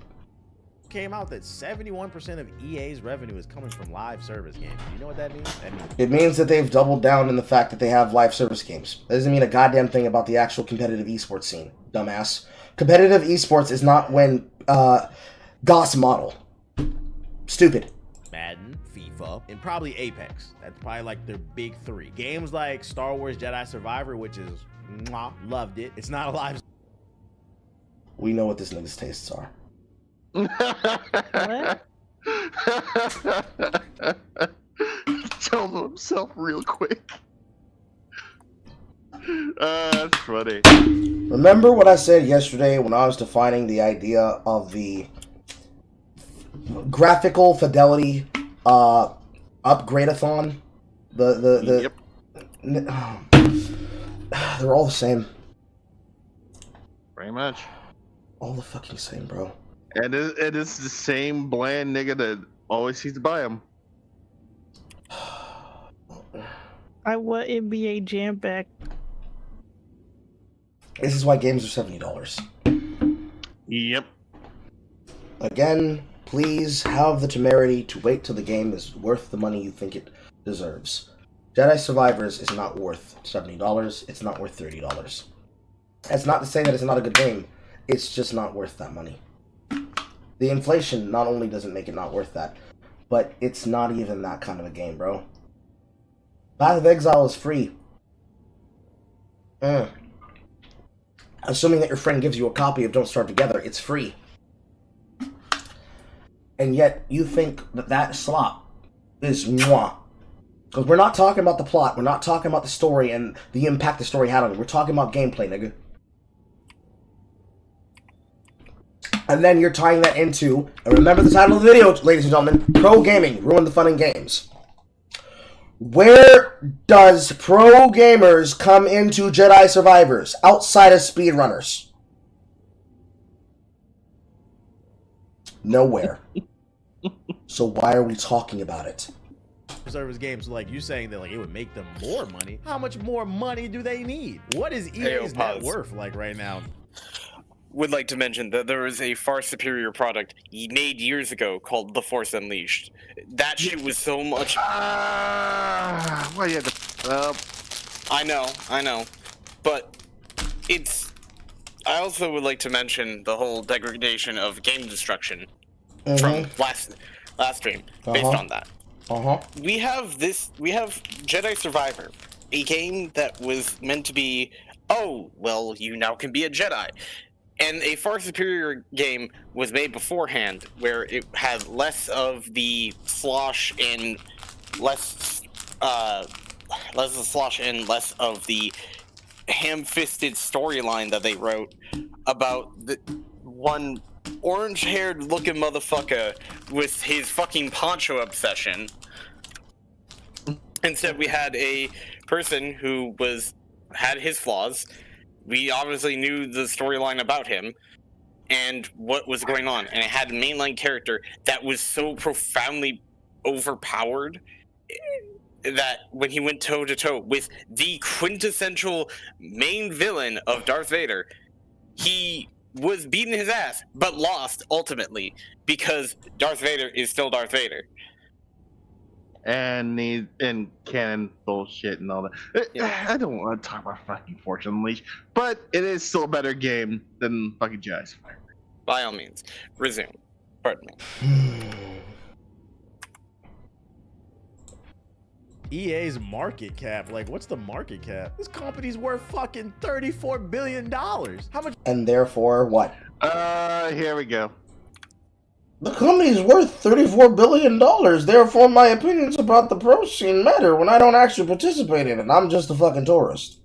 Came out that 71% of EA's revenue is coming from live service games. Do you know what that means? It means that they've doubled down in the fact that they have live service games. That doesn't mean a goddamn thing about the actual competitive esports scene, dumbass. Competitive esports is not when Goss model. Stupid. Madden, FIFA, and probably Apex. That's probably like their big three. Games like Star Wars Jedi Survivor, which is loved it. It's not a live. We know what this nigga's tastes are. What? Tell him himself real quick. That's funny. Remember what I said yesterday when I was defining the idea of the graphical fidelity upgrade-a-thon? Yep. They're all the same. Pretty much. All the fucking same, bro. And it's the same bland nigga that always seems to buy them. I want NBA Jam back. This is why games are $70. Yep. Again, please have the temerity to wait till the game is worth the money you think it deserves. Jedi Survivors is not worth $70. It's not worth $30. That's not to say that it's not a good game. It's just not worth that money. The inflation not only doesn't make it not worth that, but it's not even that kind of a game, bro. Path of Exile is free. Assuming that your friend gives you a copy of Don't Starve Together, it's free. And yet, you think that that slop is mwah. Because we're not talking about the plot, we're not talking about the story and the impact the story had on it. We're talking about gameplay, nigga. And then you're tying that into, and remember the title of the video, ladies and gentlemen, Pro Gaming, Ruin the Fun in Games. Where does pro gamers come into Jedi Survivors outside of speedrunners? Nowhere. So why are we talking about it? Service games, like you saying that like it would make them more money. How much more money do they need? What is EA's net worth like right now? Would like to mention that there is a far superior product made years ago called The Force Unleashed. That shit was so much. Well, yeah. I know, but it's. I also would like to mention the whole degradation of game destruction from last stream, based on that. We have Jedi Survivor, a game that was meant to be, oh, well, you now can be a Jedi. And a far superior game was made beforehand, where it had less of the slosh and less of the slosh and less of the ham-fisted storyline that they wrote about the one orange-haired looking motherfucker with his fucking poncho obsession. Instead, we had a person who had his flaws. We obviously knew the storyline about him and what was going on, and it had a mainline character that was so profoundly overpowered that when he went toe-to-toe with the quintessential main villain of Darth Vader, he was beating his ass, but lost ultimately, because Darth Vader is still Darth Vader. And canon bullshit and all that. Yeah. I don't want to talk about fucking Force Unleashed, but it is still a better game than fucking Jedi Survivor. By all means, resume. Pardon me. EA's market cap, like what's the market cap? This company's worth fucking $34 billion. How much? And therefore, what? Here we go. The company's worth $34 billion. Therefore, my opinions about the pro scene matter when I don't actually participate in it. I'm just a fucking tourist.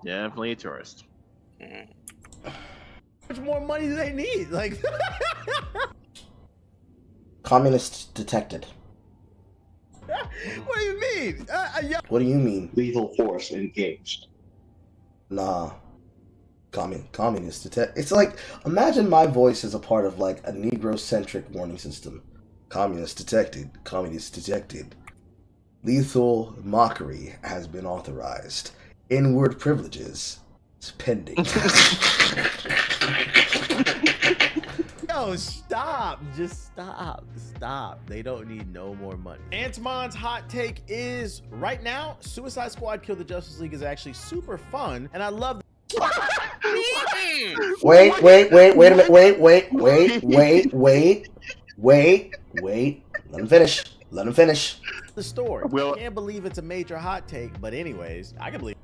Definitely a tourist. How much more money do they need? Like, Communist detected. what do you mean? What do you mean? Lethal force engaged. Nah. Communist detect. It's like, imagine my voice as a part of like a Negro-centric warning system. Communist detected. Communist detected. Lethal mockery has been authorized. Inward privileges is pending. Yo, stop. Just stop. Stop. They don't need no more money. Antimon's hot take is, right now, Suicide Squad Kill the Justice League is actually super fun, and I love Wait a minute. Wait. Let him finish. the story. Well- I can't believe it's a major hot take, but anyways, I can believe.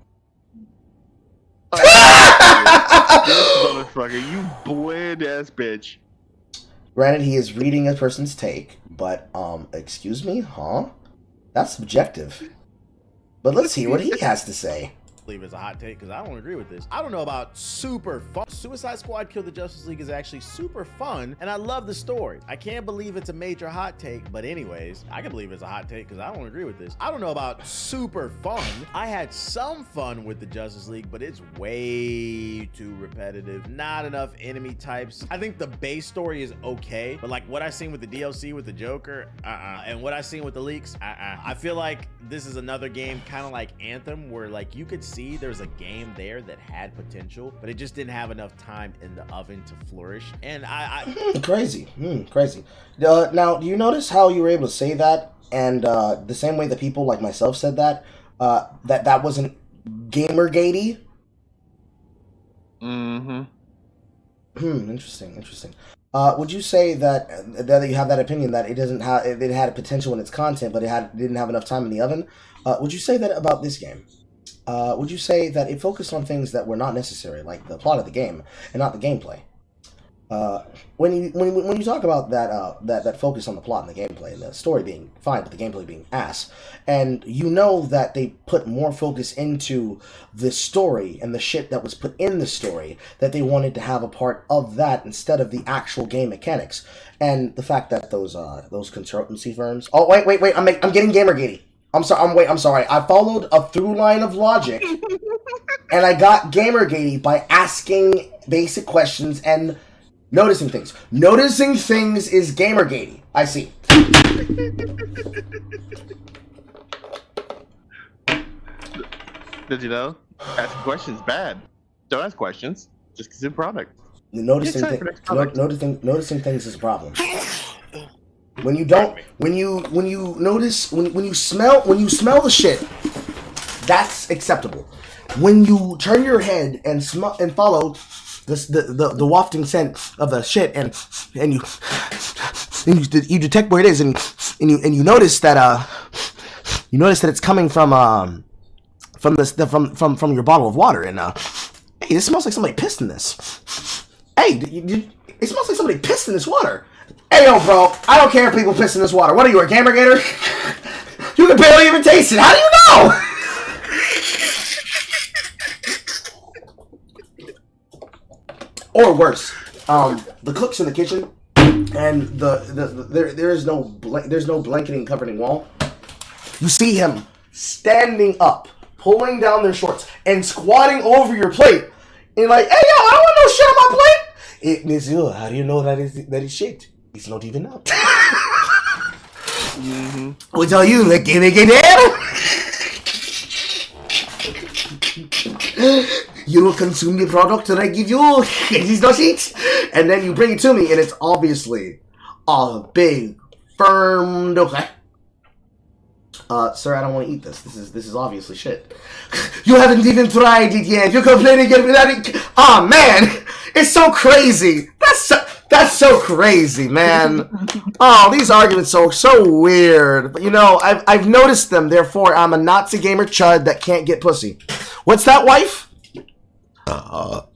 This motherfucker, you bland ass bitch. Granted, he is reading a person's take, but, excuse me, huh? That's subjective. But let's hear what he has to say. Believe it's a hot take because I don't agree with this. I don't know about super fun. Suicide Squad Kill the Justice League is actually super fun, and I love the story. I can't believe it's a major hot take, but anyways, I can believe it's a hot take because I don't agree with this. I don't know about super fun. I had some fun with the Justice League, but it's way too repetitive. Not enough enemy types. I think the base story is okay, but like what I seen with the DLC with the Joker, and what I seen with the leaks, I feel like this is another game kind of like Anthem, where like you could see there's a game there that had potential, but it just didn't have enough time in the oven to flourish. And Crazy. Now, do you notice how you were able to say that, and the same way that people like myself said that, that wasn't Gamergatey? Interesting. Would you say that you have that opinion that it had a potential in its content, but it didn't have enough time in the oven? Would you say that about this game? Would you say that it focused on things that were not necessary, like the plot of the game, and not the gameplay? When you talk about that focus on the plot and the gameplay and the story being fine but the gameplay being ass, and you know that they put more focus into the story and the shit that was put in the story, that they wanted to have a part of that instead of the actual game mechanics, and the fact that those consultancy firms. Oh wait, I'm getting gamergatey. I'm sorry. I followed a through line of logic, and I got gamergatey by asking basic questions and noticing things. Noticing things is gamergatey. I see. Did you know? Asking questions bad. Don't ask questions. Just consume product. Noticing things is a problem. When you don't, when you notice, when you smell the shit, that's acceptable. When you turn your head and smell and follow the wafting scent of the shit, and you detect where it is, and you notice that it's coming from your bottle of water, and hey, this smells like somebody pissed in this. Hey, it smells like somebody pissed in this water. Hey, yo, bro, I don't care if people piss in this water. What are you, a gamergator? You can barely even taste it. How do you know? Or worse, the cook's in the kitchen, and there's no blanketing covering wall. You see him standing up, pulling down their shorts, and squatting over your plate, and like, hey, yo, I don't want no shit on my plate. It means, yo, how do you know that is shit? It's not even out. Mm-hmm. We tell you, like, get it. You will consume the product that I give you. It is not it. And then you bring it to me, and it's obviously a big, firm okay. Sir, I don't want to eat this. This is obviously shit. You haven't even tried it yet. You're complaining again without it. Oh man, it's so crazy. That's so crazy, man. Oh, these arguments are so weird. But you know, I've noticed them. Therefore, I'm a Nazi gamer chud that can't get pussy. What's that, wife? Oh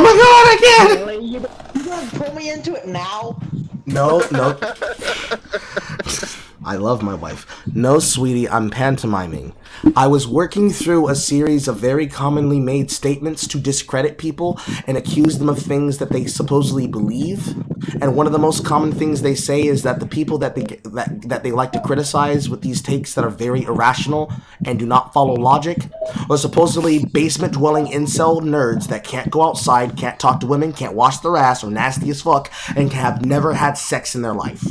my god, I can't! You gonna pull me into it now? No. I love my wife. No, sweetie, I'm pantomiming. I was working through a series of very commonly made statements to discredit people and accuse them of things that they supposedly believe. And one of the most common things they say is that the people that they like to criticize with these takes that are very irrational and do not follow logic are supposedly basement-dwelling incel nerds that can't go outside, can't talk to women, can't wash their ass, are nasty as fuck, and have never had sex in their life.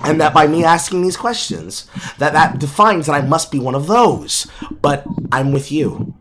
And that by me asking these questions, that defines that I must be one of those. But I'm with you.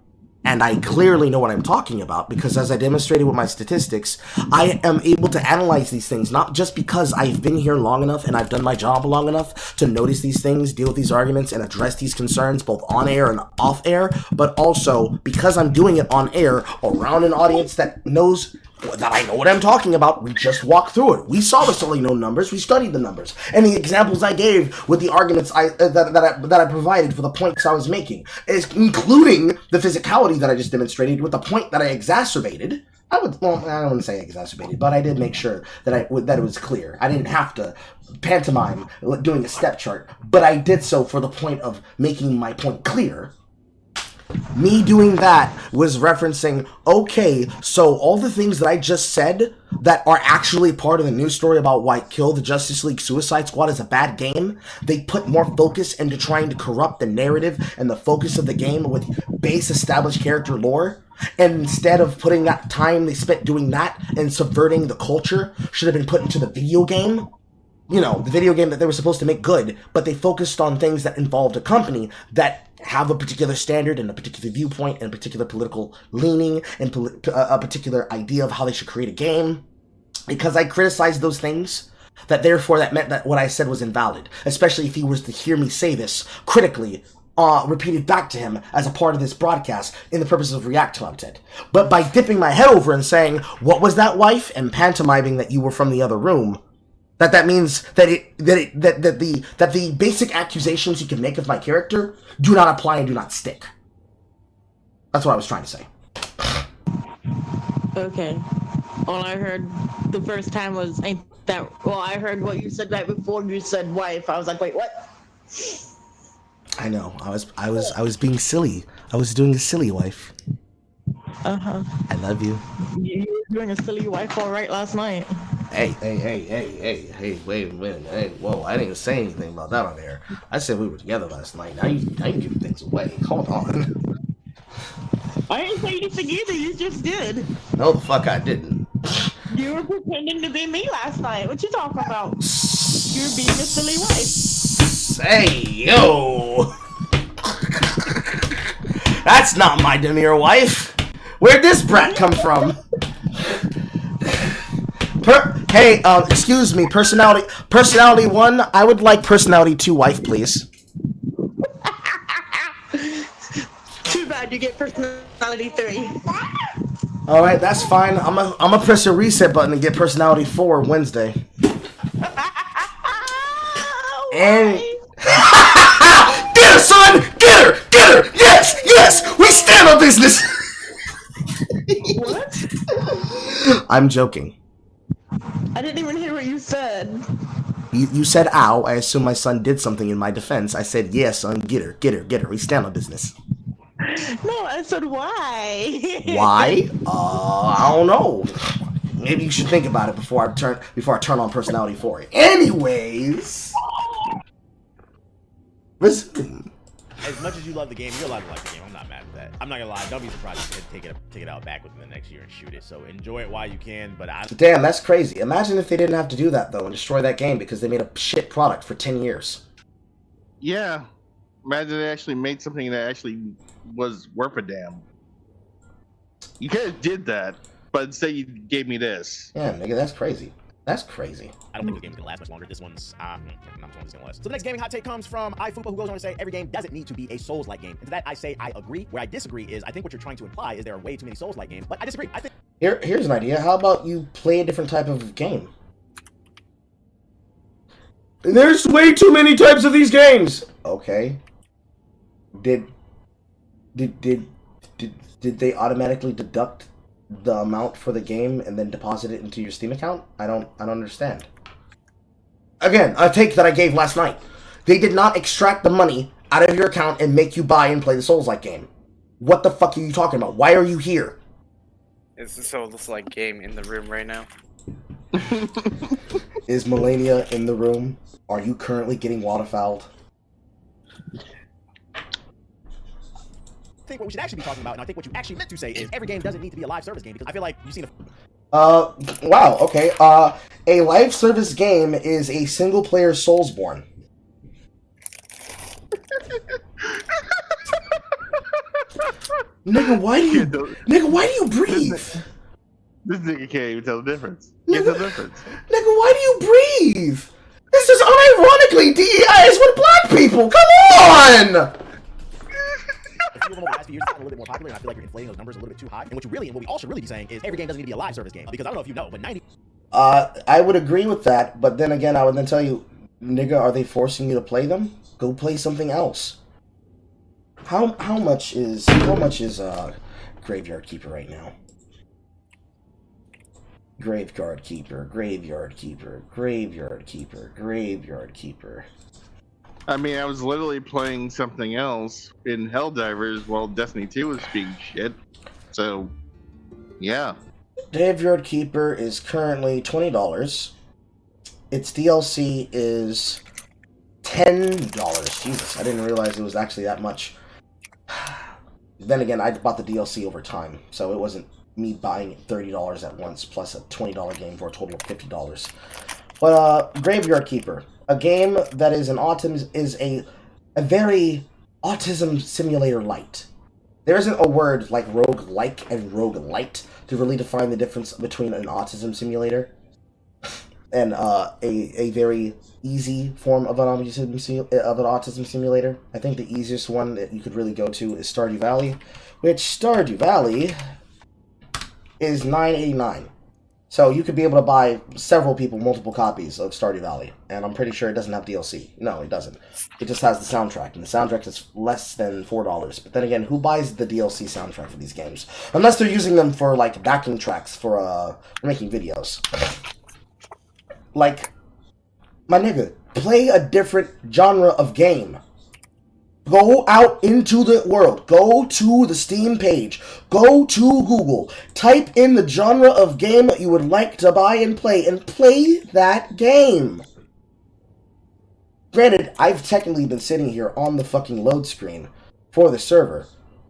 And I clearly know what I'm talking about, because as I demonstrated with my statistics, I am able to analyze these things, not just because I've been here long enough and I've done my job long enough to notice these things, deal with these arguments, and address these concerns both on air and off air, but also because I'm doing it on air around an audience that knows that I know what I'm talking about. We just walked through it. We saw the Solino numbers. We studied the numbers. And the examples I gave with the arguments that I provided for the points I was making, is including the physicality that I just demonstrated with the point that I exacerbated. I don't want to say exacerbated, but I did make sure that it was clear. I didn't have to pantomime doing a step chart, but I did so for the point of making my point clear. Me doing that was referencing, okay, so all the things that I just said that are actually part of the news story about why Kill the Justice League Suicide Squad is a bad game, they put more focus into trying to corrupt the narrative and the focus of the game with base established character lore. And instead of putting that time they spent doing that and subverting the culture, should have been put into the video game. You know, the video game that they were supposed to make good, but they focused on things that involved a company that have a particular standard and a particular viewpoint and a particular political leaning and a particular idea of how they should create a game. Because I criticized those things, that meant that what I said was invalid, especially if he was to hear me say this critically, repeated back to him as a part of this broadcast in the purposes of react content. But by dipping my head over and saying, what was that, wife? And pantomiming that you were from the other room, that means that the basic accusations you can make of my character do not apply and do not stick. That's what I was trying to say. Okay. All I heard the first time was ain't that. Well, I heard what you said right before you said wife. I was like, wait, what? I know. I was being silly. I was doing a silly wife. I love you. You were doing a silly wife all right last night. Hey, wait a minute. Hey, whoa, I didn't say anything about that on air. I said we were together last night. Now you giving things away. Hold on. I didn't say anything either. You just did. No, the fuck I didn't. You were pretending to be me last night. What you talking about? You were being a silly wife. Hey, yo! That's not my demure wife. Where'd this brat come from? Hey, excuse me, personality 1, I would like personality 2 wife, please. Too bad you get personality 3. Alright, that's fine. I'm gonna press a reset button and get personality 4 Wednesday. And get her, son! Get her! Get her! Yes! Yes! We stand on business! What? I'm joking. I didn't even hear what you said. You said ow. I assume my son did something in my defense. I said, yes, son, get her, get her, get her. We stand on business. No, I said why. Why? I don't know. Maybe you should think about it before I turn on personality 4. Anyways. Resume. As much as you love the game, you're allowed to like the game. I'm not mad at that. I'm not gonna lie. Don't be surprised if they take it out back within the next year and shoot it. So enjoy it while you can. But Damn, that's crazy. Imagine if they didn't have to do that though and destroy that game because they made a shit product for 10 years. Yeah. Imagine they actually made something that actually was worth a damn. You could have did that, but instead you gave me this. Yeah, nigga, that's crazy. That's crazy. I don't think this game's gonna last much longer. This one's not gonna last. So the next gaming hot take comes from iFupa, who goes on to say every game doesn't need to be a Souls-like game. And to that I say I agree. Where I disagree is I think what you're trying to imply is there are way too many Souls-like games. But I disagree. I think Here's an idea. How about you play a different type of game? There's way too many types of these games. Okay. Did they automatically deduct the amount for the game and then deposit it into your Steam account? I don't understand. Again, a take that I gave last night. They did not extract the money out of your account and make you buy and play the Souls-like game. What the fuck are you talking about? Why are you here? Is the Souls-like game in the room right now? Is Melania in the room? Are you currently getting waterfouled? I think what we should actually be talking about, and I think what you actually meant to say is every game doesn't need to be a live service game because I feel like you've seen Wow, okay. A live service game is a single player Soulsborne. Nigga, why do you breathe? This nigga can't even tell the difference. Can't tell the difference. Nigga, why do you breathe? This is unironically DEIs with black people. Come on! a few of them over the last few years have gotten a little bit more popular, and I feel like you're inflating those numbers a little bit too high. And what we all should really be saying is every game doesn't need to be a live service game. Because I don't know if you know, but 90... I would agree with that, but then again, I would then tell you, nigga, are they forcing you to play them? Go play something else. How much is Graveyard Keeper right now? Graveyard Keeper, Graveyard Keeper, Graveyard Keeper, Graveyard Keeper. I mean, I was literally playing something else in Helldivers while Destiny 2 was being shit. So, yeah. Graveyard Keeper is currently $20. Its DLC is $10. Jesus, I didn't realize it was actually that much. Then again, I bought the DLC over time, so it wasn't me buying $30 at once plus a $20 game for a total of $50. But Graveyard Keeper, a game that is a very autism simulator light. There isn't a word like roguelike and roguelite to really define the difference between an autism simulator and a very easy form of an autism simulator. I think the easiest one that you could really go to is Stardew Valley, which Stardew Valley is $9.89. So you could be able to buy several people multiple copies of Stardew Valley, and I'm pretty sure it doesn't have DLC. No, it doesn't. It just has the soundtrack, and the soundtrack is less than $4. But then again, who buys the DLC soundtrack for these games? Unless they're using them for, like, backing tracks for making videos. Like, my nigga, play a different genre of game. Go out into the world. Go to the Steam page. Go to Google. Type in the genre of game that you would like to buy and play that game. Granted, I've technically been sitting here on the fucking load screen for the server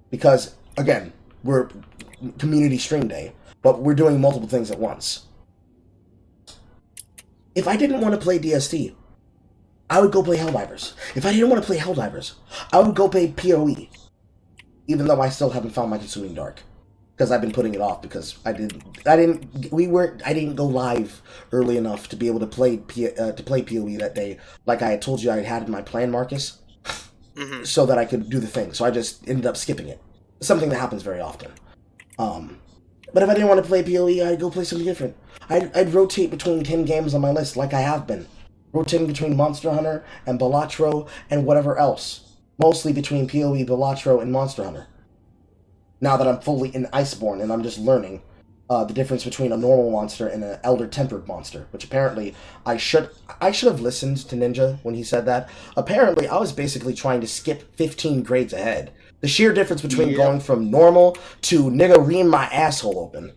because, again, we're community stream day, but we're doing multiple things at once. If I didn't want to play DST, I would go play Helldivers. If I didn't want to play Helldivers, I would go play PoE. Even though I still haven't found my Consuming Dark. Because I've been putting it off because I didn't go live early enough to be able to play PoE that day, like I had told you I had in my plan, Marcus. So that I could do the thing. So I just ended up skipping it. Something that happens very often. But if I didn't want to play PoE, I'd go play something different. I'd rotate between 10 games on my list like I have been. Rotating between Monster Hunter and Balatro and whatever else. Mostly between PoE, Balatro, and Monster Hunter. Now that I'm fully in Iceborne and I'm just learning the difference between a normal monster and an Elder Tempered monster. Which apparently I should have listened to Ninja when he said that. Apparently I was basically trying to skip 15 grades ahead. The sheer difference between going from normal to nigga ream my asshole open.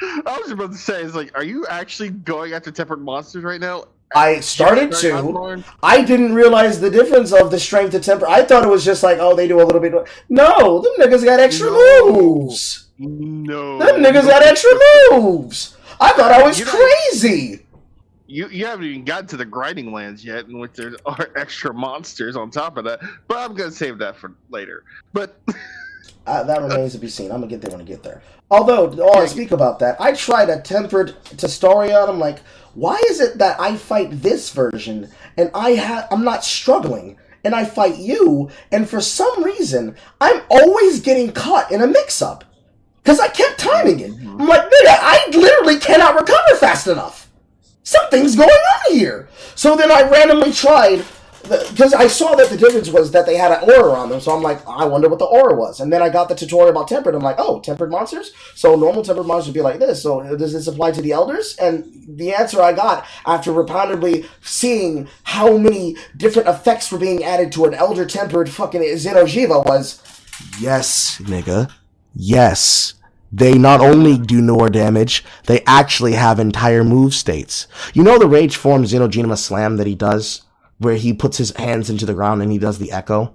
I was about to say, it's like, are you actually going after tempered monsters right now? I started to. I didn't realize the difference of the strength to temper. I thought it was just like, oh, they do a little bit. No, them niggas got extra moves. No. Them niggas got extra moves. I thought I was crazy. You haven't even gotten to the grinding lands yet, in which there are extra monsters on top of that. But I'm going to save that for later. But that remains to be seen. I'm going to get there when I get there. Although, while I speak about that, I tried a tempered Testoria, and I'm like, why is it that I fight this version, and I'm not struggling, and I fight you, and for some reason, I'm always getting caught in a mix-up? Because I kept timing it. I'm like, nigga, I literally cannot recover fast enough. Something's going on here. So then I randomly tried, because I saw that the difference was that they had an aura on them, so I'm like, I wonder what the aura was. And then I got the tutorial about tempered. I'm like, oh, tempered monsters? So normal tempered monsters would be like this. So does this apply to the elders? And the answer I got after repeatedly seeing how many different effects were being added to an elder tempered fucking Xeno'jiva was, yes, nigga. Yes. They not only do more damage, they actually have entire move states. You know the Rage Form Xeno'jiva Slam that he does? Where he puts his hands into the ground and he does the echo?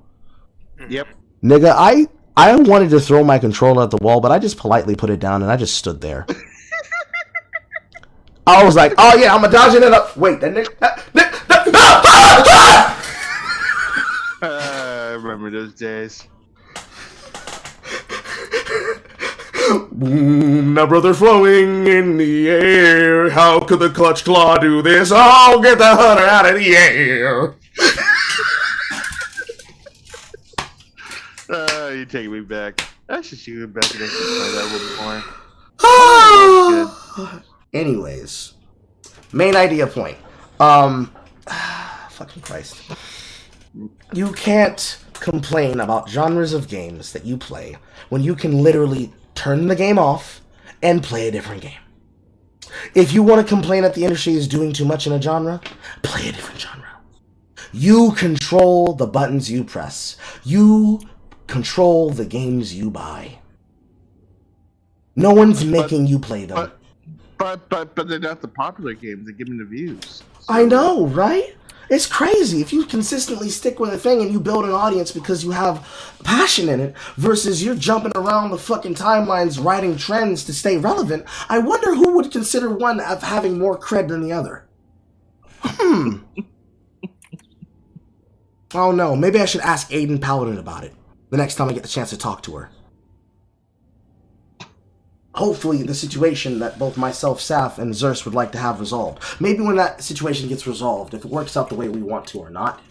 Yep. Nigga, I wanted to throw my controller at the wall, but I just politely put it down and I just stood there. I was like, oh yeah, I'm dodging it up. Wait, that nigga... I remember those days. Now, brother, flowing in the air. How could the clutch claw do this? Oh, get the hunter out of the air. You take me back. I should see you back and I should play that a little bit more. Anyways, main idea point. Fucking Christ. You can't complain about genres of games that you play when you can literally turn the game off and play a different game. If you want to complain that the industry is doing too much in a genre, play a different genre. You control the buttons you press. You control the games you buy. No one's making you play them. But they're not the popular games that give them the views. So. I know, right? It's crazy. If you consistently stick with a thing and you build an audience because you have passion in it versus you're jumping around the fucking timelines writing trends to stay relevant, I wonder who would consider one of having more cred than the other. Oh no, maybe I should ask Aiden Paladin about it the next time I get the chance to talk to her. Hopefully the situation that both myself, Saf, and Zerst would like to have resolved. Maybe when that situation gets resolved, if it works out the way we want to or not,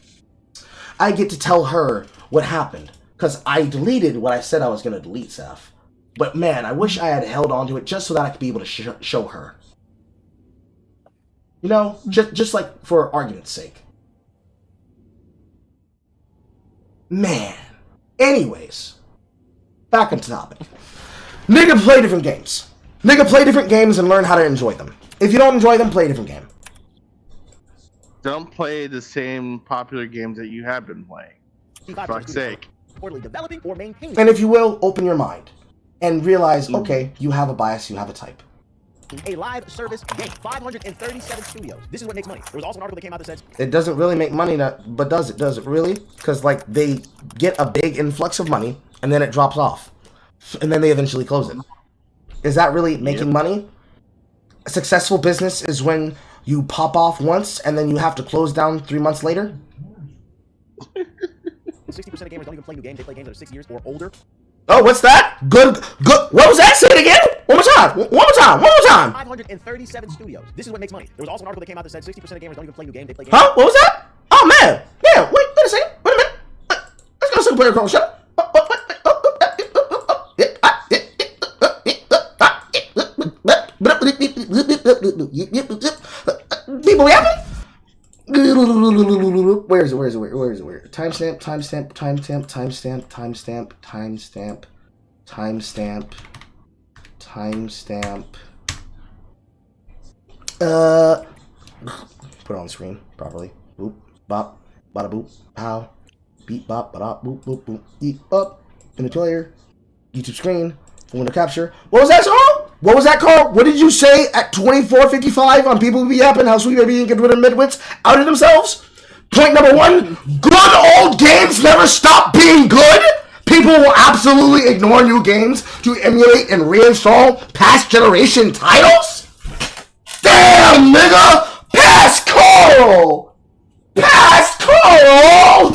I get to tell her what happened. Because I deleted what I said I was going to delete, Saf. But man, I wish I had held on to it just so that I could be able to show her. You know, just like for argument's sake. Man. Anyways, back on topic. Nigga, play different games. Nigga, play different games and learn how to enjoy them. If you don't enjoy them, play a different game. Don't play the same popular games that you have been playing. For fuck's sake. Developing or maintaining. And if you will, open your mind and realize, okay, you have a bias, you have a type. A live service game, 537 studios. This is what makes money. There was also an article that came out that says It doesn't really make money, but does it? Does it really? Because, like, they get a big influx of money, and then it drops off. And then they eventually close it. Is that really making money? A successful business is when you pop off once, and then you have to close down 3 months later? 60% of gamers don't even play new games. They play games that are 6 years or older. Oh, what's that? Good. What was that? Say it again. One more time. One more time. 537 studios. This is what makes money. There was also an article that came out that said 60% of gamers don't even play new games. They play games. Huh? What was that? Oh, man. Yeah, wait a second. Wait a minute. Let's go SinglePlayerCarl. Shut up. People yapping? Where is it? Timestamp. Put it on the screen properly. Boop, bop, bada boop, pow, beep, bop, bada, boop, boop, boop, beep, up, in the player, YouTube screen, window capture. What was that song? What was that, Carl? What did you say at 24:55 on People Be Yapping? How sweet baby and get rid of midwits outed themselves? Point number one, good old games never stop being good. People will absolutely ignore new games to emulate and reinstall past generation titles? Damn, nigga! Pass Carl! Pass Carl!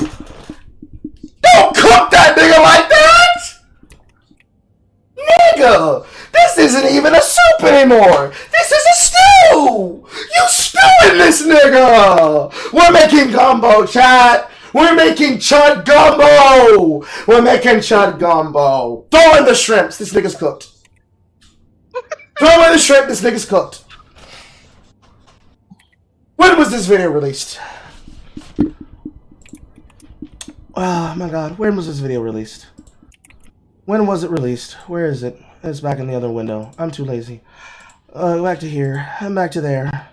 Don't cook that nigga like that! Nigga! This isn't even a soup anymore! This is a stew! You stewing this nigga! We're making gumbo, chat! We're making chud gumbo! We're making chud gumbo! Throw in the shrimps! This nigga's cooked. Throw in the shrimp! This nigga's cooked. When was this video released? Oh my god, when was this video released? When was it released? Where is it? It's back in the other window. I'm too lazy. Back to here. I'm back to there.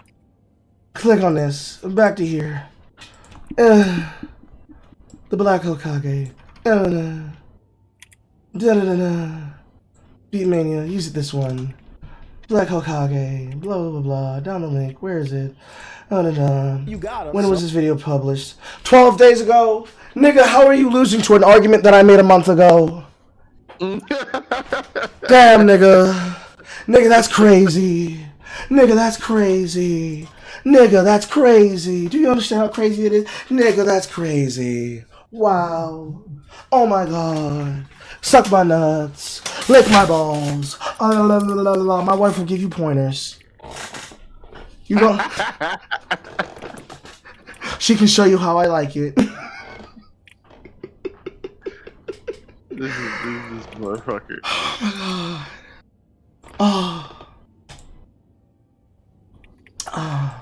Click on this. Back to here. The Black Hokage. Beatmania. Use it this one. Black Hokage. Blah blah blah blah. Down the link. Where is it? You got him. When was this video published? 12 days ago. Nigga, how are you losing to an argument that I made a month ago? Damn, nigga. Nigga, that's crazy. Nigga, that's crazy. Nigga, that's crazy. Do you understand how crazy it is? Nigga, that's crazy. Wow. Oh my god. Suck my nuts. Lick my balls. My wife will give you pointers. You don't. She can show you how I like it. This motherfucker. Oh my god. Oh. Oh.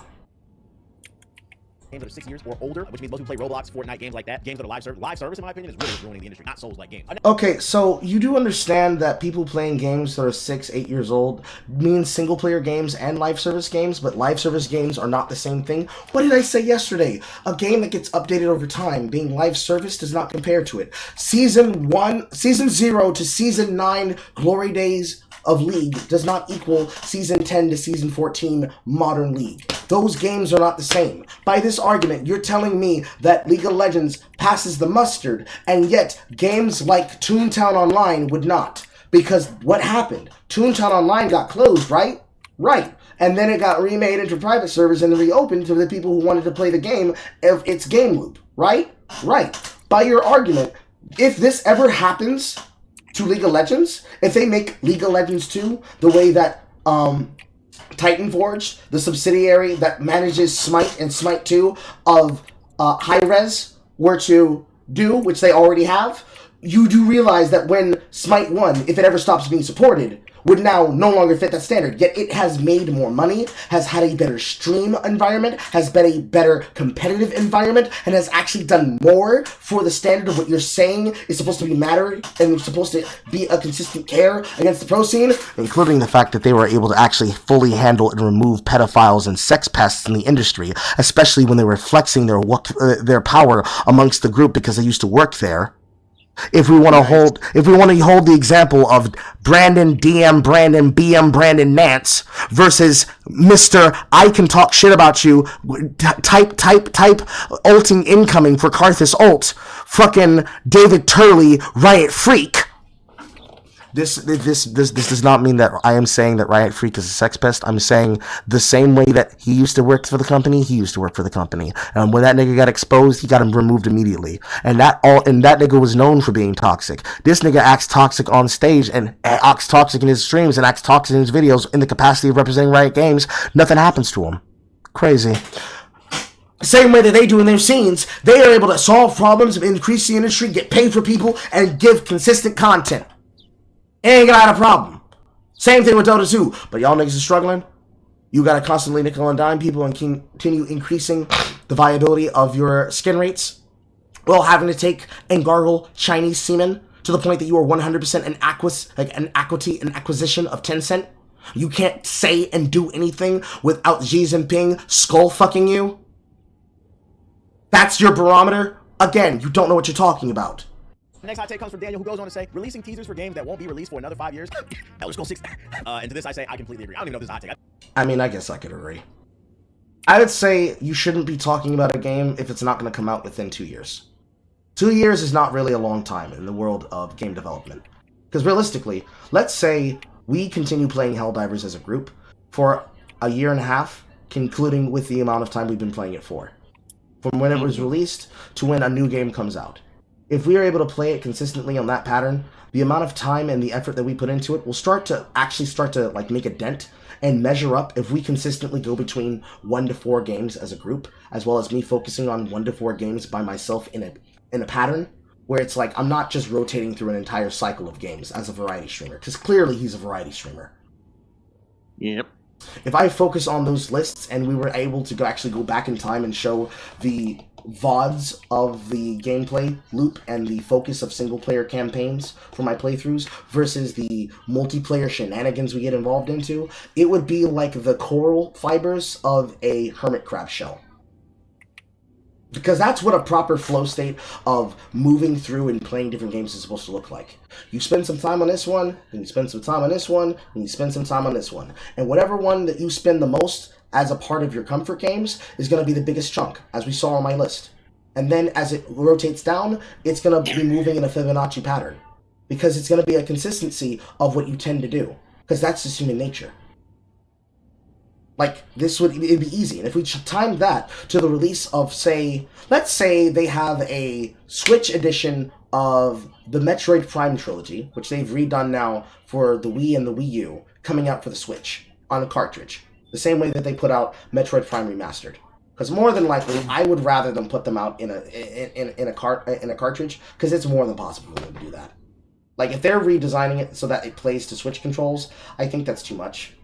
Games that are 6 years or older, which means most people play Roblox, Fortnite, games like that. Games that are live service. Live service, in my opinion, is really ruining the industry, not Souls-like games. Okay, so you do understand that people playing games that are 6, 8 years old means single-player games and live service games, but live service games are not the same thing. What did I say yesterday? A game that gets updated over time, being live service, does not compare to it. Season 0 to Season 9 Glory Days of League does not equal Season 10 to Season 14 Modern League. Those games are not the same. By this argument, you're telling me that League of Legends passes the mustard, and yet games like Toontown Online would not. Because what happened? Toontown Online got closed, right? Right. And then it got remade into private servers and reopened to the people who wanted to play the game of its game loop, right? Right. By your argument, if this ever happens to League of Legends, if they make League of Legends 2 the way that Titanforge, the subsidiary that manages Smite and Smite 2 of Hi-Rez, were to do, which they already have, you do realize that when Smite 1, if it ever stops being supported, would now no longer fit that standard. Yet it has made more money, has had a better stream environment, has been a better competitive environment, and has actually done more for the standard of what you're saying is supposed to be matter and supposed to be a consistent care against the pro scene. Including the fact that they were able to actually fully handle and remove pedophiles and sex pests in the industry, especially when they were flexing their power amongst the group because they used to work there. If we want to hold the example of Brandon, DM Brandon, BM Brandon Nance versus Mr. I can talk shit about you, type, ulting incoming for Karthus ult, fucking David Turley, Riot Freak. This does not mean that I am saying that Riot Freak is a sex pest. I'm saying the same way that he used to work for the company, he used to work for the company. When that nigga got exposed, he got him removed immediately. And that nigga was known for being toxic. This nigga acts toxic on stage and acts toxic in his streams and acts toxic in his videos in the capacity of representing Riot Games. Nothing happens to him. Crazy. Same way that they do in their scenes, they are able to solve problems, increase the industry, get paid for people, and give consistent content. Ain't got a problem. Same thing with Dota 2. But y'all niggas are struggling. You gotta constantly nickel and dime people and continue increasing the viability of your skin rates while having to take and gargle Chinese semen to the point that you are 100% an acquisition of Tencent. You can't say and do anything without Xi Jinping skull fucking you. That's your barometer? Again, you don't know what you're talking about. Next hot take comes from Daniel, who goes on to say, releasing teasers for games that won't be released for another 5 years. Elder Scrolls 6. And to this I say, I completely agree. I don't even know if this is a hot take. I mean, I guess I could agree. I would say you shouldn't be talking about a game if it's not going to come out within 2 years. 2 years is not really a long time in the world of game development. Because realistically, let's say we continue playing Helldivers as a group for a year and a half, concluding with the amount of time we've been playing it for. From when it was released to when a new game comes out. If we are able to play it consistently on that pattern, the amount of time and the effort that we put into it will start to like make a dent and measure up if we consistently go between 1 to 4 games as a group, as well as me focusing on 1 to 4 games by myself in a pattern where it's like I'm not just rotating through an entire cycle of games as a variety streamer, because clearly he's a variety streamer. Yep. If I focus on those lists and we were able to actually go back in time and show the VODs of the gameplay loop and the focus of single-player campaigns for my playthroughs versus the multiplayer shenanigans we get involved into, it would be like the coral fibers of a hermit crab shell. Because that's what a proper flow state of moving through and playing different games is supposed to look like. You spend some time on this one, then you spend some time on this one, and you spend some time on this one. And whatever one that you spend the most as a part of your comfort games is going to be the biggest chunk, as we saw on my list. And then as it rotates down, it's going to be moving in a Fibonacci pattern. Because it's going to be a consistency of what you tend to do. Because that's just human nature. Like, it'd be easy. And if we timed that to the release of, say, let's say they have a Switch edition of the Metroid Prime trilogy, which they've redone now for the Wii and the Wii U, coming out for the Switch on a cartridge. The same way that they put out Metroid Prime Remastered. Because more than likely, I would rather them put them out in a cartridge, because it's more than possible for them to do that. Like, if they're redesigning it so that it plays to Switch controls, I think that's too much.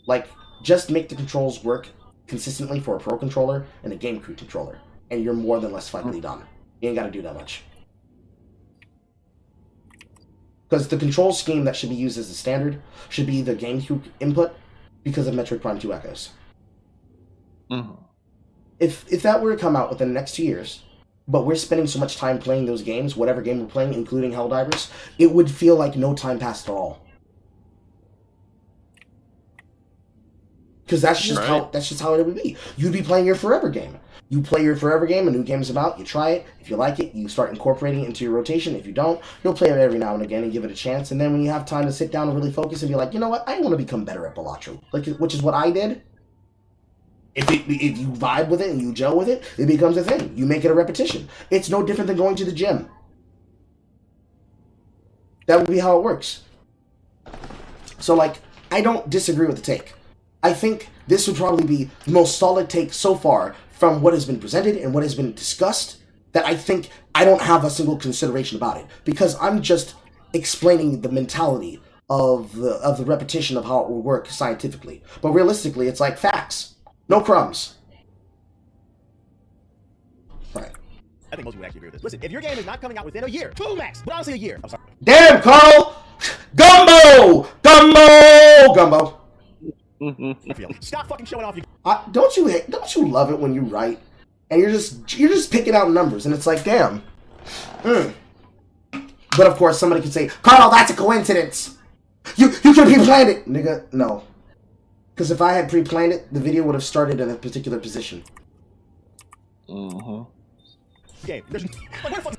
Like, just make the controls work consistently for a Pro controller and a GameCube controller, and you're more than less likely done. You ain't got to do that much. Because the control scheme that should be used as the standard should be the GameCube input because of Metroid Prime 2 Echoes. Mm-hmm. If that were to come out within the next 2 years, but we're spending so much time playing those games, whatever game we're playing, including Helldivers, it would feel like no time passed at all. Because that's just how it would be. You'd be playing your forever game. You play your forever game, a new game is about, you try it. If you like it, you start incorporating it into your rotation. If you don't, you'll play it every now and again and give it a chance. And then when you have time to sit down and really focus and be like, you know what, I want to become better at Balatro. Like, which is what I did. If you vibe with it and you gel with it, it becomes a thing. You make it a repetition. It's no different than going to the gym. That would be how it works. So, like, I don't disagree with the take. I think this would probably be the most solid take so far from what has been presented and what has been discussed that I think I don't have a single consideration about it, because I'm just explaining the mentality of the repetition of how it will work scientifically. But realistically, it's like facts. No crumbs. Right. I think most people actually agree with this. Listen, if your game is not coming out within a year, 2 max, but honestly a year. I'm sorry. Damn, Carl! Gumbo! Gumbo! Gumbo. Stop fucking showing off your. Don't you love it when you write and you're just picking out numbers and it's like, damn. But of course somebody could say, Carl, that's a coincidence. You could have pre-planned it, nigga. No, because if I had pre-planned it, the video would have started in a particular position. Game.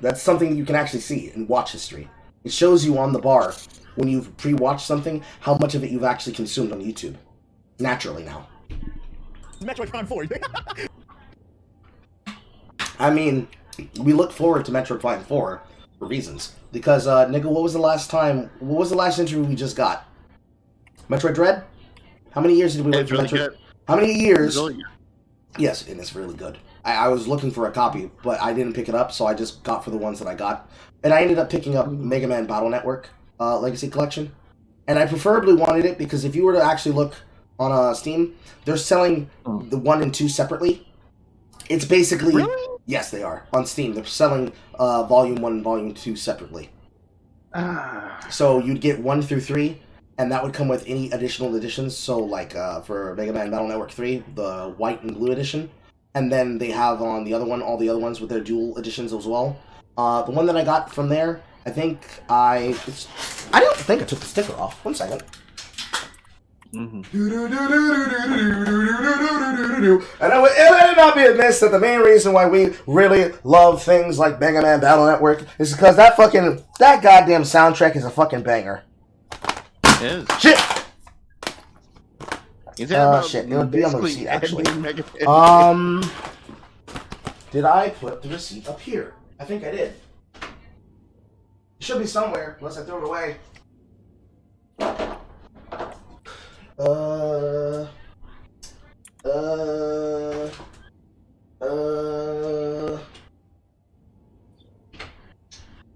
That's something you can actually see in watch history. It shows you on the bar when you've pre-watched something how much of it you've actually consumed on YouTube. Naturally now. Metroid Prime 4. I mean, we look forward to Metroid Prime 4 for reasons. Because, nigga, what was the last interview we just got? Metroid Dread? How many years did we wait for really Metroid? good. How many years? Really good. Yes, and it's really good. I was looking for a copy, but I didn't pick it up, so I just got for the ones that I got. And I ended up picking up Mega Man Battle Network Legacy Collection. And I preferably wanted it because if you were to actually look on Steam, they're selling the 1 and 2 separately. It's basically... Really? Yes, they are. On Steam, they're selling Volume 1 and Volume 2 separately. So you'd get 1 through 3, and that would come with any additional editions. So, like, for Mega Man Battle Network 3, the white and blue edition. And then they have on the other one, all the other ones with their dual editions as well. The one that I got from there, I think I don't think I took the sticker off. 1 second. And it would not be amiss that the main reason why we really love things like Mega Man Battle Network is because that goddamn soundtrack is a fucking banger. It is. Shit! Is that about shit. It would be on the basically receipt, actually. ending Mega Man? Did I put the receipt up here? I think I did. It should be somewhere, unless I threw it away.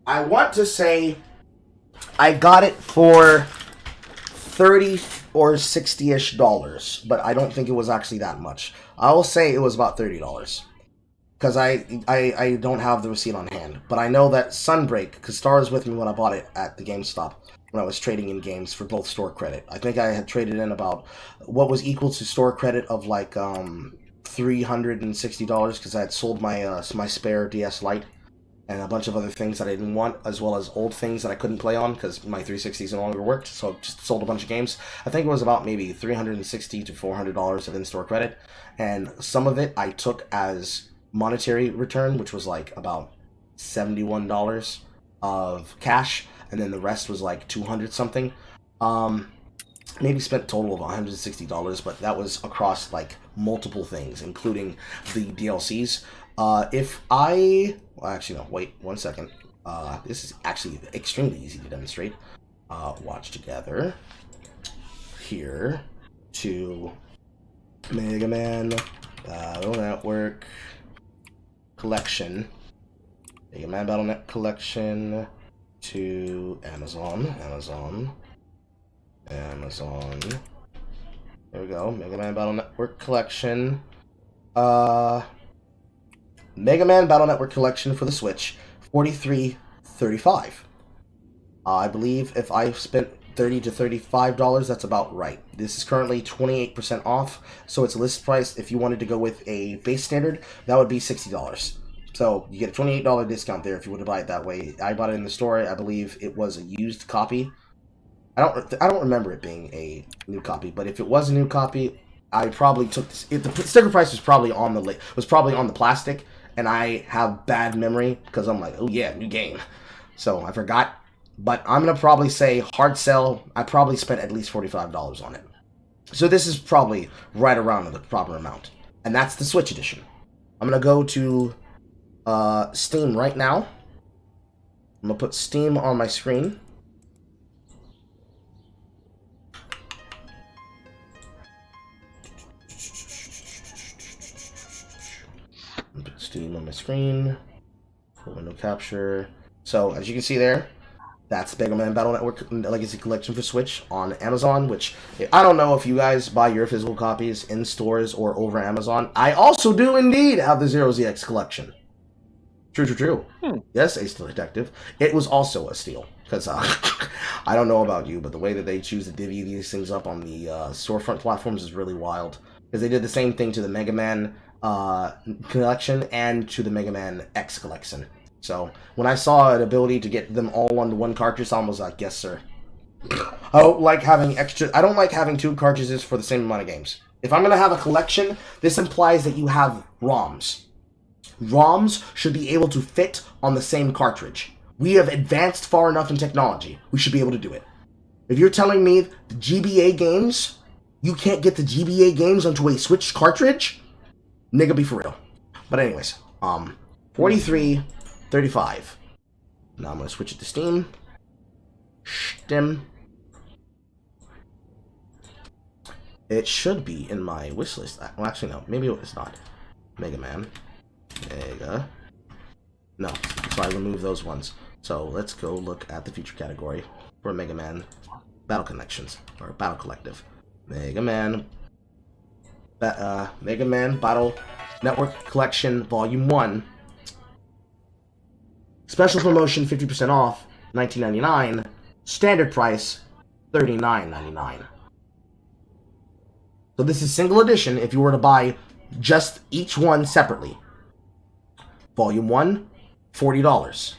I want to say I got it for $30 or $60-ish, but I don't think it was actually that much. I will say it was about $30. Because I don't have the receipt on hand. But I know that Sunbreak, because Star was with me when I bought it at the GameStop, when I was trading in games for both store credit. I think I had traded in about what was equal to store credit of like $360 because I had sold my my spare DS Lite and a bunch of other things that I didn't want, as well as old things that I couldn't play on because my 360s no longer worked, so I just sold a bunch of games. I think it was about maybe $360 to $400 of in-store credit, and some of it I took as monetary return, which was like about $71 of cash, and then the rest was like 200 something. Maybe spent a total of $160, but that was across like multiple things, including the DLCs. Well, actually no, wait 1 second. This is actually extremely easy to demonstrate. Watch together. Here to Mega Man Battle Network Collection. Mega Man Battle Net Collection to Amazon. There we go. Mega Man Battle Network Collection. Mega Man Battle Network Collection for the Switch, $43.35. I believe if I spent $30 to $35, that's about right. This is currently 28% off, so it's list price. If you wanted to go with a base standard, that would be $60. So you get a $28 discount there if you were to buy it that way. I bought it in the store. I believe it was a used copy. I don't remember it being a new copy, but if it was a new copy, I probably took this. The sticker price was probably on the plastic, and I have bad memory because I'm like, oh yeah, new game, so I forgot. But I'm gonna probably say hard sell. I probably spent at least $45 on it, so this is probably right around the proper amount, and that's the Switch edition. I'm gonna go to Steam right now. I'm gonna put Steam on my screen. Put Steam on my screen. window capture. So as you can see there, that's Mega Man Battle Network Legacy Collection for Switch on Amazon, which I don't know if you guys buy your physical copies in stores or over Amazon. I also do indeed have the Zero ZX collection. True. Yes, Ace the Detective. It was also a steal. Because I don't know about you, but the way that they choose to divvy these things up on the storefront platforms is really wild. Because they did the same thing to the Mega Man collection and to the Mega Man X collection. So when I saw an ability to get them all onto one cartridge, I was like, yes, sir. I don't like having two cartridges for the same amount of games. If I'm going to have a collection, this implies that you have ROMs. ROMs should be able to fit on the same cartridge. We have advanced far enough in technology. We should be able to do it. If you're telling me the GBA games, you can't get the GBA games onto a Switch cartridge, nigga, be for real. But anyways, 43.35. Now I'm gonna switch it to Steam. It should be in my wish list. Well, actually, no. Maybe it's not. Mega Man. No. So I removed those ones. So let's go look at the feature category for Mega Man Battle Connections, or Battle Collective. Mega Man Battle Network Collection Volume 1. Special promotion 50% off, $19.99. Standard price, $39.99. So this is single edition if you were to buy just each one separately. Volume 1, $40.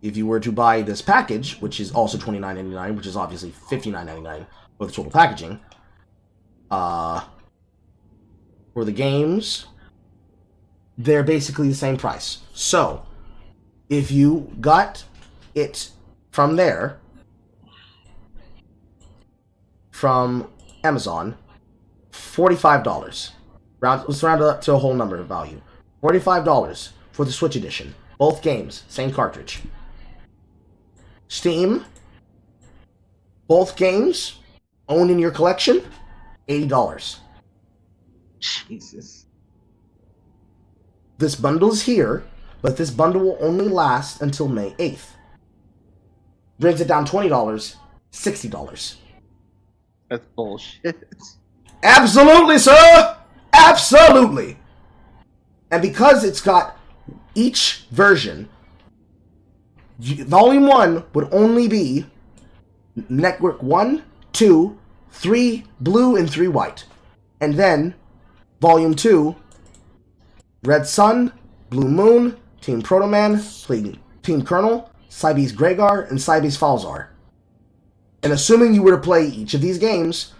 If you were to buy this package, which is also $29.99, which is obviously $59.99 with the total packaging, for the games, they're basically the same price. So, if you got it from there, from Amazon, $45. Let's round it up to a whole number of value. $45 for the Switch edition. Both games, same cartridge. Steam, both games, owned in your collection, $80. Jesus. This bundle is here, but this bundle will only last until May 8th. Brings it down $20, $60. That's bullshit. Absolutely, sir! Absolutely! And because it's got each version, Volume 1 would only be Network 1, 2, 3 blue, and 3 white. And then, Volume 2, Red Sun, Blue Moon, Team Proto Man, Team Colonel, Cybe's Gregar, and Cybe's Falzar. And assuming you were to play each of these games,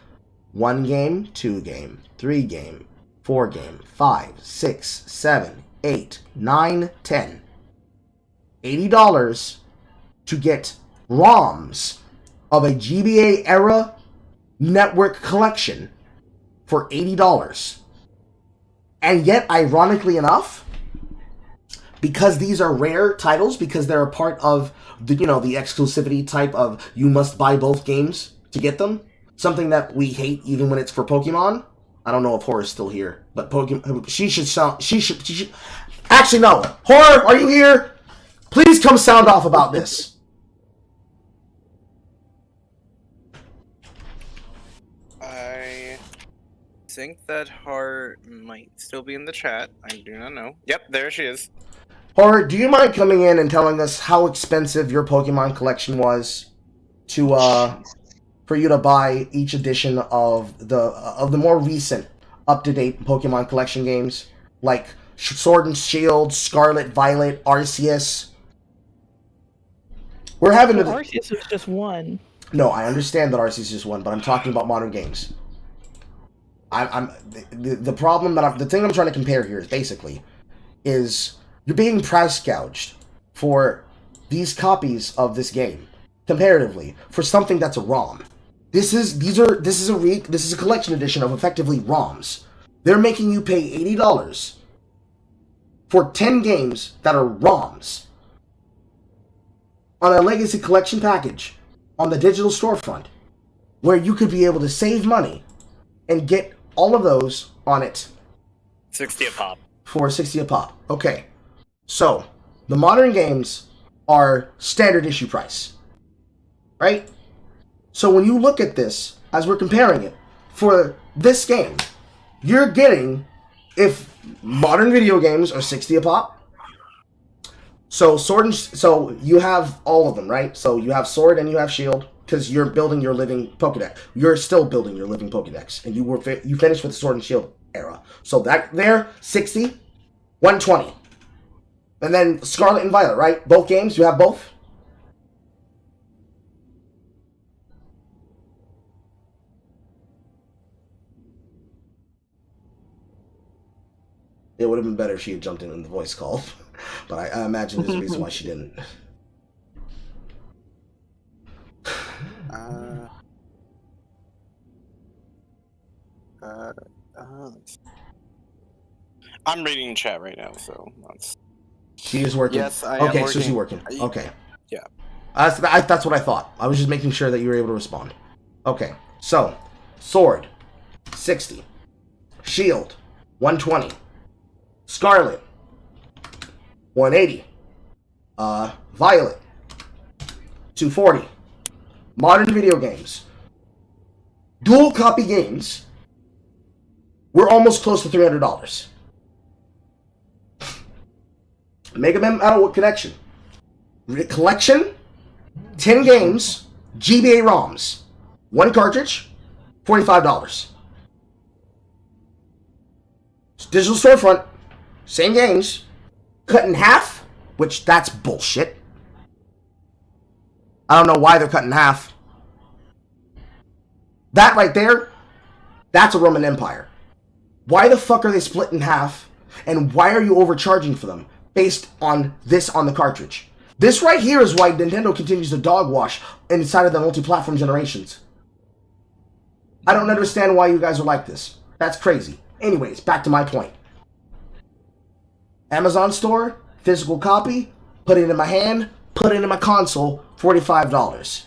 1 game, 2 game, 3 game, 4 game, 5, 6, 7, 8, 9, 10. $80 to get ROMs of a GBA era network collection for $80. And yet, ironically enough, because these are rare titles, because they're a part of the, the exclusivity type of you must buy both games to get them, something that we hate even when it's for Pokemon. I don't know if Horror's still here, but Pokemon, she should actually, no. Horror, are you here? Please come sound off about this. I think that Heart might still be in the chat. I do not know. Yep, there she is. Horror, do you mind coming in and telling us how expensive your Pokemon collection was for you to buy each edition of the more recent, up-to-date Pokemon collection games, like Sword and Shield, Scarlet, Violet, Arceus? We're having Arceus was just one. No, I understand that Arceus is just one, but I'm talking about modern games. The problem that the thing I'm trying to compare here is you're being price gouged for these copies of this game comparatively for something that's a ROM. This is a collection edition of effectively ROMs. They're making you pay $80 for 10 games that are ROMs on a Legacy Collection package on the digital storefront, where you could be able to save money and get all of those on it. 60 a pop. For 60 a pop. Okay. So, the modern games are standard issue price, right? So when you look at this, as we're comparing it, for this game, you're getting, if modern video games are 60 a pop, so so you have all of them, right? So you have Sword and you have Shield, because you're building your living Pokédex. You're still building your living Pokédex, and you finished with the Sword and Shield era. So that there, 60, 120. And then Scarlet and Violet, right? Both games, you have both? It would have been better if she had jumped in the voice call. But I imagine there's a reason why she didn't. I'm reading chat right now, so that's... She is working. Yes, I am okay, working. so she's working. Okay. Yeah. That's what I thought. I was just making sure that you were able to respond. Okay, so Sword, 60. Shield, 120. Scarlet, 180. Violet, 240. Modern video games. Dual copy games. We're almost close to $300. Mega Man Out Connection. Collection, 10 games, GBA ROMs. 1 cartridge, $45. Digital storefront, same games, cut in half, which that's bullshit. I don't know why they're cut in half. That right there, that's a Roman Empire. Why the fuck are they split in half? And why are you overcharging for them based on this on the cartridge? This right here is why Nintendo continues to dog wash inside of the multi-platform generations. I don't understand why you guys are like this. That's crazy. Anyways, back to my point. Amazon store, physical copy, put it in my hand, put it in my console, $45.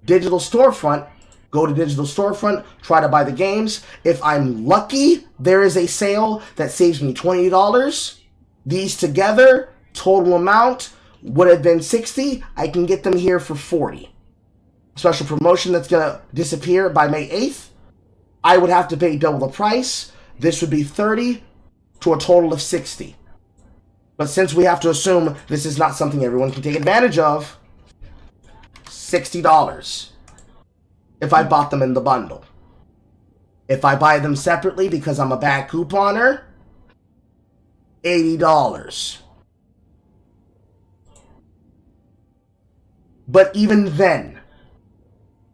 Digital storefront, go to digital storefront, try to buy the games. If I'm lucky, there is a sale that saves me $20. These together, total amount, would have been 60. I can get them here for 40. Special promotion that's going to disappear by May 8th. I would have to pay double the price. This would be 30 to a total of 60. But since we have to assume this is not something everyone can take advantage of, $60 if I bought them in the bundle. If I buy them separately because I'm a bad couponer, $80. But even then,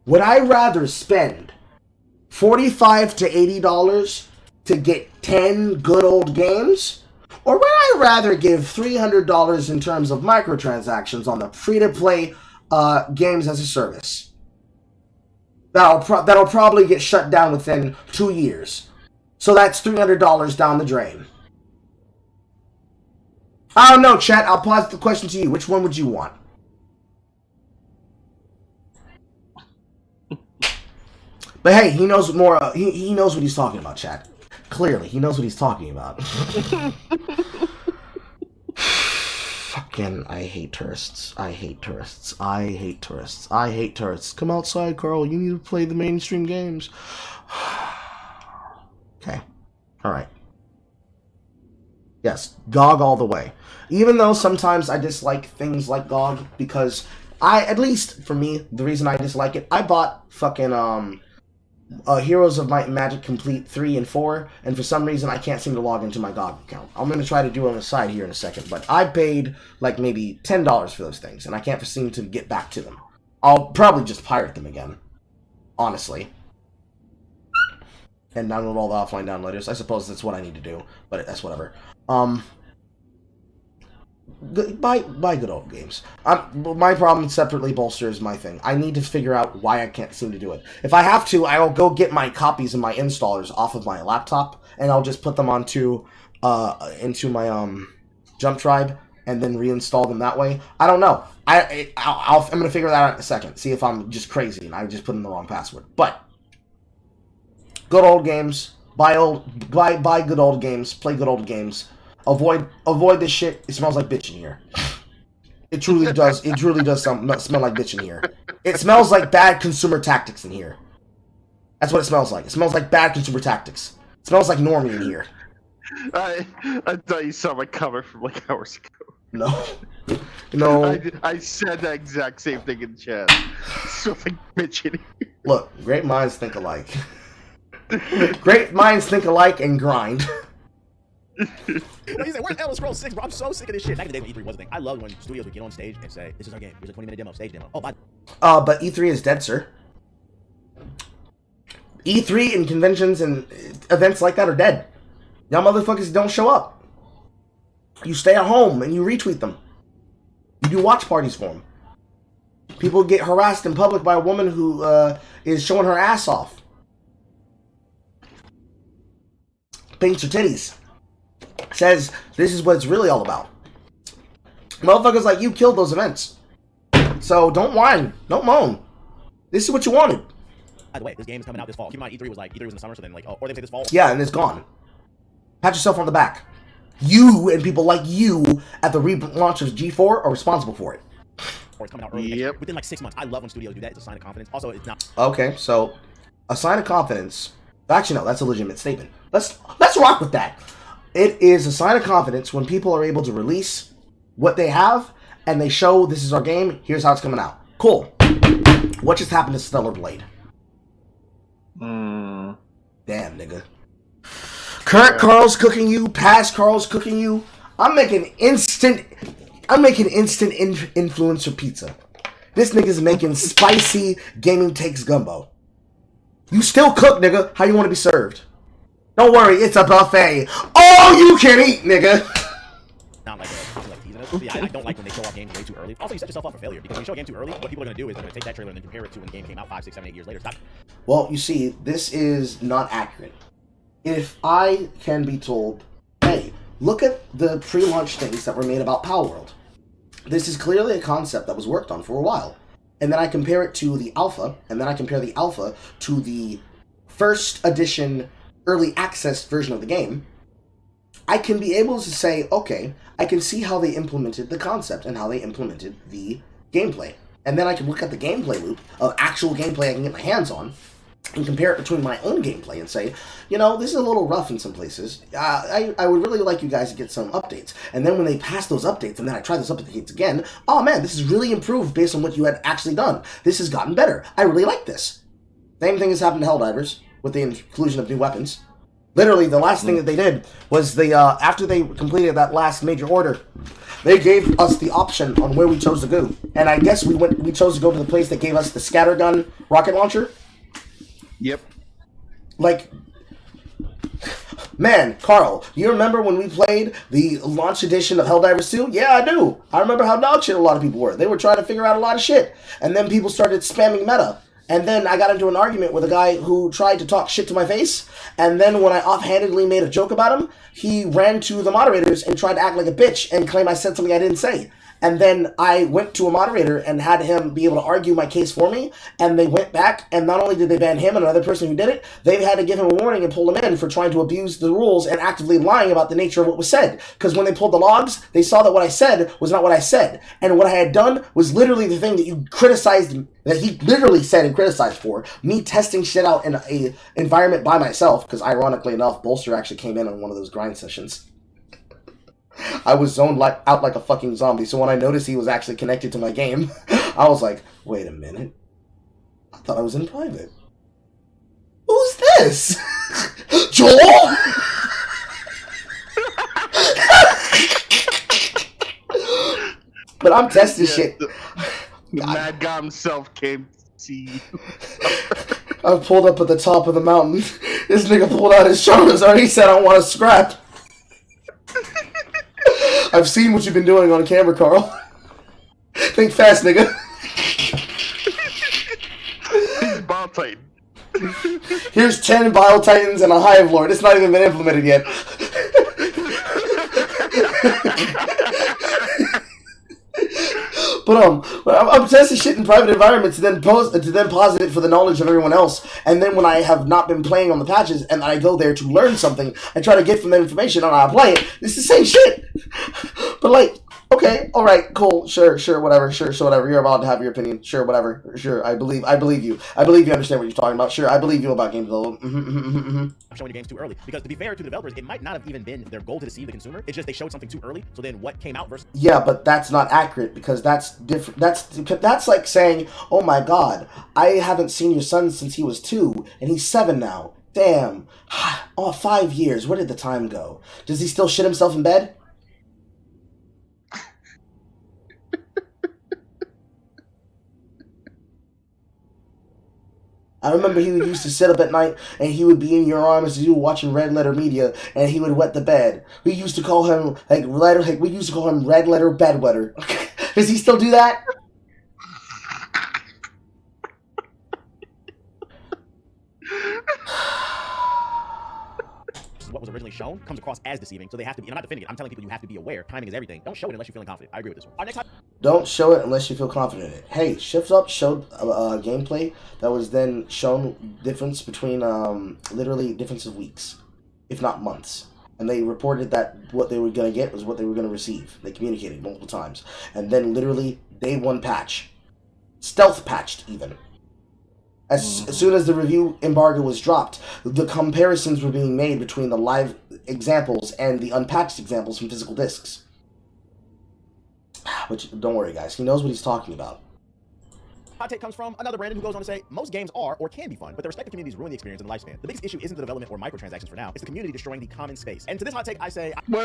would I rather spend $45 to $80 to get 10 good old games? Or would I rather give $300 in terms of microtransactions on the free-to-play games as a service? That'll probably get shut down within 2 years. So that's $300 down the drain. I don't know, chat. I'll pose the question to you. Which one would you want? But hey, he knows more. He knows what he's talking about, chat. Clearly, he knows what he's talking about. Fucking, I hate tourists. I hate tourists. I hate tourists. I hate tourists. Come outside, Carl. You need to play the mainstream games. Okay. Alright. Yes, GOG all the way. Even though sometimes I dislike things like GOG, because at least for me, the reason I dislike it, I bought fucking, Heroes of Might and Magic Complete 3 and 4, and for some reason I can't seem to log into my GOG account. I'm going to try to do it on the side here in a second, but I paid like maybe $10 for those things, and I can't seem to get back to them. I'll probably just pirate them again, honestly. And download all the offline downloaders. I suppose that's what I need to do, but that's whatever. Buy good old games. My problem separately bolsters my thing. I need to figure out why I can't seem to do it. If I have to, I will go get my copies and my installers off of my laptop, and I'll just put them onto into my Jump Tribe and then reinstall them that way. I don't know. I'm gonna figure that out in a second. See if I'm just crazy and I just put in the wrong password. But good old games. Buy good old games. Play good old games. Avoid this shit. It smells like bitch in here. It truly does. It truly does smell like bitch in here. It smells like bad consumer tactics in here. That's what it smells like. It smells like bad consumer tactics. It smells like normie in here. I thought you saw my cover from like hours ago. No. No. I said that exact same thing in chat. So like bitch in here. Look, great minds think alike. Great minds think alike and grind. He said, "Where's Elder Scrolls 6, bro? I'm so sick of this shit." Back in the day when E3 was a thing, I loved when studios would get on stage and say, "This is our game. Here's a 20-minute demo, stage demo." Oh, bye. But E3 is dead, sir. E3 and conventions and events like that are dead. Y'all motherfuckers don't show up. You stay at home and you retweet them. You do watch parties for them. People get harassed in public by a woman who is showing her ass off. Paints her titties. Says this is what it's really all about. Motherfuckers like you killed those events. So don't whine. Don't moan. This is what you wanted. By the way, this game is coming out this fall. Keep in mind, E3 was in the summer, so then like, or they say this fall. Yeah, and it's gone. Pat yourself on the back. You and people like you at the relaunch of G4 are responsible for it. Or it's coming out early next year, within like 6 months. I love when studios do that. It's a sign of confidence. Also, it's not. Okay, so a sign of confidence. Actually, no, that's a legitimate statement. Let's rock with that. It is a sign of confidence when people are able to release what they have and they show this is our game. Here's how it's coming out. Cool. What just happened to Stellar Blade? Damn, nigga. Current Carl's cooking you. Past Carl's cooking you. I'm making instant influencer pizza. This nigga's making spicy gaming takes gumbo. You still cook, nigga. How you want to be served? Don't worry, it's a buffet. All you can eat, nigga. Not like teasing it. Yeah, I don't like when they show off games way too early. Also, you set yourself up for failure because when you show a game too early, what people are going to do is they're going to take that trailer and then compare it to when the game came out 5, 6, 7, 8 years later. Stop. Well, you see, this is not accurate. If I can be told, hey, look at the pre-launch things that were made about Palworld. This is clearly a concept that was worked on for a while. And then I compare it to the alpha, and then I compare the alpha to the first edition early access version of the game, I can be able to say, okay, I can see how they implemented the concept and how they implemented the gameplay. And then I can look at the gameplay loop of actual gameplay I can get my hands on and compare it between my own gameplay and say, you know, this is a little rough in some places. I would really like you guys to get some updates. And then when they pass those updates and then I try those updates again, oh man, this is really improved based on what you had actually done. This has gotten better. I really like this. Same thing has happened to Helldivers with the inclusion of new weapons. Literally, the last thing that they did was they, after they completed that last major order, they gave us the option on where we chose to go. And I guess we chose to go to the place that gave us the scattergun rocket launcher. Yep. Like, man, Carl, you remember when we played the launch edition of Helldivers 2? Yeah, I do. I remember how dog shit a lot of people were. They were trying to figure out a lot of shit. And then people started spamming meta. And then I got into an argument with a guy who tried to talk shit to my face. And then when I offhandedly made a joke about him, he ran to the moderators and tried to act like a bitch and claim I said something I didn't say. And then I went to a moderator and had him be able to argue my case for me. And they went back, and not only did they ban him and another person who did it, they had to give him a warning and pull him in for trying to abuse the rules and actively lying about the nature of what was said. Because when they pulled the logs, they saw that what I said was not what I said. And what I had done was literally the thing that you criticized, that he literally said and criticized for. Me testing shit out in a environment by myself, because ironically enough, Bolster actually came in on one of those grind sessions. I was zoned out like a fucking zombie, so when I noticed he was actually connected to my game, I was like, wait a minute. I thought I was in private. Who's this? Joel? But I'm testing shit. The mad guy himself came to see you. I pulled up at the top of the mountain. This nigga pulled out his shoulders already. He said, I don't want to scrap. I've seen what you've been doing on camera, Carl. Think fast, nigga. He's Bile Titan. Here's 10 Bile Titans and a Hive Lord. It's not even been implemented yet. I'm testing shit in private environments to then posit it for the knowledge of everyone else. And then when I have not been playing on the patches and I go there to learn something, I try to get from that information and I apply it. It's the same shit. But like, okay, all right, cool, sure, whatever, sure, whatever. You're allowed to have your opinion, sure, whatever, sure. I believe you. I believe you understand what you're talking about. Sure, I believe you about game development. I'm showing your games too early. Because to be fair to the developers, it might not have even been their goal to deceive the consumer. It's just they showed something too early. So then what came out versus... Yeah, but that's not accurate because that's different. That's like saying, oh my god, I haven't seen your son since he was 2 and he's 7 now. Damn. Oh, 5 years. Where did the time go? Does he still shit himself in bed? I remember he used to sit up at night and he would be in your arms as you were watching Red Letter Media and he would wet the bed. We used to call him Red Letter Bedwetter. Does he still do that? What was originally shown comes across as deceiving, so they have to be, and I'm not defending it, I'm telling people you have to be aware. Timing is everything. Don't show it unless you're feeling confident. I agree with this one. Our next time. Don't show it unless you feel confident in it. Hey, Shift Up showed gameplay that was then shown difference between literally difference of weeks, if not months. And they reported that what they were going to get was what they were going to receive. They communicated multiple times. And then literally, day 1 patch. Stealth patched, even. As soon as the review embargo was dropped, the comparisons were being made between the live examples and the unpatched examples from physical discs. Which, don't worry guys, he knows what he's talking about. Hot take comes from another Brandon who goes on to say, most games are or can be fun, but their respective communities ruin the experience and the lifespan. The biggest issue isn't the development or microtransactions for now, it's the community destroying the common space. And to this hot take, I say... Wait.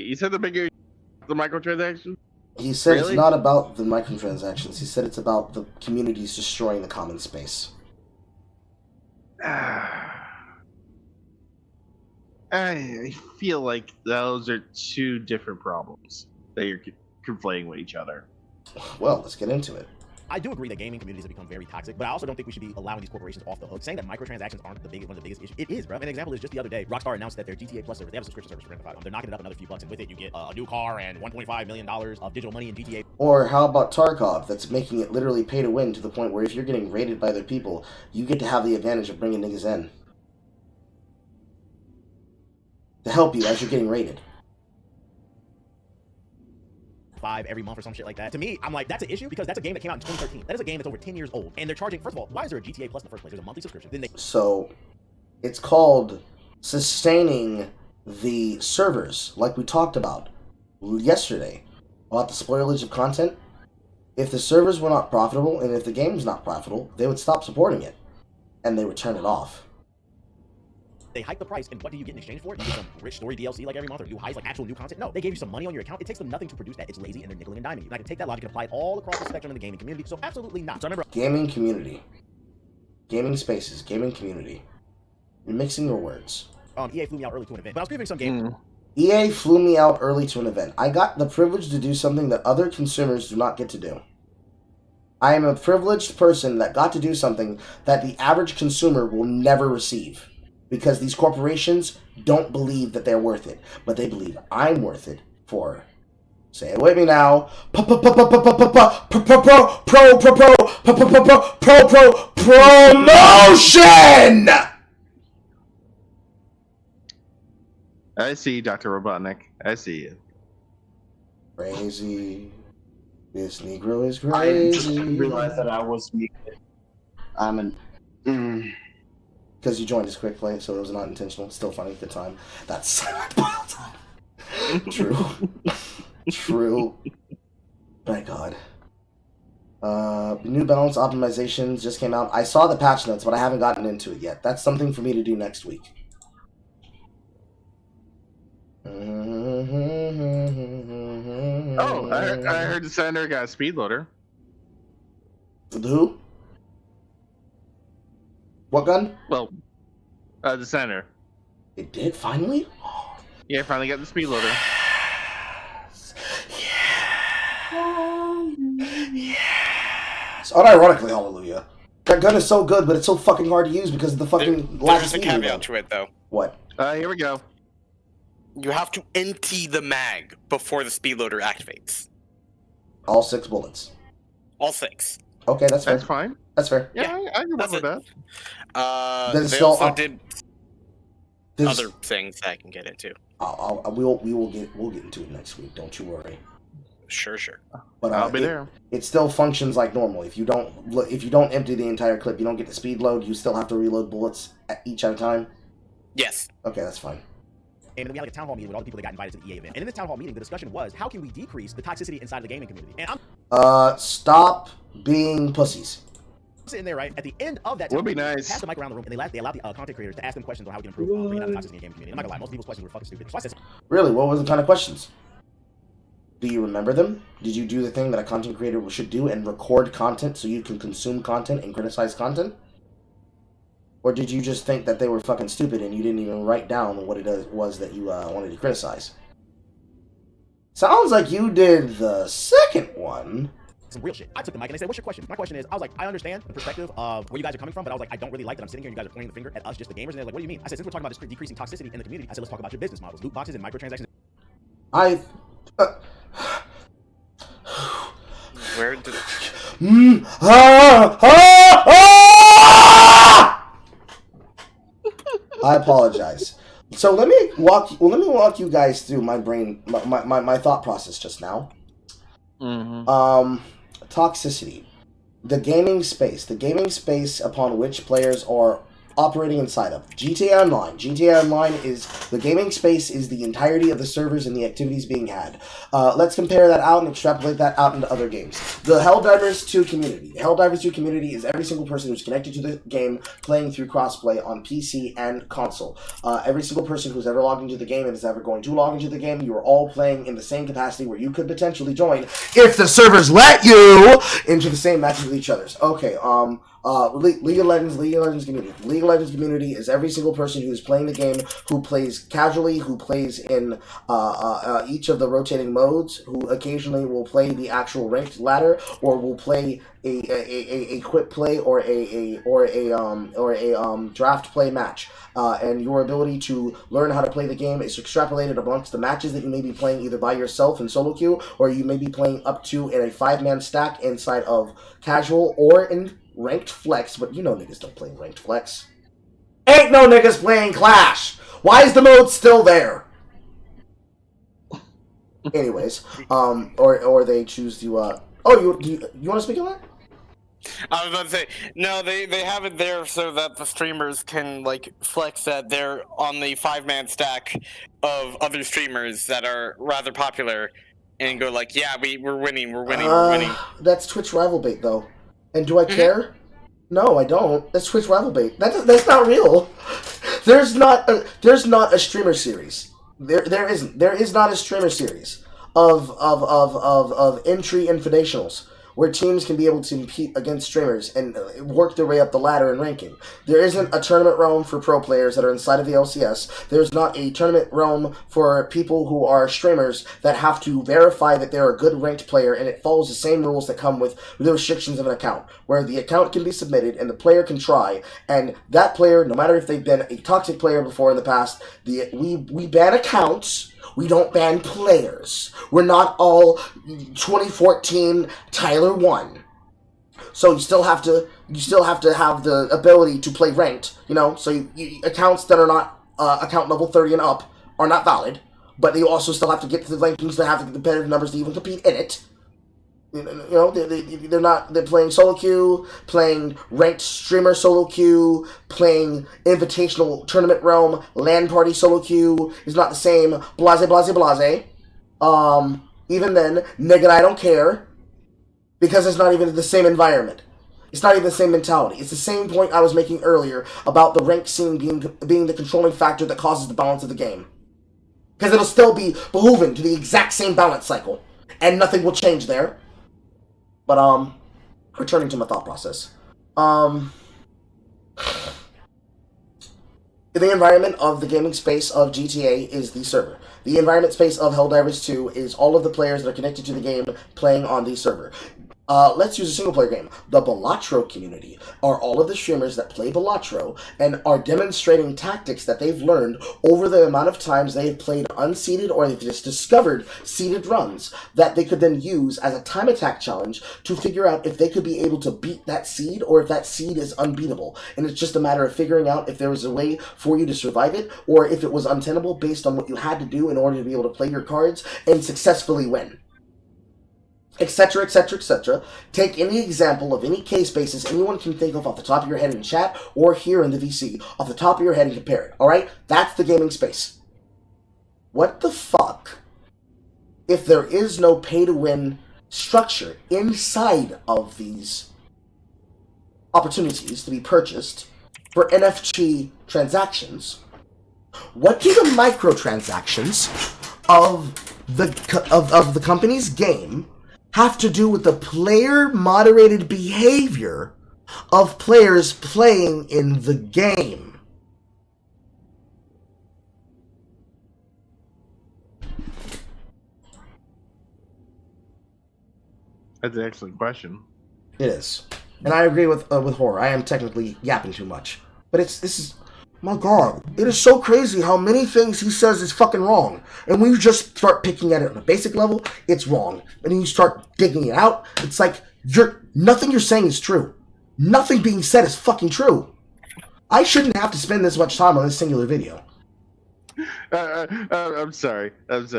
You said the microtransactions? He said Really? It's not about the microtransactions, he said it's about the communities destroying the common space. I feel like those are 2 different problems that you're conflating with each other. Well, let's get into it. I do agree that gaming communities have become very toxic, but I also don't think we should be allowing these corporations off the hook. Saying that microtransactions aren't one of the biggest issues. It is, bro. An example is just the other day, Rockstar announced that their GTA Plus server, they have a subscription service for Grand Theft Auto. They're knocking it up another few bucks, and with it, you get a new car and $1.5 million of digital money in GTA. Or how about Tarkov, that's making it literally pay to win to the point where if you're getting raided by other people, you get to have the advantage of bringing niggas in. To help you as you're getting raided. Every month or some shit like that. To me, I'm like, that's an issue because that's a game that came out in 2013. That is a game that's over 10 years old. And they're charging, first of all, why is there a GTA Plus in the first place? There's a monthly subscription. Then they... So, it's called sustaining the servers, like we talked about yesterday, about the spoilage of content. If the servers were not profitable, and if the game was not profitable, they would stop supporting it. And they would turn it off. They hike the price, and what do you get in exchange for it? You get some rich story DLC like every month, or new highs, like actual new content? No, they gave you some money on your account. It takes them nothing to produce that. It's lazy, and they're nickeling and diming you. And I can take that logic and apply it all across the spectrum of the gaming community, so absolutely not. So I remember... Gaming community. Gaming spaces. Gaming community. You're mixing your words. EA flew me out early to an event, but I was previewing some game... EA flew me out early to an event. I got the privilege to do something that other consumers do not get to do. I am a privileged person that got to do something that the average consumer will never receive. Because these corporations don't believe that they're worth it. But they believe I'm worth it for, say it with me now, promotion! I see you, Dr. Robotnik. I see you. Crazy. This Negro is I just crazy. realized that I was muted. I'm an... Because you joined us quick play, so it was not intentional. Still funny at the time. That's silent pile time. True. True. My God. New Balance optimizations just came out. I saw the patch notes, but I haven't gotten into it yet. That's something for me to do next week. Oh, I heard the senator got a speed loader. Who? What gun? Well, the senator. It did, finally? Yeah, finally got the speed loader. Yes. Unironically, hallelujah. That gun is so good, but it's so fucking hard to use because of the fucking lack of There's a speed. caveat to it, though. What? Here we go. You have to empty the mag before the speed loader activates. All 6 bullets. All 6. Okay, that's fair. That's fine. That's fair. Yeah, I can work with that. There's They still- also did There's, other things that I can get into. we'll get into it next week. Don't you worry. Sure. But I'll be there. It still functions like normal. If you don't empty the entire clip, you don't get the speed load. You still have to reload bullets each at a time. Yes. Okay, that's fine. And we had like a town hall meeting with all the people that got invited to the EA event. And in this town hall meeting, the discussion was, how can we decrease the toxicity inside of the gaming community? And I'm Stop being pussies. sitting there, right, at the end of that Would town be hall, nice. pass the mic around the room, and they allowed the content creators to ask them questions on how we can improve bringing down the toxicity in the gaming community. I'm not gonna lie, most people's questions were fucking stupid. So I said, Really, what was the kind of questions? Do you remember them? Did you do the thing that a content creator should do and record content so you can consume content and criticize content? Or did you just think that they were fucking stupid and you didn't even write down what it was that you wanted to criticize? Sounds like you did the second one. some real shit. I took the mic and they said, what's your question? My question is, I was like, I understand the perspective of where you guys are coming from, but I was like, I don't really like that I'm sitting here and you guys are pointing the finger at us, just the gamers. And they're like, what do you mean? I said, since we're talking about decreasing toxicity in the community, I said, let's talk about your business models, loot boxes and microtransactions. Where did? I apologize. So let me walk you guys through my my thought process just now. Toxicity. The gaming space upon which players are operating inside of. GTA Online is the gaming space, is the entirety of the servers and the activities being had. Let's compare that out and extrapolate that out into other games. The Helldivers 2 community. The Helldivers 2 community is every single person who's connected to the game playing through crossplay on PC and console. Every single person who's ever logged into the game and is ever going to log into the game, you are all playing in the same capacity where you could potentially join, if the servers let you, into the same matches with each other's. Okay, League of Legends community. League of Legends community is every single person who is playing the game, who plays casually, who plays in each of the rotating modes, who occasionally will play the actual ranked ladder, or will play a quick play or a draft play match. And your ability to learn how to play the game is extrapolated amongst the matches that you may be playing either by yourself in solo queue, or you may be playing up to in a 5-man stack inside of casual or in ranked flex, but you know niggas don't play ranked flex. Ain't no niggas playing Clash! Why is the mode still there? Anyways, or they choose to, you want to speak on that? I was about to say, no, they have it there so that the streamers can, like, flex that they're on the 5-man stack of other streamers that are rather popular and go like, yeah, we're winning. That's Twitch rival bait, though. And do I care? No, I don't. That's Twitch rival bait. That's not real. There's not a streamer series. There isn't. There is not a streamer series of entry invitationals where teams can be able to compete against streamers and work their way up the ladder in ranking. There isn't a tournament realm for pro players that are inside of the LCS. There's not a tournament realm for people who are streamers that have to verify that they're a good ranked player, and it follows the same rules that come with the restrictions of an account, where the account can be submitted and the player can try, and that player, no matter if they've been a toxic player before in the past, we ban accounts. We don't ban players. We're not all 2014 Tyler 1. So you still have to have the ability to play ranked, you know? So accounts that are not account level 30 and up are not valid, but you also still have to get to the rankings to have the competitive numbers to even compete in it. You know, they're playing solo queue, playing ranked streamer solo queue, playing invitational tournament realm, LAN party solo queue is not the same. Blase. Even then, nigga, I don't care, because it's not even the same environment. It's not even the same mentality. It's the same point I was making earlier about the ranked scene being the controlling factor that causes the balance of the game. Because it'll still be beholden to the exact same balance cycle, and nothing will change there. But, returning to my thought process. The environment of the gaming space of GTA is the server. The environment space of Helldivers 2 is all of the players that are connected to the game playing on the server. Let's use a single player game. The Balatro community are all of the streamers that play Balatro and are demonstrating tactics that they've learned over the amount of times they have played unseeded or they've just discovered seeded runs that they could then use as a time attack challenge to figure out if they could be able to beat that seed or if that seed is unbeatable. And it's just a matter of figuring out if there was a way for you to survive it or if it was untenable based on what you had to do in order to be able to play your cards and successfully win. Etc., etc., etc. Take any example of any case basis anyone can think of off the top of your head in chat or here in the VC, off the top of your head and compare it, alright? That's the gaming space. What the fuck if there is no pay-to-win structure inside of these opportunities to be purchased for NFT transactions? What do the microtransactions of the company's game have to do with the player-moderated behavior of players playing in the game? That's an excellent question. It is. And I agree with Horror. I am technically yapping too much. But this is... My God, it is so crazy how many things he says is fucking wrong. And when you just start picking at it on a basic level, it's wrong. And then you start digging it out, it's like, nothing you're saying is true. Nothing being said is fucking true. I shouldn't have to spend this much time on this singular video. I'm sorry. It's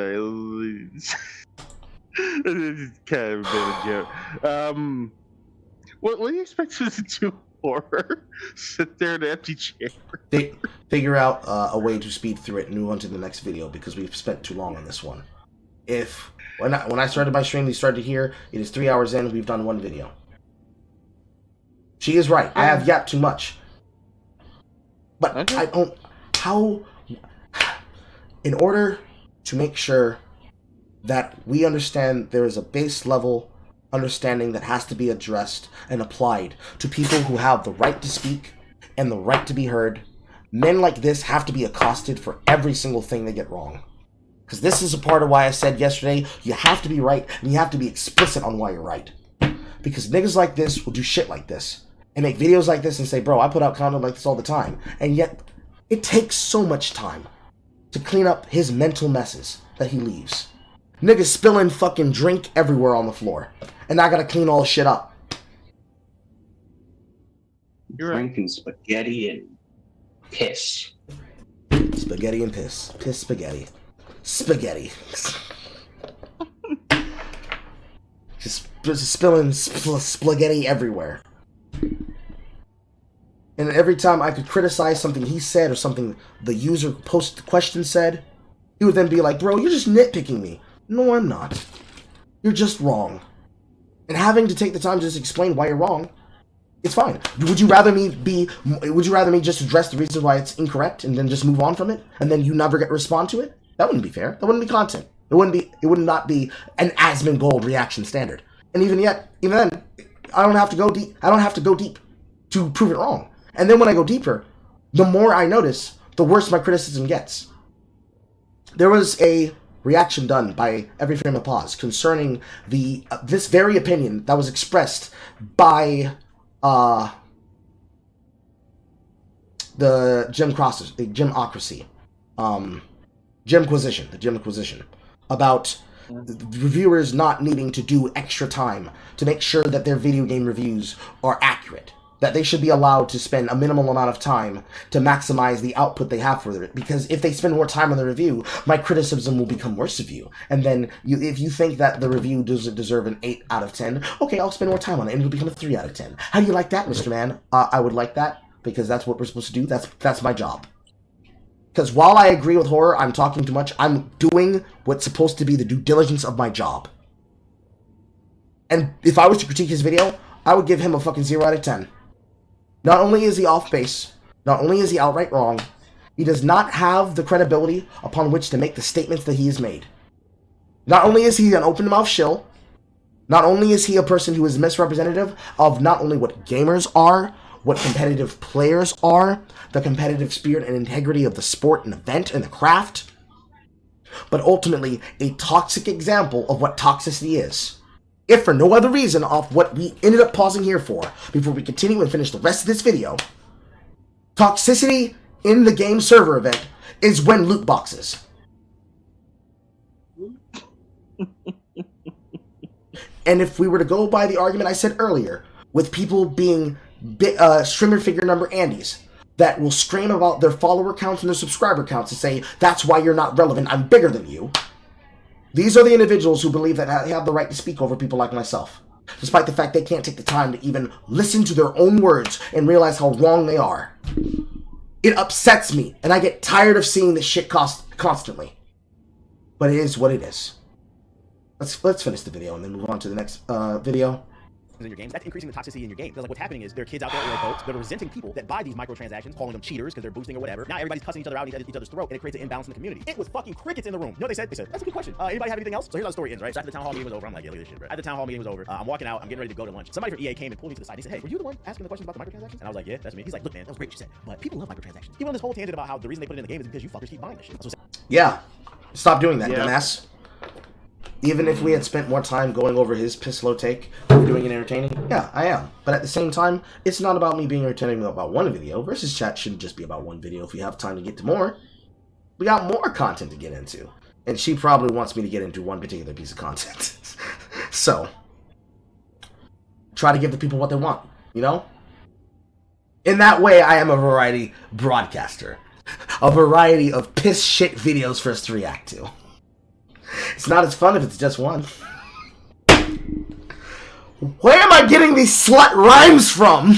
kind of a bit of a joke. What do you expect us to do? Horror? Sit there in an empty chair. Figure out a way to speed through it and move on to the next video because we've spent too long on this one. When I started my stream, we started here. It is 3 hours in. We've done one video. She is right. I have yapped too much. But okay. I don't... How... In order to make sure that we understand there is a base level understanding that has to be addressed and applied to people who have the right to speak and the right to be heard, men like this have to be accosted for every single thing they get wrong. Because this is a part of why I said yesterday, you have to be right and you have to be explicit on why you're right. Because niggas like this will do shit like this and make videos like this and say, bro, I put out content like this all the time. And yet, it takes so much time to clean up his mental messes that he leaves. Niggas spilling fucking drink everywhere on the floor. And I gotta clean all the shit up. You're drinking spaghetti and piss. Spaghetti and piss. Piss spaghetti. Spaghetti. just spilling spaghetti everywhere. And every time I could criticize something he said or something the user posted the question said, he would then be like, bro, you're just nitpicking me. No, I'm not. You're just wrong. And having to take the time to just explain why you're wrong, it's fine. Would you rather me just address the reason why it's incorrect and then just move on from it, and then you never get to respond to it? That wouldn't be fair. That wouldn't be content. It would not be an Asmongold reaction standard. And even then, I don't have to go deep. I don't have to go deep to prove it wrong. And then when I go deeper, the more I notice, the worse my criticism gets. There was a reaction done by Every Frame of Pause concerning this very opinion that was expressed by the Gymocracy, Gymquisition, about the reviewers not needing to do extra time to make sure that their video game reviews are accurate. That they should be allowed to spend a minimal amount of time to maximize the output they have for it. Because if they spend more time on the review, my criticism will become worse of you. And then if you think that the review doesn't deserve an 8 out of 10, okay, I'll spend more time on it and it'll become a 3 out of 10. How do you like that, Mr. Man? I would like that because that's what we're supposed to do. That's my job. Because while I agree with Horror, I'm talking too much, I'm doing what's supposed to be the due diligence of my job. And if I was to critique his video, I would give him a fucking 0 out of 10. Not only is he off base, not only is he outright wrong, he does not have the credibility upon which to make the statements that he has made. Not only is he an open-mouth shill, not only is he a person who is misrepresentative of not only what gamers are, what competitive players are, the competitive spirit and integrity of the sport and event and the craft, but ultimately a toxic example of what toxicity is. if for no other reason off what we ended up pausing here for, before we continue and finish the rest of this video, toxicity in the game server event is when loot boxes. And if we were to go by the argument I said earlier, with people being streamer figure number Andes, that will scream about their follower counts and their subscriber counts and say, that's why you're not relevant, I'm bigger than you. These are the individuals who believe that they have the right to speak over people like myself, despite the fact they can't take the time to even listen to their own words and realize how wrong they are. It upsets me, and I get tired of seeing this shit constantly. But it is what it is. Let's finish the video and then move on to the next video. In your games, that's increasing the toxicity in your game. Because like what's happening is there are kids out there or adults that are resenting people that buy these microtransactions, calling them cheaters because they're boosting or whatever. Now everybody's cussing each other out in each other's throat, and it creates an imbalance in the community. It was fucking crickets in the room. You know what they said? They said, that's a good question. Anybody have anything else? So here's how the story ends, right? So after the town hall meeting was over, I'm like, yeah, look at this shit, bro. After the town hall meeting was over, I'm walking out, I'm getting ready to go to lunch. Somebody from EA came and pulled me to the side. He said, hey, were you the one asking the questions about the microtransactions? And I was like, yeah, that's me. He's like, look, man, that was great what you said, but people love microtransactions. He went on this whole tangent about how the reason they put it in the game is because you fuckers keep buying this shit. Yeah. Stop doing that, dumbass. Even if we had spent more time going over his piss-low take, doing it entertaining, yeah, I am. But at the same time, it's not about me being entertaining about one video. VSChat shouldn't just be about one video if we have time to get to more. We got more content to get into. And she probably wants me to get into one particular piece of content. So, try to give the people what they want, you know? In that way, I am a variety broadcaster. A variety of piss-shit videos for us to react to. It's not as fun if it's just one. Where am I getting these slut rhymes from?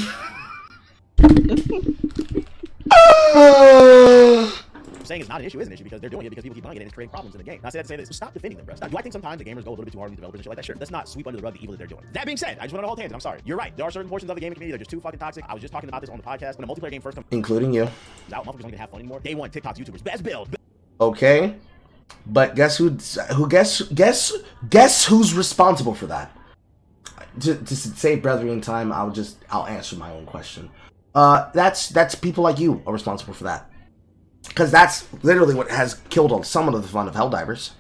I'm saying it's not an issue is an issue because they're doing it because people keep buying it and it's creating problems in the game. Now, I say that to say this, so stop defending them, bro. Now, do I think sometimes the gamers go a little bit too hard on these developers and shit like that? Sure. Let's not sweep under the rug the evil that they're doing. That being said, I just went on a whole tangent. I'm sorry. You're right. There are certain portions of the gaming community that are just too fucking toxic. I was just talking about this on the podcast when a multiplayer game first comes including you. out. Motherfuckers don't even have fun anymore. Day one, TikToks, YouTubers, best build. Okay, but guess who's responsible for that? To save brethren time, I'll answer my own question. That's people like you are responsible for that, because that's literally what has killed some of the fun of Helldivers.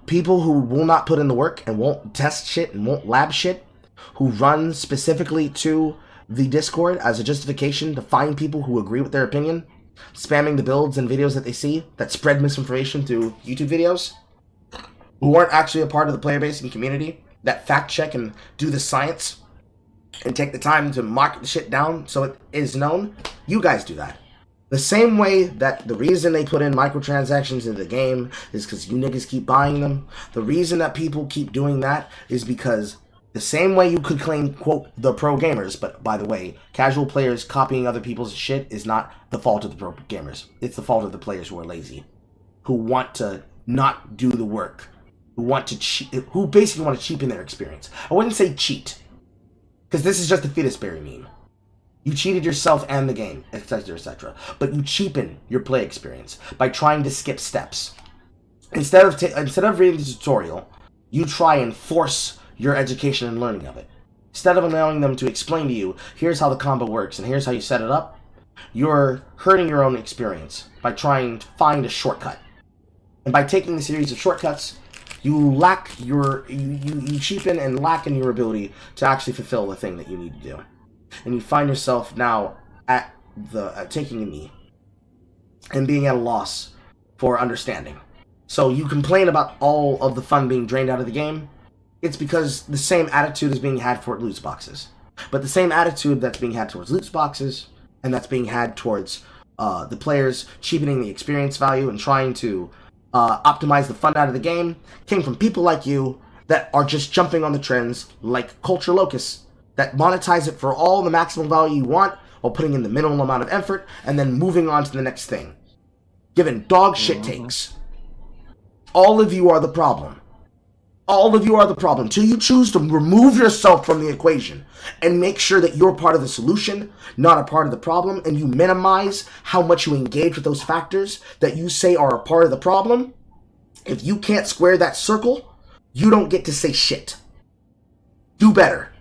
People who will not put in the work and won't test shit and won't lab shit, who run specifically to the Discord as a justification to find people who agree with their opinion, spamming the builds and videos that they see that spread misinformation through YouTube videos, who aren't actually a part of the player base and community that fact check and do the science and take the time to mark the shit down so it is known. You guys do that. The same way that the reason they put in microtransactions into the game is because you niggas keep buying them. The reason that people keep doing that is because the same way you could claim, quote, the pro gamers, but by the way, casual players copying other people's shit is not the fault of the pro gamers. It's the fault of the players who are lazy, who want to not do the work, who want to cheat, who basically want to cheapen their experience. I wouldn't say cheat, because this is just a fetus berry meme. You cheated yourself and the game, etc., etc. But you cheapen your play experience by trying to skip steps. Instead of reading the tutorial, you try and force your education and learning of it. Instead of allowing them to explain to you, here's how the combo works and here's how you set it up, you're hurting your own experience by trying to find a shortcut. And by taking the series of shortcuts, you cheapen and lack in your ability to actually fulfill the thing that you need to do. And you find yourself now at taking a knee and being at a loss for understanding. So you complain about all of the fun being drained out of the game. It's because the same attitude is being had for loot boxes. But the same attitude that's being had towards loot boxes and that's being had towards the players cheapening the experience value and trying to optimize the fun out of the game came from people like you that are just jumping on the trends like Culture Locusts that monetize it for all the maximum value you want while putting in the minimum amount of effort and then moving on to the next thing. Giving dog shit takes. All of you are the problem. All of you are the problem. Till you choose to remove yourself from the equation and make sure that you're part of the solution, not a part of the problem, and you minimize how much you engage with those factors that you say are a part of the problem. If you can't square that circle, you don't get to say shit. Do better.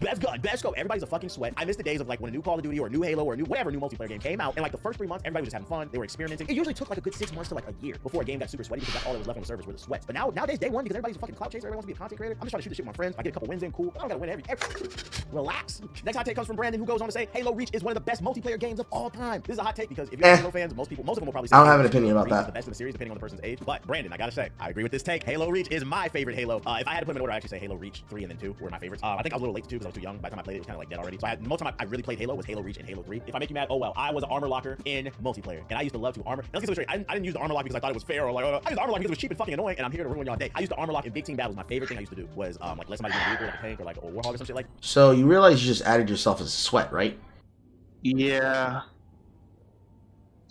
let's go. Let's go. Everybody's a fucking sweat. I miss the days of like when a new Call of Duty or a new Halo or a new whatever new multiplayer game came out, and like the first 3 months, everybody was just having fun. They were experimenting. It usually took like a good 6 months to like a year before a game got super sweaty because that's all that was left on the servers were the sweats. But nowadays, day one, because everybody's a fucking clout chaser, everyone wants to be a content creator. I'm just trying to shoot the shit with my friends. If I get a couple wins in, cool. I don't gotta win every. Relax. Next hot take comes from Brandon, who goes on to say Halo Reach is one of the best multiplayer games of all time. This is a hot take because if you're Halo fans, most of them will probably say I don't have an opinion about that. the best in the series, depending on the person's age. But Brandon, I gotta say, I agree with this take. Halo Reach is my favorite Halo. If I had to put them in order, I actually say Halo Reach 3 and then 2 were my favorites. I think I was a little late to 2 because I was too young. By the time I played it, it was kind of like dead already. So most of the time I really played Halo was Halo Reach and Halo 3. If I make you mad, oh well. I was an armor locker in multiplayer, and I used to love to armor. Now, let's get this straight. I didn't use the armor lock because I thought it was fair or like I used the armor lock because it was cheap and fucking annoying, and I'm here to ruin your day. I used to armor lock in big team battles. My favorite thing I used to do was like let somebody get a vehicle like a tank or like a warhog or some shit like. So you realize you just added yourself as a sweat, right? Yeah.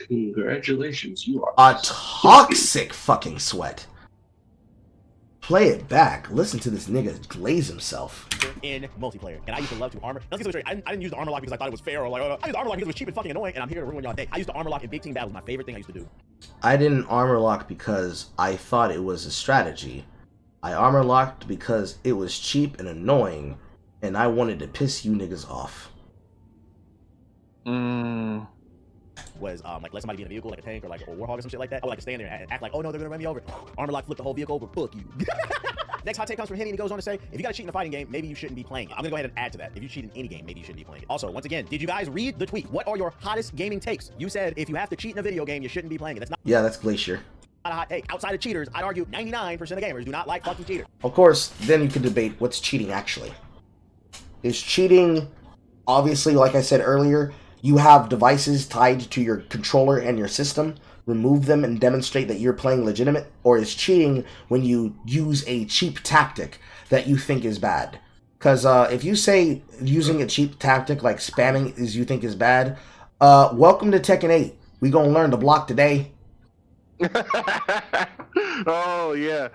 Congratulations, you are A toxic fucking sweat. Play it back. Listen to this nigga glaze himself. In multiplayer, and I used to love to armor. Now, let's get this straight. I didn't use the armor lock because I thought it was fair or like I used the armor lock because it was cheap and fucking annoying, and I'm here to ruin your day. I used to armor lock in big team battles. My favorite thing I used to do. I didn't armor lock because I thought it was a strategy. I armor locked because it was cheap and annoying, and I wanted to piss you niggas off. Was like let somebody be in a vehicle like a tank or like a warhog or some shit like that. I would like to stand there and act like, oh no, they're gonna run me over. Armor lock, flip the whole vehicle over. Fuck you. Next hot take comes from Henny, and he goes on to say, if you gotta cheat in a fighting game, maybe you shouldn't be playing it. I'm gonna go ahead and add to that. If you cheat in any game, maybe you shouldn't be playing it. Also, once again, did you guys read the tweet? What are your hottest gaming takes? You said if you have to cheat in a video game, you shouldn't be playing it. That's not. Yeah, that's Glacier. Not a hot take. Outside of cheaters, I'd argue 99% of gamers do not like fucking cheaters. Of course, then you could debate what's cheating actually. Is cheating, obviously, like I said earlier, you have devices tied to your controller and your system, remove them and demonstrate that you're playing legitimate, or is cheating when you use a cheap tactic that you think is bad? Because if you say using a cheap tactic like spamming is you think is bad, welcome to Tekken 8. We gonna learn to block today. Oh yeah.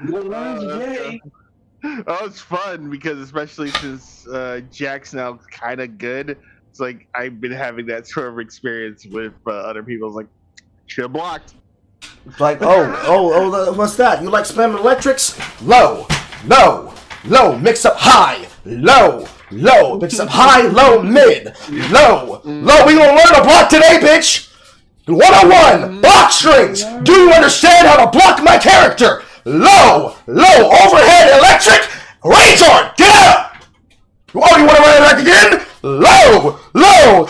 Oh, it's fun because especially since Jack's now kind of good. It's like I've been having that sort of experience with other people. It's like, should have blocked. It's like, what's that? You like spamming electrics? Low, low, low, mix up high, low, low, mix up high, low, mid, low, low. We gonna learn to block today, bitch. 101, block strings. Do you understand how to block my character? Low, low, overhead, electric, retard, get out! Oh, you want to run it back again? Low, low.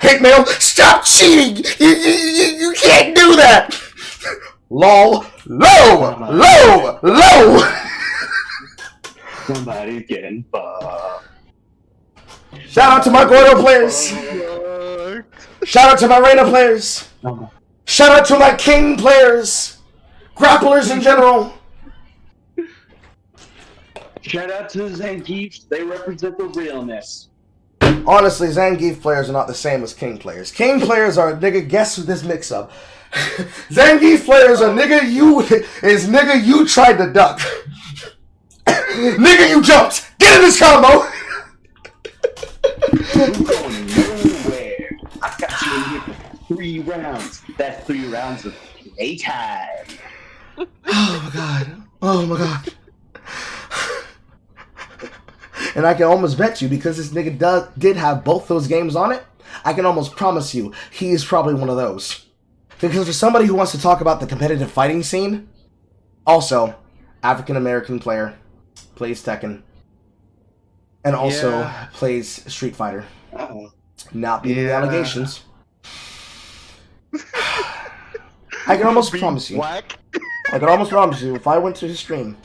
Hate mail, stop cheating. You can't do that. Lol, low, low, low. Somebody's getting fucked. Shout out to my Gordo players. Shout out to my Reina players. Shout out to my King players. Grapplers in general. Shout out to the Zangiefs. They represent the realness. Honestly, Zangief players are not the same as King players. King players are nigga. Guess who this mix up? Zangief players are nigga. You tried to duck. Nigga, you jumped. Get in this combo. You're going nowhere. I got you in here for 3 rounds. That's 3 rounds of playtime. Oh my god. Oh my god. And I can almost bet you, because this nigga did have both those games on it, I can almost promise you he is probably one of those. Because for somebody who wants to talk about the competitive fighting scene, also African-American player, plays Tekken, and also plays Street Fighter. Not beating the allegations. I can almost promise you. I can almost promise you, if I went to his stream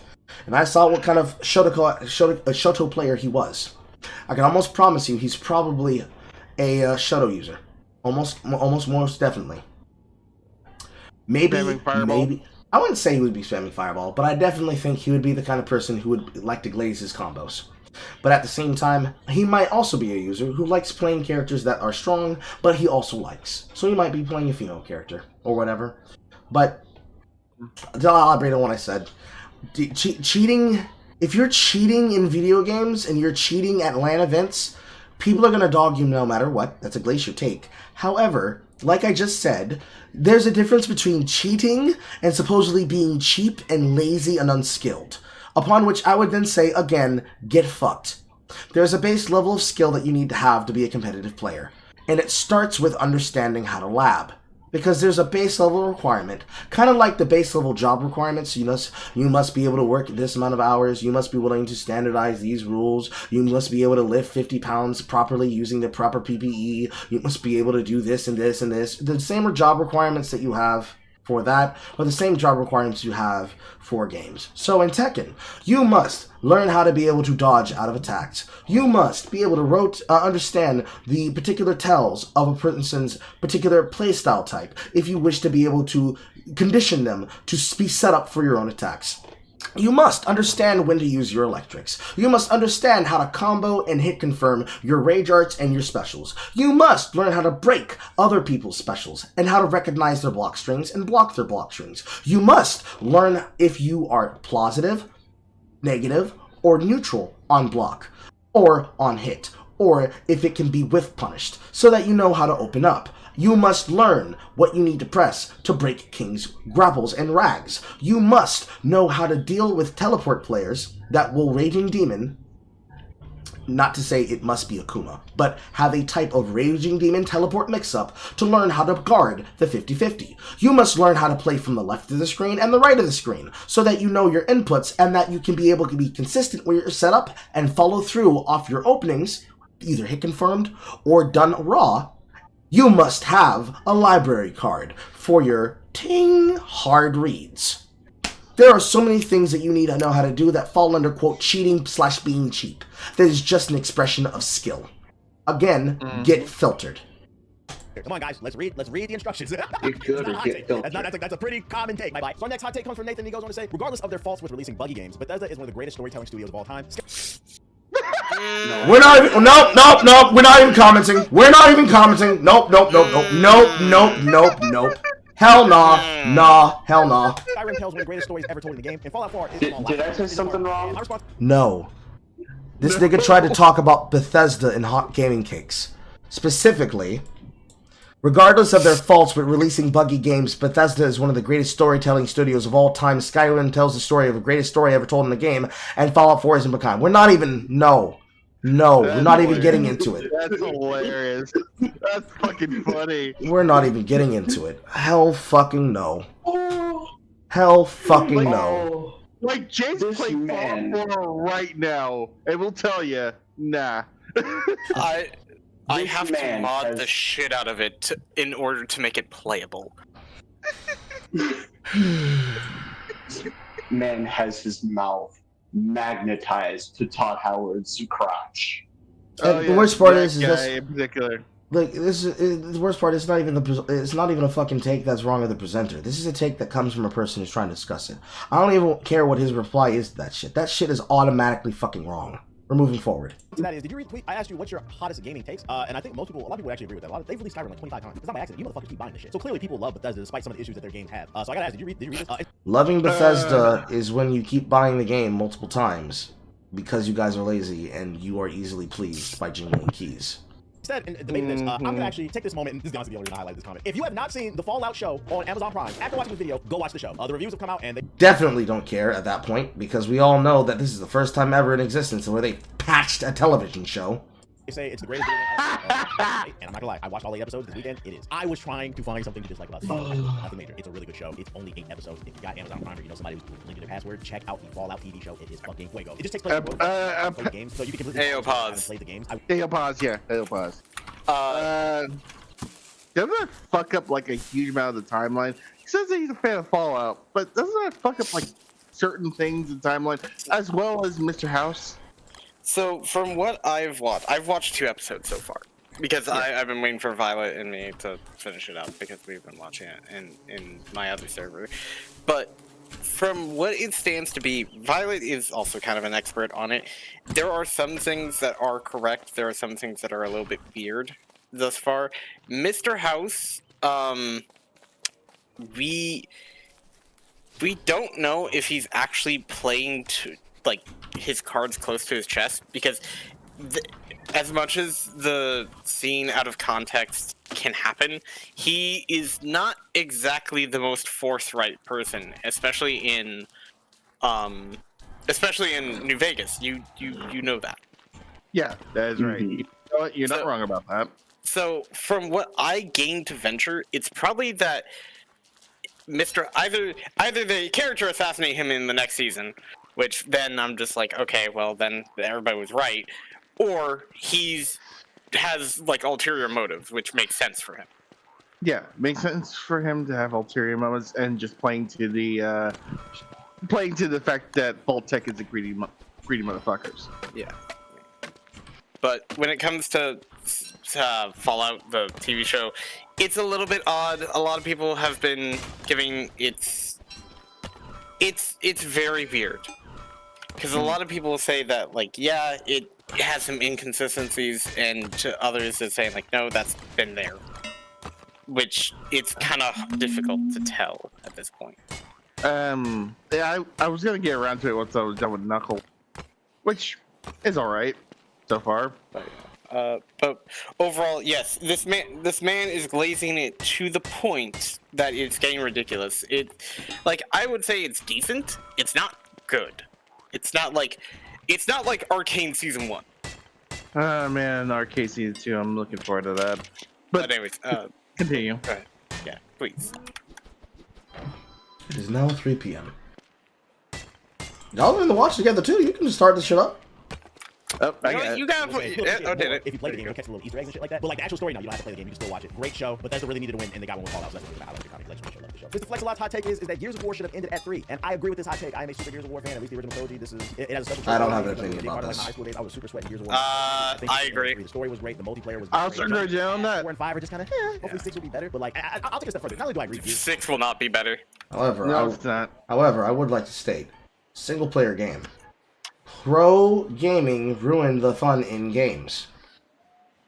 and I saw what kind of Shoto player he was, I can almost promise you he's probably a Shoto user. Almost most definitely. Maybe. I wouldn't say he would be spamming Fireball, but I definitely think he would be the kind of person who would like to glaze his combos. But at the same time, he might also be a user who likes playing characters that are strong, but he also likes. So he might be playing a female character, or whatever. But, to elaborate on what I said, cheating, if you're cheating in video games, and you're cheating at LAN events, people are going to dog you no matter what. That's a Glacier take. However, like I just said, there's a difference between cheating and supposedly being cheap and lazy and unskilled. Upon which I would then say, again, get fucked. There's a base level of skill that you need to have to be a competitive player, and it starts with understanding how to lab. Because there's a base level requirement, kind of like the base level job requirements. You must be able to work this amount of hours. You must be willing to standardize these rules. You must be able to lift 50 pounds properly using the proper PPE. You must be able to do this and this and this. The same job requirements that you have for that are the same job requirements you have for games. So in Tekken, you must learn how to be able to dodge out of attacks. You must be able to understand the particular tells of a person's particular playstyle type if you wish to be able to condition them to be set up for your own attacks. You must understand when to use your electrics. You must understand how to combo and hit confirm your rage arts and your specials. You must learn how to break other people's specials and how to recognize their block strings and block their block strings. You must learn if you are positive, negative, or neutral on block, or on hit, or if it can be whiff punished, so that you know how to open up. You must learn what you need to press to break King's grapples and rags. You must know how to deal with teleport players that will Raging Demon, not to say it must be Akuma, but have a type of Raging Demon teleport mix-up to learn how to guard the 50-50. You must learn how to play from the left of the screen and the right of the screen, so that you know your inputs and that you can be able to be consistent with your setup and follow through off your openings, either hit confirmed or done raw. You must have a library card for your ting hard reads. There are so many things that you need to know how to do that fall under, quote, cheating/being cheap. That is just an expression of skill. Again, get filtered. Come on, guys, let's read the instructions. Get good or get filtered. That's a pretty common take. Bye-bye. So our next hot take comes from Nathan. He goes on to say, regardless of their faults with releasing buggy games, Bethesda is one of the greatest storytelling studios of all time. We're not even, nope, we're not even commenting. We're not even commenting. Nope. Hell nah. Hell nah. Skyrim tells one of the greatest stories ever told in the game, and Fallout 4 is Did I say something wrong? No. This nigga tried to talk about Bethesda and hot gaming cakes. Specifically, regardless of their faults with releasing buggy games, Bethesda is one of the greatest storytelling studios of all time. Skyrim tells the story of the greatest story ever told in the game, and Fallout 4 is in behind. We're not even, no, we're not even getting into it. That's hilarious. That's fucking funny. We're not even getting into it. Hell fucking no. Hell fucking no. Like, James playing Fallout 4 right now, and we'll tell you, nah. I have to mod the shit out of it in order to make it playable. Man has his mouth magnetized to Todd Howard's crotch. And the worst part is guy this. in particular. Like, the worst part is it's not even a fucking take that's wrong of the presenter. This is a take that comes from a person who's trying to discuss it. I don't even care what his reply is to that shit. That shit is automatically fucking wrong. We're moving forward. So that is, did you read the tweet? I asked you what's your hottest gaming takes, and I think a lot of people actually agree with that. They've released Skyrim like 25 times. It's not by accident. You motherfuckers keep buying this shit. So clearly people love Bethesda despite some of the issues that their games have. So I gotta ask, did you read this? Loving Bethesda is when you keep buying the game multiple times because you guys are lazy and you are easily pleased by jingling keys. Instead, in debating this, I'm gonna actually take this moment, and this is honestly the only reason I highlighted this comment. If you have not seen the Fallout show on Amazon Prime, after watching this video, go watch the show. The reviews have come out, and they definitely don't care at that point because we all know that this is the first time ever in existence where they patched a television show. They say it's the greatest video and I'm not gonna lie, I watched all 8 episodes this weekend. It is. I was trying to find something to dislike about this. Nothing major. It's a really good show. It's only 8 episodes. If you got Amazon Prime or you know somebody who's linked to their password, check out the Fallout TV show. It is fucking fuego. It just takes place in the games, so you can completely play the games. Pause. Doesn't that fuck up like a huge amount of the timeline? He says that he's a fan of Fallout, but doesn't that fuck up like certain things in the timeline as well as Mr. House? So from what I've watched 2 episodes so far because I've been waiting for Violet and me to finish it out because we've been watching it in my other server. But from what it stands to be, Violet is also kind of an expert on it. There are some things that are correct. There are some things that are a little bit weird thus far. Mr. House, we don't know if he's actually playing to like his cards close to his chest because as much as the scene out of context can happen, he is not exactly the most forthright person, especially in New Vegas. You know that. Yeah, that is right. Mhm. You know what? You're not wrong about that. So from what I gained to venture, it's probably that either the character assassinate him in the next season, which then I'm just like, okay, well then everybody was right, or has like ulterior motives, which makes sense for him. Yeah, makes sense for him to have ulterior motives and just playing to the fact that Vault-Tec is a greedy motherfuckers. Yeah. But when it comes to Fallout, the TV show, it's a little bit odd. A lot of people have been giving it's very weird. Because a lot of people say that, like, yeah, it has some inconsistencies, and to others it's saying, like, no, that's been there. Which it's kind of difficult to tell at this point. Yeah, I was gonna get around to it once I was done with Knuckle, which is all right so far. But overall, yes, this man is glazing it to the point that it's getting ridiculous. I would say it's decent. It's not good. It's not like Arcane Season 1. Man, Arcade Season 2, I'm looking forward to that. But anyways, continue. go ahead. Yeah, please. It is now 3 p.m. Y'all in the watch together too. You can just start this shit up. Oh, You gotta put. If you play the game, you'll catch the little Easter eggs and shit like that. But like the actual story, no, you don't have to play the game. You can still watch it. Great show, but Bethesda really needed to win, and they got one with Fallout. So that's the reason I like the comic collection. I love the show. Mr. Flex-a-Lot's hot take is that Gears of War should have ended at 3, and I agree with this hot take. I am a super Gears of War fan. At least the original trilogy. It has a special. I don't have an opinion about like this. my high school days, I was super sweating Gears of War. I agree. The story was great. The multiplayer was. I'll great. agree with you on that. 4 and 5 are just kind of. Hopefully 6 will be better. But like, I'll take a step further. Not only do I agree with you. 6 will not be better. However, No, it's not. I would like to state, single player game. Pro gaming ruined the fun in games.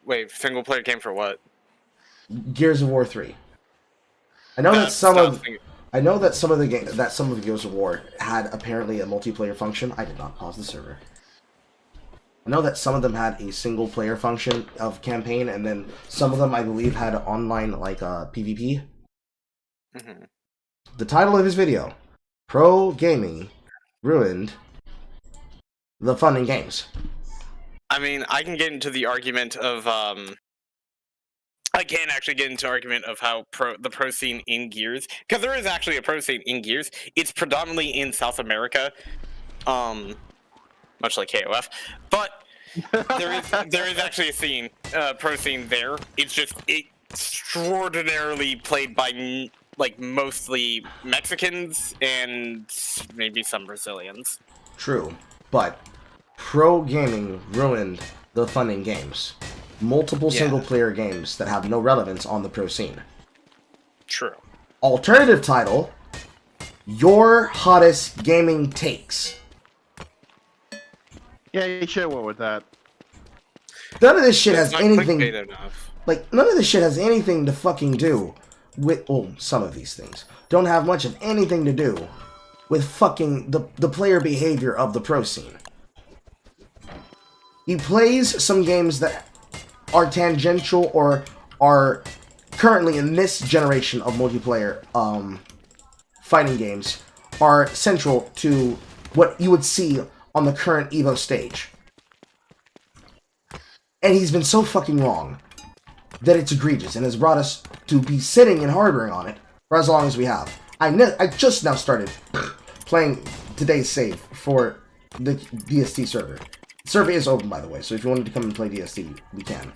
Wait, single player game for what? Gears of War 3. I know that some of the Gears of War had apparently a multiplayer function. I did not pause the server. I know that some of them had a single player function of campaign, and then some of them, I believe, had online like PvP. Mm-hmm. The title of his video: Pro Gaming Ruined the Fun in Games. I mean, I can get into the argument of I can actually get into argument of how the pro scene in Gears, because there is actually a pro scene in Gears. It's predominantly in South America, much like KOF, but there is actually a scene, pro scene there. It's just extraordinarily played by like mostly Mexicans and maybe some Brazilians. True, but pro gaming ruined the fun in games. Multiple single-player games that have no relevance on the pro scene. True. Alternative title: Your Hottest Gaming Takes. Yeah, you should have went with that. None of this shit has It's not anything. clickbait enough. Like, none of this shit has anything to fucking do with. Well, some of these things don't have much of anything to do with fucking the player behavior of the pro scene. He plays some games that are tangential or are currently in this generation of multiplayer fighting games are central to what you would see on the current EVO stage. And he's been so fucking wrong that it's egregious and has brought us to be sitting and harboring on it for as long as we have. I just now started playing today's save for the DST server. The server is open, by the way, so if you wanted to come and play DST, we can.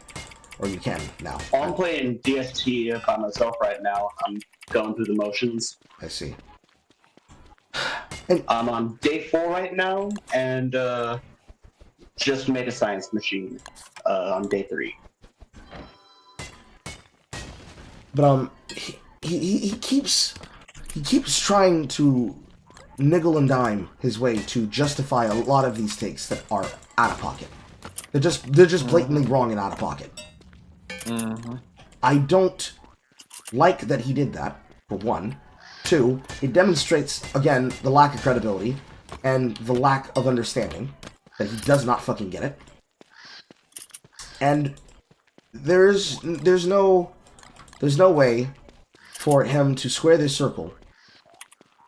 Or you can now. I'm playing DST by myself right now. I'm going through the motions. I see. I'm on day 4 right now, and just made a science machine on day 3. But he keeps trying to nickel and dime his way to justify a lot of these takes that are out of pocket. They're just blatantly wrong and out of pocket. Mm-hmm. I don't like that he did that, for one. 2, it demonstrates, again, the lack of credibility and the lack of understanding that he does not fucking get it. And there's no way for him to square this circle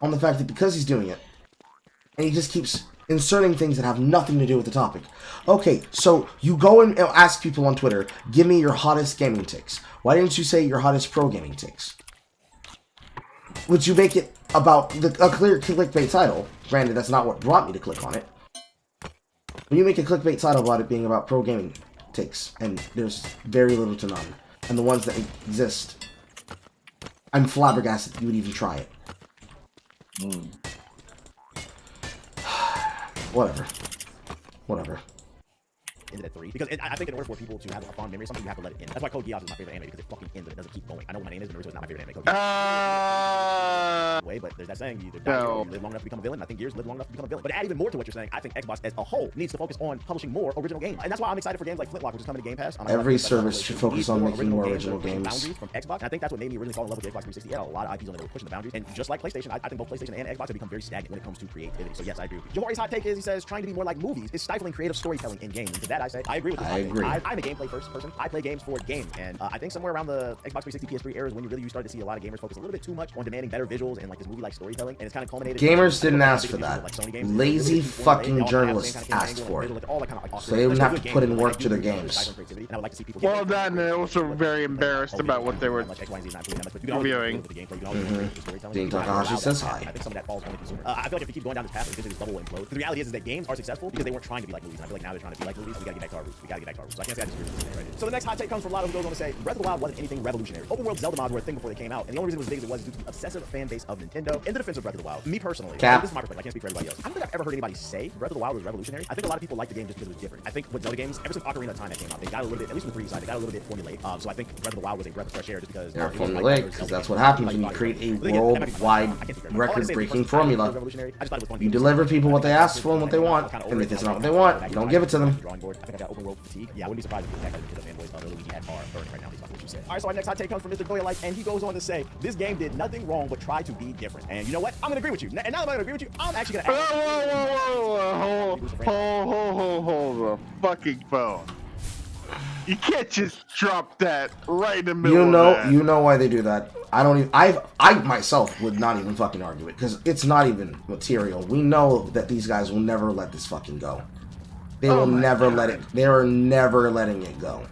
on the fact that because he's doing it, and he just keeps inserting things that have nothing to do with the topic. Okay, so you go and ask people on Twitter, give me your hottest gaming takes. Why didn't you say your hottest pro gaming takes? Would you make it about a clear clickbait title? Granted, that's not what brought me to click on it. When you make a clickbait title about it being about pro gaming takes, and there's very little to none, and the ones that exist, I'm flabbergasted that you would even try it. Whatever. Ended at 3 because I think in order for people to have a fond memory of something, you have to let it end. That's why Code Geass is my favorite anime, because it fucking ends and it doesn't keep going. I know what my name is, but Naruto is not my favorite anime. Code Geass way, but there's that saying, you either die or you live long enough to become a villain. I think Gears lived long enough to become a villain. But to add even more to what you're saying, I think Xbox as a whole needs to focus on publishing more original games, and that's why I'm excited for games like Flintlock, which is coming to Game Pass. Every service should focus on making more original games. Boundaries from Xbox, and I think that's what made me really fall in love with the Xbox 360. It had a lot of IPs on there that were pushing the boundaries, and just like PlayStation, I think both PlayStation and Xbox have become very stagnant when it comes to creativity. So yes, I agree with you. Jamori's hot take is, he says, trying to be more like movies is stifling creative storytelling in games. And to that I say, I agree with this. I'm a gameplay first person. I play games for game, and I think somewhere around the Xbox 360 PS3 era is when you started to see a lot of gamers focus a little bit too much on demanding better visuals and like this movie-like storytelling, and it's kind of culminated. Gamers didn't ask for that. Lazy fucking journalists asked for it, so they would have to put in work to their games. Well done. They're also very embarrassed about what they were reviewing. Dean Takahashi says hi. I think some of that falls only consumer. I feel like if we keep going down this path, eventually this bubble will implode. The reality is that games are successful because they weren't trying to be like movies. And I feel like now they're trying to be like movies. We gotta get back to our roots. So I can't say I disagree with this right. So the next hot take comes from Lotto, who goes on to say, Breath of the Wild wasn't anything revolutionary. Open world Zelda mods were a thing before they came out, and the only reason it was as big as it was due to the obsessive fan base of Nintendo. In the defense of Breath of the Wild, me personally, this is my perspective, I can't speak for everybody else. I don't think I've ever heard anybody say Breath of the Wild was revolutionary. I think a lot of people liked the game just because it was different. I think with Zelda games, ever since Ocarina of Time that came out, they got a little bit, at least on the 3D side, they got a little bit formulaic. So I think Breath of the Wild was a breath of fresh air just because they're formulaic, because that's what happens when you create a worldwide record-breaking formula. You deliver people what they ask for and what they want, and if it's not what they want, you don't give it to them. I think I got open world fatigue. Yeah, I wouldn't be surprised if the attack of the fanboys Luigi had are burning right now. What you said. All right, so our next hot take comes from Mr. Goya, and he goes on to say, this game did nothing wrong but try to be different. And you know what? I'm gonna agree with you. And now that I'm gonna agree with you, I'm actually gonna hold the fucking phone. You can't just drop that right in the middle of that. You know why they do that. I don't even, I myself would not even fucking argue it, because it's not even material. We know that these guys will never let this fucking go. They will never let it, they are never letting it go.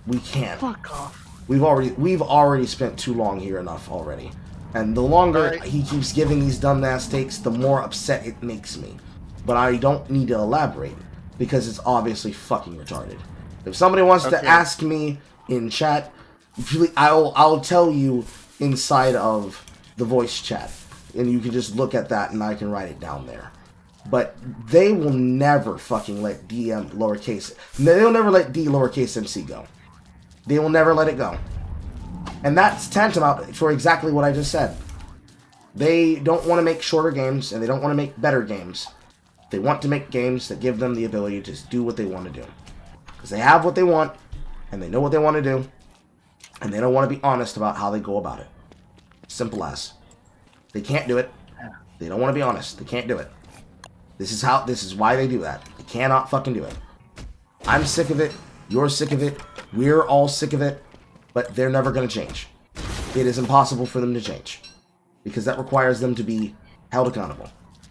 We can't. Fuck off. We've already spent too long here enough already. And the longer he keeps giving these dumbass takes, the more upset it makes me. But I don't need to elaborate, because it's obviously fucking retarded. If somebody wants to ask me in chat, I'll tell you inside of the voice chat, and you can just look at that and I can write it down there. But they will never fucking let DM lowercase. They'll never let D lowercase MC go. They will never let it go. And that's tantamount for exactly what I just said. They don't want to make shorter games, and they don't want to make better games. They want to make games that give them the ability to do what they want to do. Because they have what they want, and they know what they want to do, and they don't want to be honest about how they go about it. Simple as. They can't do it. They don't want to be honest. They can't do it. This is why they do that. They cannot fucking do it. I'm sick of it. You're sick of it. We're all sick of it. But they're never going to change. It is impossible for them to change. Because that requires them to be held accountable.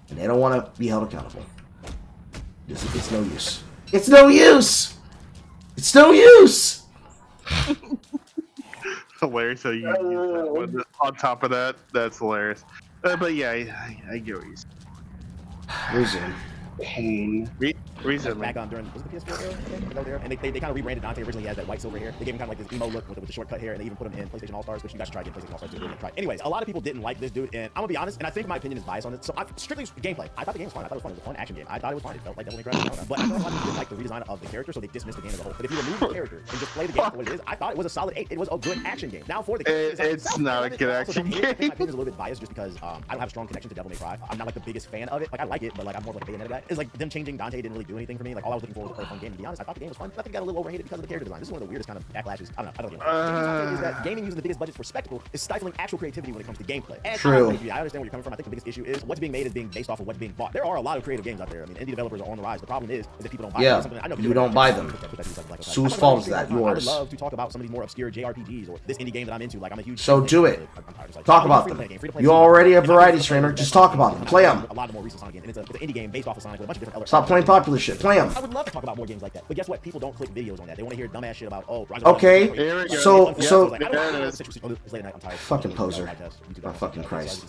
And they don't want to be held accountable. It's no use. It's no use! It's no use! Hilarious how you use that one on top of that. That's hilarious. But yeah, I get what you're saying. Resume. Pain. Resume. Back on during, was it the PS4 era? And they kind of rebranded Dante. Originally he has that white silver hair. They gave him kind of like this emo look with the short cut hair, and they even put him in PlayStation All-Stars, which you guys tried in PlayStation All-Stars. Anyways, a lot of people didn't like this dude, and I'm gonna be honest, and I think my opinion is biased on it. So strictly gameplay. I thought the game was fun. I thought it was fun. It was a fun action game. I thought it was fun. It felt like Devil May Cry. But I know a lot of people didn't like the redesign of the character, so they dismissed the game as a whole. But if you remove the character and just play the game for what it is, I thought it was a solid 8. It was a good action game. Now for the character, it's not a good action game. My opinion is a little bit biased just because I don't have a strong connection to Devil May Cry. I'm not like the biggest fan of it. Like I like it, but like I'm more of like a Bayonetta guy. It's like them changing Dante didn't really do anything for me. Like all I was looking for was a play a fun game. To be honest, I thought the game was fun. I think it got a little overhated because of the character design. This is one of the weirdest kind of backlashes. I don't know. Is that gaming using the biggest budgets for spectacle is stifling actual creativity when it comes to gameplay. And True. I understand where you're coming from. I think the biggest issue is what's being made is being based off of what's being bought. There are a lot of creative games out there. I mean, indie developers are on the rise. The problem is that people don't buy them. Yeah, you don't buy them. Whose fault is that? Yours. I would love to talk about some of these more obscure JRPGs or this indie game that I'm into. Like I'm a huge. So do it. Talk about them. You're already a variety streamer. Just talk about them. Play them. A lot of more recent Sonic games, and it's an indie game based off of Sonic with a bunch of different elements. Stop playing popular shit. Play them. I would love to talk about more games like that, but guess what? People don't click videos on that. They want to hear dumbass shit about Okay. Here we go. So fucking poser. Oh, fucking Christ.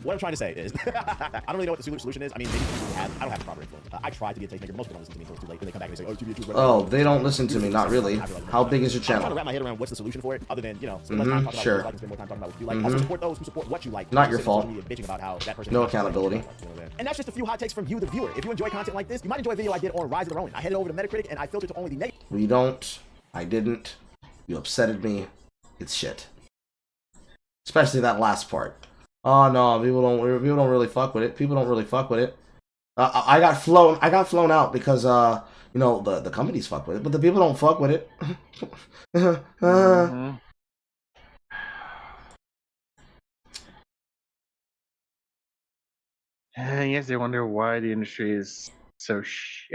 What I'm trying to say is, I don't really know what the solution is. I mean, maybe people I don't have the proper influence. I tried to be a tastemaker, but most people don't listen to me until it's too late. Then they come back and they say, oh, YouTube. Oh, they don't listen to me. Not really. How big is your I'm trying to channel? wrap my head around what's the solution for it, other than, you know, spend less time talking about sure. what you like and spend more time talking about what you like. Also support those who support what you like. Not your Don't sit on fault. social media bitching about how that person No is not accountability. you know what I'm saying? And that's just a few hot takes from you, the viewer. If you enjoy content like this, you might enjoy a video I did on Rise of the Ronin. I headed over to Metacritic and I filtered to only the negative. We don't. I didn't. You upsetted me. It's shit. Especially that last part. Oh no, people don't really fuck with it. People don't really fuck with it. I got flown out because you know, the companies fuck with it, but the people don't fuck with it. I guess they wonder why the industry is so shit.